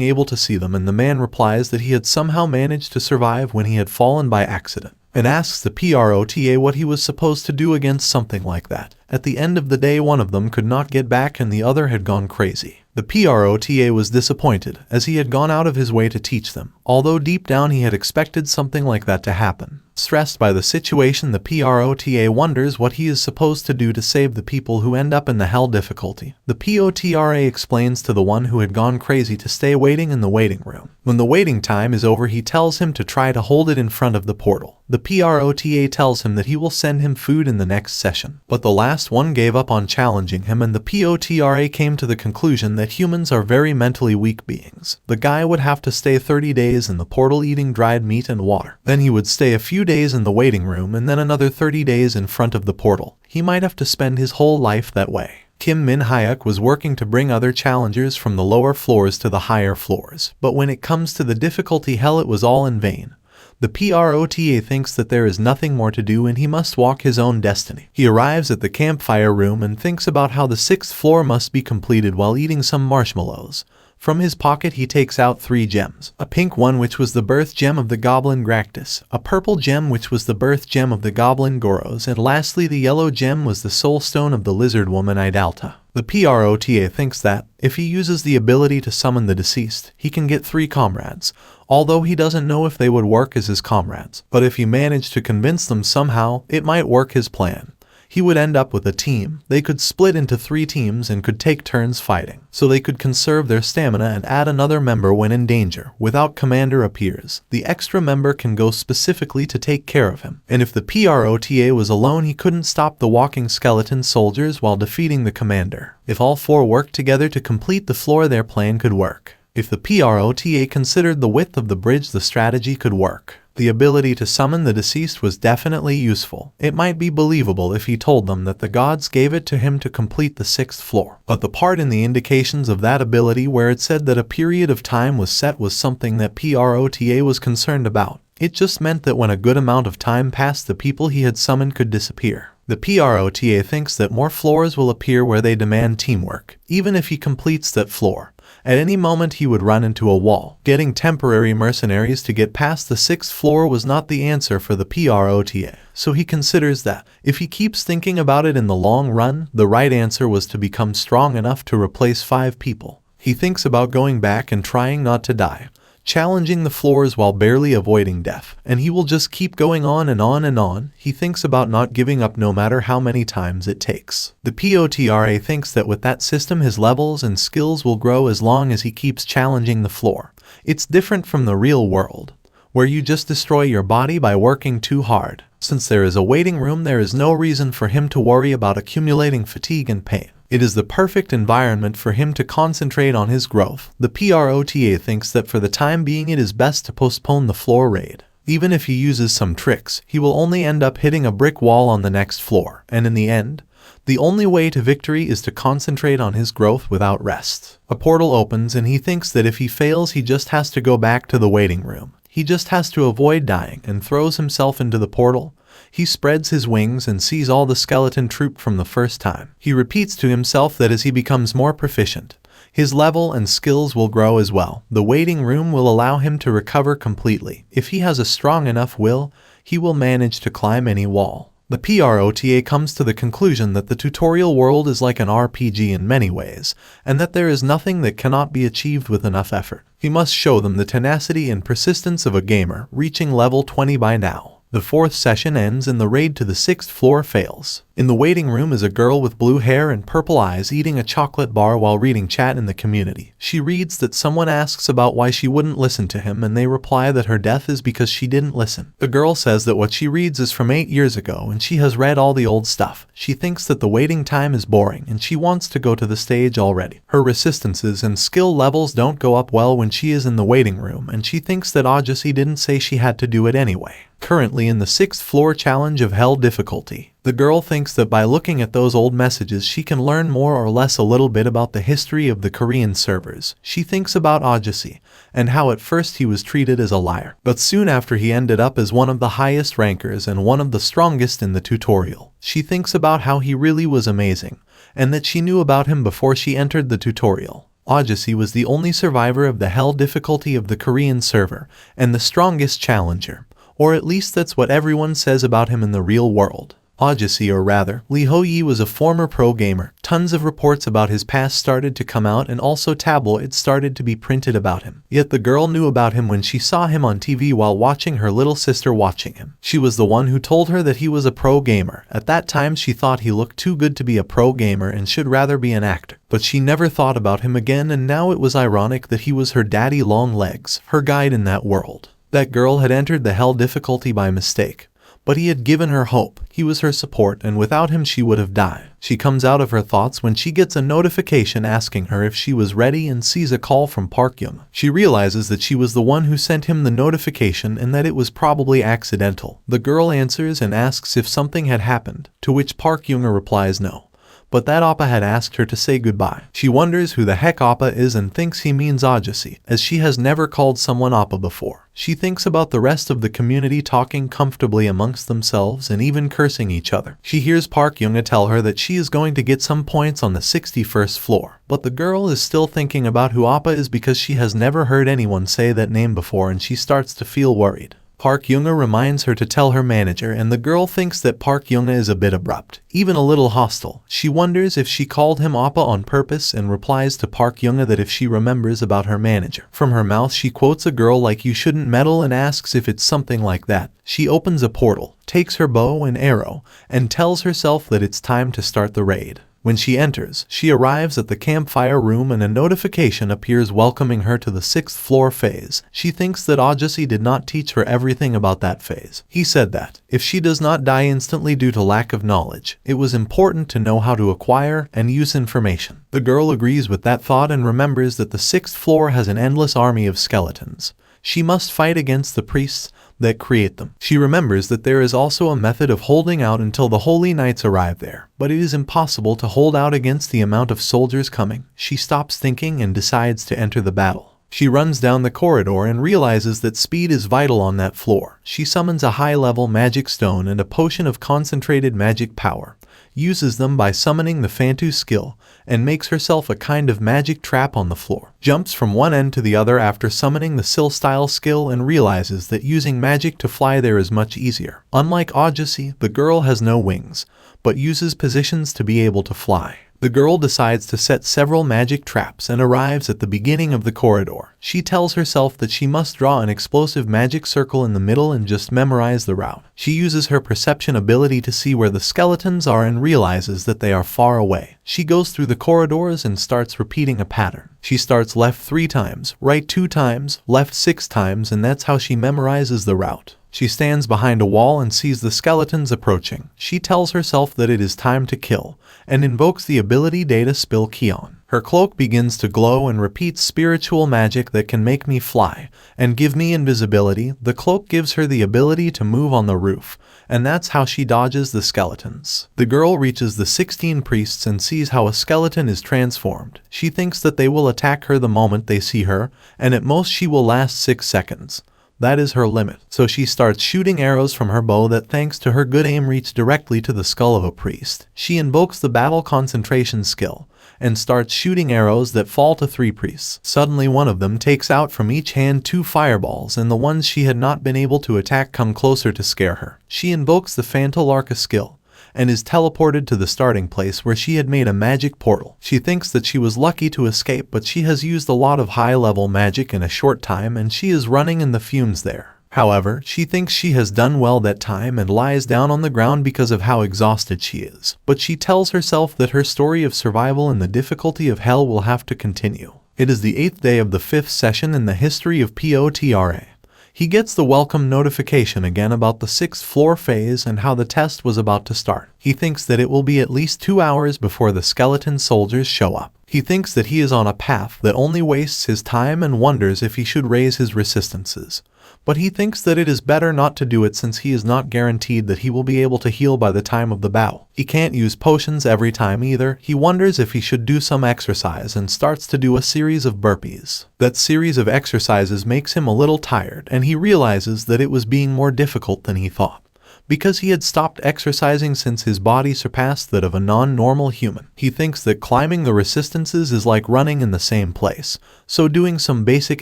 able to see them, and the man replies that he had somehow managed to survive when he had fallen by accident, and asks the PROTA what he was supposed to do against something like that. At the end of the day, one of them could not get back and the other had gone crazy. The PROTA was disappointed, as he had gone out of his way to teach them, although deep down he had expected something like that to happen. Stressed by the situation, the PROTA wonders what he is supposed to do to save the people who end up in the hell difficulty. The POTRA explains to the one who had gone crazy to stay waiting in the waiting room. When the waiting time is over, he tells him to try to hold it in front of the portal. The PROTA tells him that he will send him food in the next session, but the last one gave up on challenging him, and the POTRA came to the conclusion that humans are very mentally weak beings. The guy would have to stay 30 days in the portal eating dried meat and water. Then he would stay a few days in the waiting room and then another 30 days in front of the portal. He might have to spend his whole life that way. Kim Min-hyuk was working to bring other challengers from the lower floors to the higher floors, but when it comes to the difficulty hell, it was all in vain. The PROTA thinks that there is nothing more to do and he must walk his own destiny. He arrives at the campfire room and thinks about how the 6th floor must be completed while eating some marshmallows. From his pocket he takes out 3 gems. A pink one which was the birth gem of the goblin Gractus, a purple gem which was the birth gem of the goblin Goros, and lastly the yellow gem was the soul stone of the lizard woman Idalta. The PROTA thinks that, if he uses the ability to summon the deceased, he can get 3 comrades, although he doesn't know if they would work as his comrades. But if he managed to convince them somehow, it might work his plan. He would end up with a team. They could split into 3 teams and could take turns fighting, so they could conserve their stamina and add another member when in danger. Without commander appears, the extra member can go specifically to take care of him. And if the PROTA was alone, he couldn't stop the walking skeleton soldiers while defeating the commander. If all 4 worked together to complete the floor, their plan could work. If the PROTA considered the width of the bridge, the strategy could work. The ability to summon the deceased was definitely useful. It might be believable if he told them that the gods gave it to him to complete the 6th floor. But the part in the indications of that ability where it said that a period of time was set was something that PROTA was concerned about. It just meant that when a good amount of time passed, the people he had summoned could disappear. The PROTA thinks that more floors will appear where they demand teamwork, even if he completes that floor. At any moment he would run into a wall. Getting temporary mercenaries to get past the 6th floor was not the answer for the PROTA, so he considers that, if he keeps thinking about it in the long run, the right answer was to become strong enough to replace 5 people. He thinks about going back and trying not to die, challenging the floors while barely avoiding death, and he will just keep going on and on and on. He thinks about not giving up no matter how many times it takes. The POTRA thinks that with that system his levels and skills will grow as long as he keeps challenging the floor. It's different from the real world, where you just destroy your body by working too hard. Since there is a waiting room, there is no reason for him to worry about accumulating fatigue and pain. It is the perfect environment for him to concentrate on his growth. The PROTA thinks that for the time being it is best to postpone the floor raid. Even if he uses some tricks, he will only end up hitting a brick wall on the next floor, and in the end, the only way to victory is to concentrate on his growth without rest. A portal opens and he thinks that if he fails he just has to go back to the waiting room. He just has to avoid dying and throws himself into the portal. He spreads his wings and sees all the skeleton troop from the first time. He repeats to himself that as he becomes more proficient, his level and skills will grow as well. The waiting room will allow him to recover completely. If he has a strong enough will, he will manage to climb any wall. The PROTA comes to the conclusion that the tutorial world is like an RPG in many ways, and that there is nothing that cannot be achieved with enough effort. He must show them the tenacity and persistence of a gamer, reaching level 20 by now. The 4th session ends and the raid to the 6th floor fails. In the waiting room is a girl with blue hair and purple eyes eating a chocolate bar while reading chat in the community. She reads that someone asks about why she wouldn't listen to him, and they reply that her death is because she didn't listen. The girl says that what she reads is from 8 years ago and she has read all the old stuff. She thinks that the waiting time is boring and she wants to go to the stage already. Her resistances and skill levels don't go up well when she is in the waiting room, and she thinks that Augusty didn't say she had to do it anyway. Currently in the 6th floor challenge of hell difficulty, the girl thinks that by looking at those old messages she can learn more or less a little bit about the history of the Korean servers. She thinks about Augusty and how at first he was treated as a liar, but soon after he ended up as one of the highest rankers and one of the strongest in the tutorial. She thinks about how he really was amazing and that she knew about him before she entered the tutorial. Augusty was the only survivor of the hell difficulty of the Korean server and the strongest challenger. Or at least that's what everyone says about him in the real world. Augusty, or rather, Lee Ho-yi, was a former pro gamer. Tons of reports about his past started to come out, and also tabloids started to be printed about him. Yet the girl knew about him when she saw him on TV while watching her little sister watching him. She was the one who told her that he was a pro gamer. At that time she thought he looked too good to be a pro gamer and should rather be an actor. But she never thought about him again, and now it was ironic that he was her daddy long legs, her guide in that world. That girl had entered the hell difficulty by mistake, but he had given her hope. He was her support, and without him she would have died. She comes out of her thoughts when she gets a notification asking her if she was ready and sees a call from Park Young. She realizes that she was the one who sent him the notification and that it was probably accidental. The girl answers and asks if something had happened, to which Park Young replies no, but that Appa had asked her to say goodbye. She wonders who the heck Appa is and thinks he means Augusty, as she has never called someone Appa before. She thinks about the rest of the community talking comfortably amongst themselves and even cursing each other. She hears Park Young tell her that she is going to get some points on the 61st floor, but the girl is still thinking about who Appa is because she has never heard anyone say that name before, and she starts to feel worried. Park Young reminds her to tell her manager, and the girl thinks that Park Young is a bit abrupt, even a little hostile. She wonders if she called him Appa on purpose and replies to Park Young that if she remembers about her manager. From her mouth she quotes a girl like "you shouldn't meddle" and asks if it's something like that. She opens a portal, takes her bow and arrow, and tells herself that it's time to start the raid. When she enters, she arrives at the campfire room and a notification appears welcoming her to the 6th floor phase. She thinks that Augusty did not teach her everything about that phase. He said that, if she does not die instantly due to lack of knowledge, it was important to know how to acquire and use information. The girl agrees with that thought and remembers that the 6th floor has an endless army of skeletons. She must fight against the priests that create them. She remembers that there is also a method of holding out until the holy knights arrive there, but it is impossible to hold out against the amount of soldiers coming. She stops thinking and decides to enter the battle. She runs down the corridor and realizes that speed is vital on that floor. She summons a high-level magic stone and a potion of concentrated magic power, uses them by summoning the Fantu skill, and makes herself a kind of magic trap on the floor. Jumps from one end to the other after summoning the Sil style skill and realizes that using magic to fly there is much easier. Unlike Audacity, the girl has no wings, but uses positions to be able to fly. The girl decides to set several magic traps and arrives at the beginning of the corridor. She tells herself that she must draw an explosive magic circle in the middle and just memorize the route. She uses her perception ability to see where the skeletons are and realizes that they are far away. She goes through the corridors and starts repeating a pattern. She starts left 3 times, right 2 times, left 6 times, and that's how she memorizes the route. She stands behind a wall and sees the skeletons approaching. She tells herself that it is time to kill, and invokes the ability Data Spill Kion. Her cloak begins to glow and repeats spiritual magic that can make me fly, and give me invisibility. The cloak gives her the ability to move on the roof, and that's how she dodges the skeletons. The girl reaches the 16 priests and sees how a skeleton is transformed. She thinks that they will attack her the moment they see her, and at most she will last 6 seconds. That is her limit. So she starts shooting arrows from her bow that, thanks to her good aim, reach directly to the skull of a priest. She invokes the battle concentration skill and starts shooting arrows that fall to 3 priests. Suddenly one of them takes out from each hand 2 fireballs, and the ones she had not been able to attack come closer to scare her. She invokes the Fantalarka skill and is teleported to the starting place where she had made a magic portal. She thinks that she was lucky to escape, but she has used a lot of high-level magic in a short time and she is running in the fumes there. However, she thinks she has done well that time and lies down on the ground because of how exhausted she is. But she tells herself that her story of survival in the difficulty of hell will have to continue. It is the 8th day of the 5th session in the history of POTRA. He gets the welcome notification again about the 6th floor phase and how the test was about to start. He thinks that it will be at least 2 hours before the skeleton soldiers show up. He thinks that he is on a path that only wastes his time and wonders if he should raise his resistances. But he thinks that it is better not to do it since he is not guaranteed that he will be able to heal by the time of the battle. He can't use potions every time either. He wonders if he should do some exercise and starts to do a series of burpees. That series of exercises makes him a little tired, and he realizes that it was being more difficult than he thought, because he had stopped exercising since his body surpassed that of a non-normal human. He thinks that climbing the resistances is like running in the same place, so doing some basic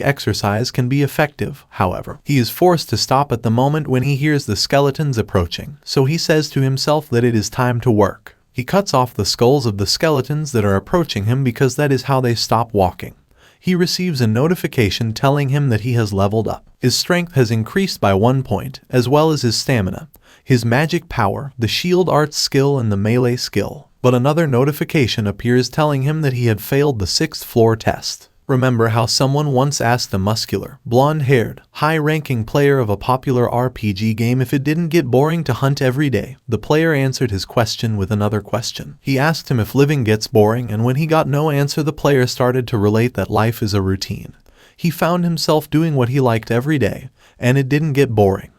exercise can be effective. However, he is forced to stop at the moment when he hears the skeletons approaching, so he says to himself that it is time to work. He cuts off the skulls of the skeletons that are approaching him because that is how they stop walking. He receives a notification telling him that he has leveled up. His strength has increased by 1 point, as well as his stamina, his magic power, the shield arts skill, and the melee skill. But another notification appears telling him that he had failed the 6th floor test. Remember how someone once asked a muscular, blonde-haired, high-ranking player of a popular RPG game if it didn't get boring to hunt every day? The player answered his question with another question. He asked him if living gets boring, and when he got no answer, the player started to relate that life is a routine. He found himself doing what he liked every day, and it didn't get boring.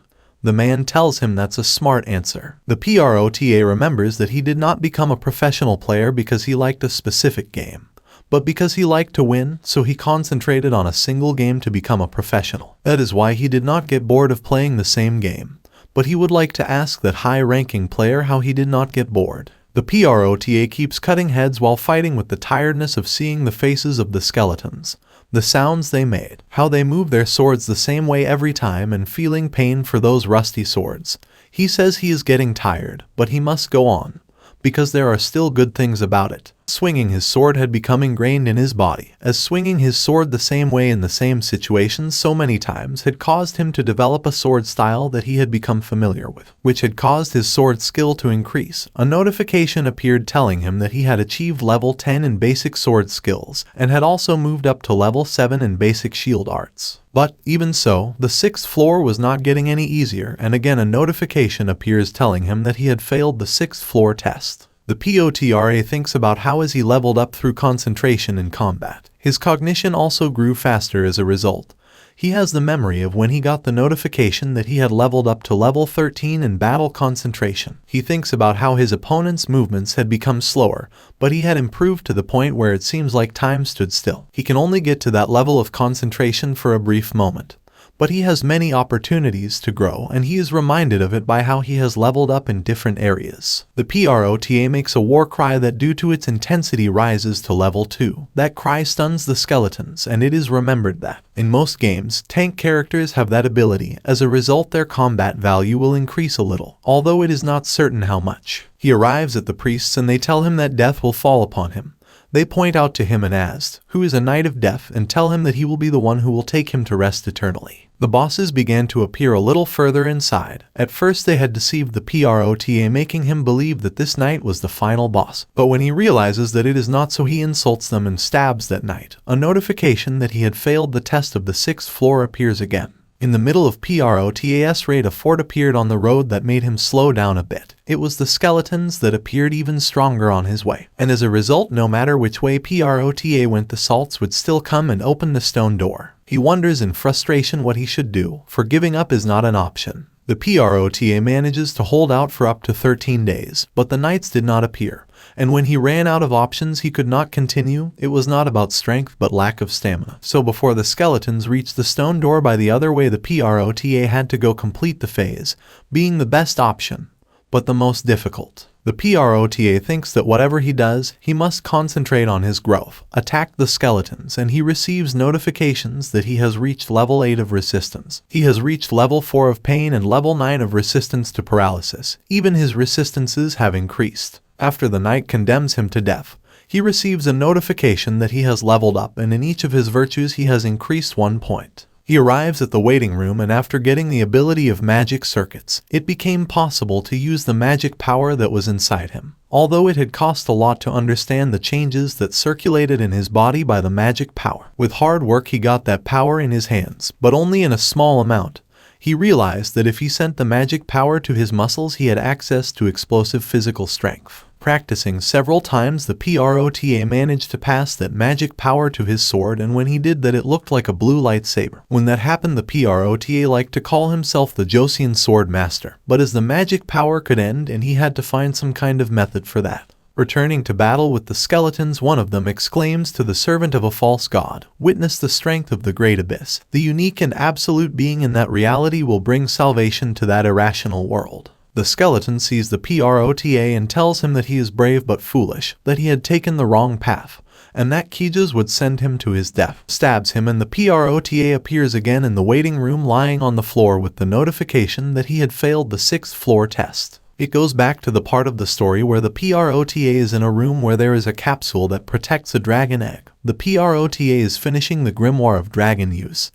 The man tells him that's a smart answer. The PROTA remembers that he did not become a professional player because he liked a specific game, but because he liked to win, so he concentrated on a single game to become a professional. That is why he did not get bored of playing the same game, but he would like to ask that high-ranking player how he did not get bored. The PROTA keeps cutting heads while fighting with the tiredness of seeing the faces of the skeletons, the sounds they made, how they move their swords the same way every time, and feeling pain for those rusty swords. He says he is getting tired, but he must go on, because there are still good things about it. Swinging his sword had become ingrained in his body, as swinging his sword the same way in the same situations so many times had caused him to develop a sword style that he had become familiar with, which had caused his sword skill to increase. A notification appeared telling him that he had achieved level 10 in basic sword skills, and had also moved up to level 7 in basic shield arts. But, even so, the 6th floor was not getting any easier, and again a notification appears telling him that he had failed the 6th floor test. The POTRA thinks about how as he leveled up through concentration in combat, his cognition also grew faster as a result. He has the memory of when he got the notification that he had leveled up to level 13 in battle concentration. He thinks about how his opponent's movements had become slower, but he had improved to the point where it seems like time stood still. He can only get to that level of concentration for a brief moment. But he has many opportunities to grow, and he is reminded of it by how he has leveled up in different areas. The PROTA makes a war cry that due to its intensity rises to level 2. That cry stuns the skeletons, and it is remembered that, in most games, tank characters have that ability. As a result, their combat value will increase a little, although it is not certain how much. He arrives at the priests and they tell him that death will fall upon him. They point out to him an Azd, who is a knight of death, and tell him that he will be the one who will take him to rest eternally. The bosses began to appear a little further inside. At first they had deceived the PROTA, making him believe that this knight was the final boss. But when he realizes that it is not so, he insults them and stabs that knight. A notification that he had failed the test of the 6th floor appears again. In the middle of PROTA's raid, a fort appeared on the road that made him slow down a bit. It was the skeletons that appeared even stronger on his way. And as a result, no matter which way PROTA went, the salts would still come and open the stone door. He wonders in frustration what he should do, for giving up is not an option. The PROTA manages to hold out for up to 13 days, but the knights did not appear. And when he ran out of options, he could not continue. It was not about strength but lack of stamina. So before the skeletons reached the stone door by the other way, the PROTA had to go complete the phase, being the best option, but the most difficult. The PROTA thinks that whatever he does, he must concentrate on his growth, attack the skeletons, and he receives notifications that he has reached level 8 of resistance. He has reached level 4 of pain and level 9 of resistance to paralysis. Even his resistances have increased. After the knight condemns him to death, he receives a notification that he has leveled up, and in each of his virtues he has increased 1 point. He arrives at the waiting room, and after getting the ability of magic circuits, it became possible to use the magic power that was inside him. Although it had cost a lot to understand the changes that circulated in his body by the magic power. With hard work he got that power in his hands, but only in a small amount. He realized that if he sent the magic power to his muscles, he had access to explosive physical strength. Practicing several times, the PROTA managed to pass that magic power to his sword, and when he did that, it looked like a blue lightsaber. When that happened, the PROTA liked to call himself the Josian Sword Master, but as the magic power could end, and he had to find some kind of method for that. Returning to battle with the skeletons, one of them exclaims to the servant of a false god, "Witness the strength of the great abyss. The unique and absolute being in that reality will bring salvation to that irrational world." The skeleton sees the PROTA and tells him that he is brave but foolish, that he had taken the wrong path, and that Kijas would send him to his death. Stabs him, and the PROTA appears again in the waiting room, lying on the floor with the notification that he had failed the 6th floor test. It goes back to the part of the story where the PROTA is in a room where there is a capsule that protects a dragon egg. The PROTA is finishing the grimoire of dragon use.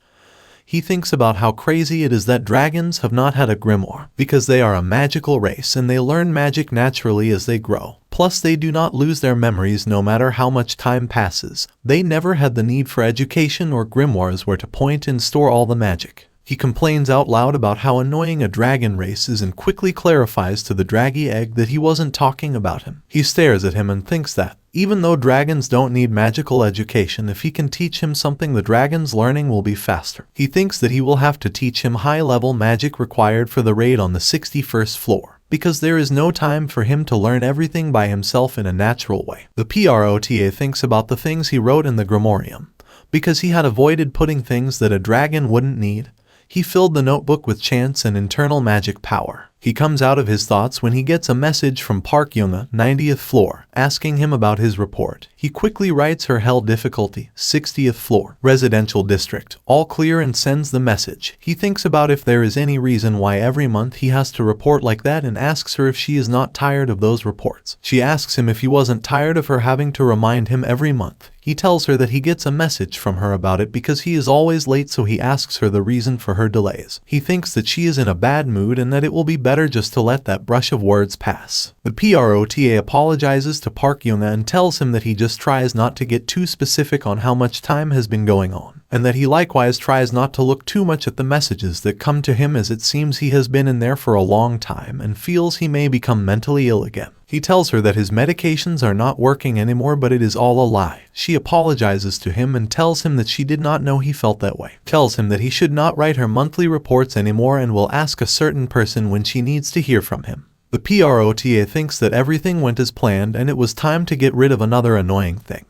He thinks about how crazy it is that dragons have not had a grimoire, because they are a magical race and they learn magic naturally as they grow. Plus, they do not lose their memories no matter how much time passes. They never had the need for education or grimoires where to point and store all the magic. He complains out loud about how annoying a dragon race is and quickly clarifies to the draggy egg that he wasn't talking about him. He stares at him and thinks that, even though dragons don't need magical education, if he can teach him something, the dragon's learning will be faster. He thinks that he will have to teach him high-level magic required for the raid on the 61st floor, because there is no time for him to learn everything by himself in a natural way. The PROTA thinks about the things he wrote in the Grimorium. Because he had avoided putting things that a dragon wouldn't need, he filled the notebook with chants and internal magic power. He comes out of his thoughts when he gets a message from Park Yoonga, 90th floor, asking him about his report. He quickly writes her hell difficulty, 60th floor, residential district, all clear, and sends the message. He thinks about if there is any reason why every month he has to report like that and asks her if she is not tired of those reports. She asks him if he wasn't tired of her having to remind him every month. He tells her that he gets a message from her about it because he is always late, so he asks her the reason for her delays. He thinks that she is in a bad mood and that it will be better just to let that brush of words pass. The PROTA apologizes to Park Yoonga and tells him that he just tries not to get too specific on how much time has been going on, and that he likewise tries not to look too much at the messages that come to him, as it seems he has been in there for a long time and feels he may become mentally ill again. He tells her that his medications are not working anymore, but it is all a lie. She apologizes to him and tells him that she did not know he felt that way. Tells him that he should not write her monthly reports anymore and will ask a certain person when she needs to hear from him. The PROTA thinks that everything went as planned and it was time to get rid of another annoying thing.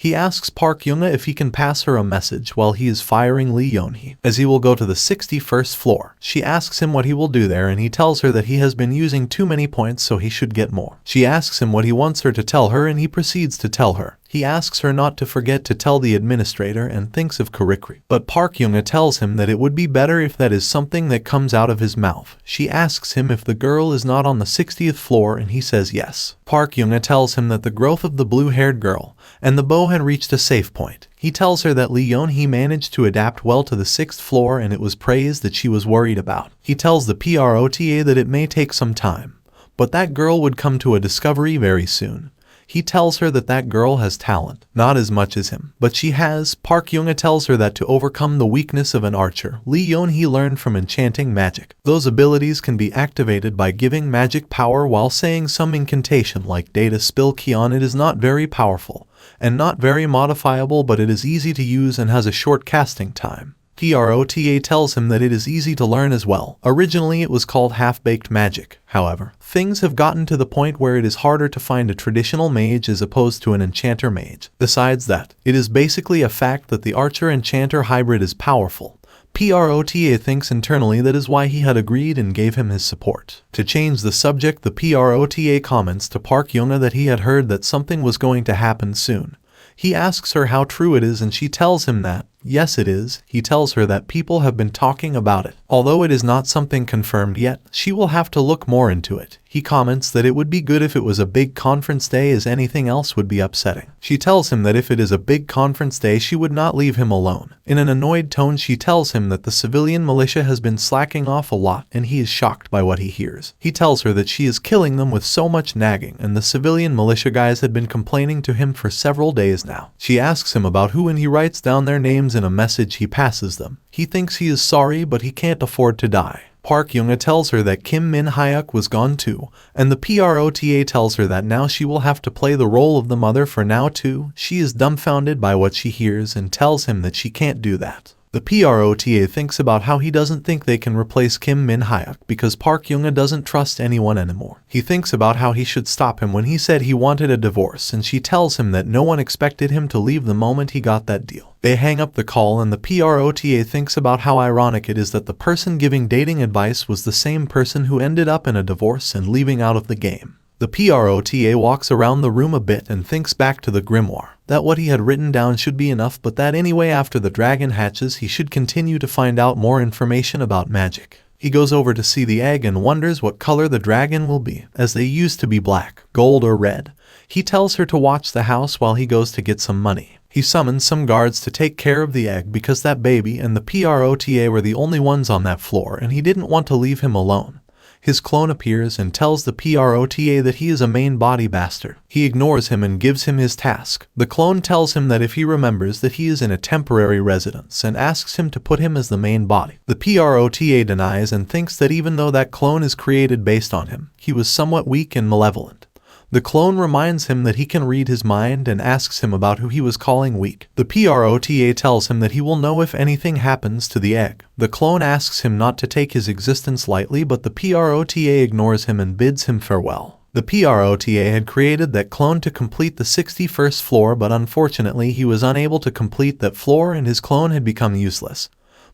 He asks Park Young-a if he can pass her a message while he is firing Lee Yeon-hee, as he will go to the 61st floor. She asks him what he will do there and he tells her that he has been using too many points so he should get more. She asks him what he wants her to tell her and he proceeds to tell her. He asks her not to forget to tell the administrator and thinks of Kurikri. But Park Young-a tells him that it would be better if that is something that comes out of his mouth. She asks him if the girl is not on the 60th floor and he says yes. Park Young-a tells him that the growth of the blue-haired girl and the bow had reached a safe point. He tells her that Lee Yeon-hee managed to adapt well to the 6th floor and it was praise that she was worried about. He tells the PROTA that it may take some time, but that girl would come to a discovery very soon. He tells her that that girl has talent, not as much as him, but she has. Park Young-a tells her that to overcome the weakness of an archer, Lee Yeon-hee learned from enchanting magic. Those abilities can be activated by giving magic power while saying some incantation like data spill Kion. It is not very powerful and not very modifiable, but it is easy to use and has a short casting time. PROTA tells him that it is easy to learn as well. Originally it was called half-baked magic. However, things have gotten to the point where it is harder to find a traditional mage as opposed to an enchanter mage. Besides that, it is basically a fact that the archer-enchanter hybrid is powerful. PROTA thinks internally that is why he had agreed and gave him his support. To change the subject, the PROTA comments to Park Young-a that he had heard that something was going to happen soon. He asks her how true it is and she tells him that, yes it is. He tells her that people have been talking about it. Although it is not something confirmed yet, she will have to look more into it. He comments that it would be good if it was a big conference day as anything else would be upsetting. She tells him that if it is a big conference day she would not leave him alone. In an annoyed tone she tells him that the civilian militia has been slacking off a lot and he is shocked by what he hears. He tells her that she is killing them with so much nagging and the civilian militia guys had been complaining to him for several days now. She asks him about who and he writes down their names in a message he passes them. He thinks he is sorry but he can't afford to die. Park Young-a tells her that Kim Min-hyuk was gone too, and the PROTA tells her that now she will have to play the role of the mother for now too. She is dumbfounded by what she hears and tells him that she can't do that. The PROTA thinks about how he doesn't think they can replace Kim Min-hyuk because Park Young-a doesn't trust anyone anymore. He thinks about how he should stop him when he said he wanted a divorce and she tells him that no one expected him to leave the moment he got that deal. They hang up the call and the PROTA thinks about how ironic it is that the person giving dating advice was the same person who ended up in a divorce and leaving out of the game. The PROTA walks around the room a bit and thinks back to the grimoire, that what he had written down should be enough but that anyway after the dragon hatches he should continue to find out more information about magic. He goes over to see the egg and wonders what color the dragon will be, as they used to be black, gold or red. He tells her to watch the house while he goes to get some money. He summons some guards to take care of the egg because that baby and the PROTA were the only ones on that floor and he didn't want to leave him alone. His clone appears and tells the PROTA that he is a main body bastard. He ignores him and gives him his task. The clone tells him that if he remembers that he is in a temporary residence and asks him to put him as the main body. The PROTA denies and thinks that even though that clone is created based on him, he was somewhat weak and malevolent. The clone reminds him that he can read his mind and asks him about who he was calling weak. The PROTA tells him that he will know if anything happens to the egg. The clone asks him not to take his existence lightly, but the PROTA ignores him and bids him farewell. The PROTA had created that clone to complete the 61st floor, but unfortunately he was unable to complete that floor and his clone had become useless.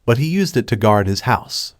But he used it to guard his house.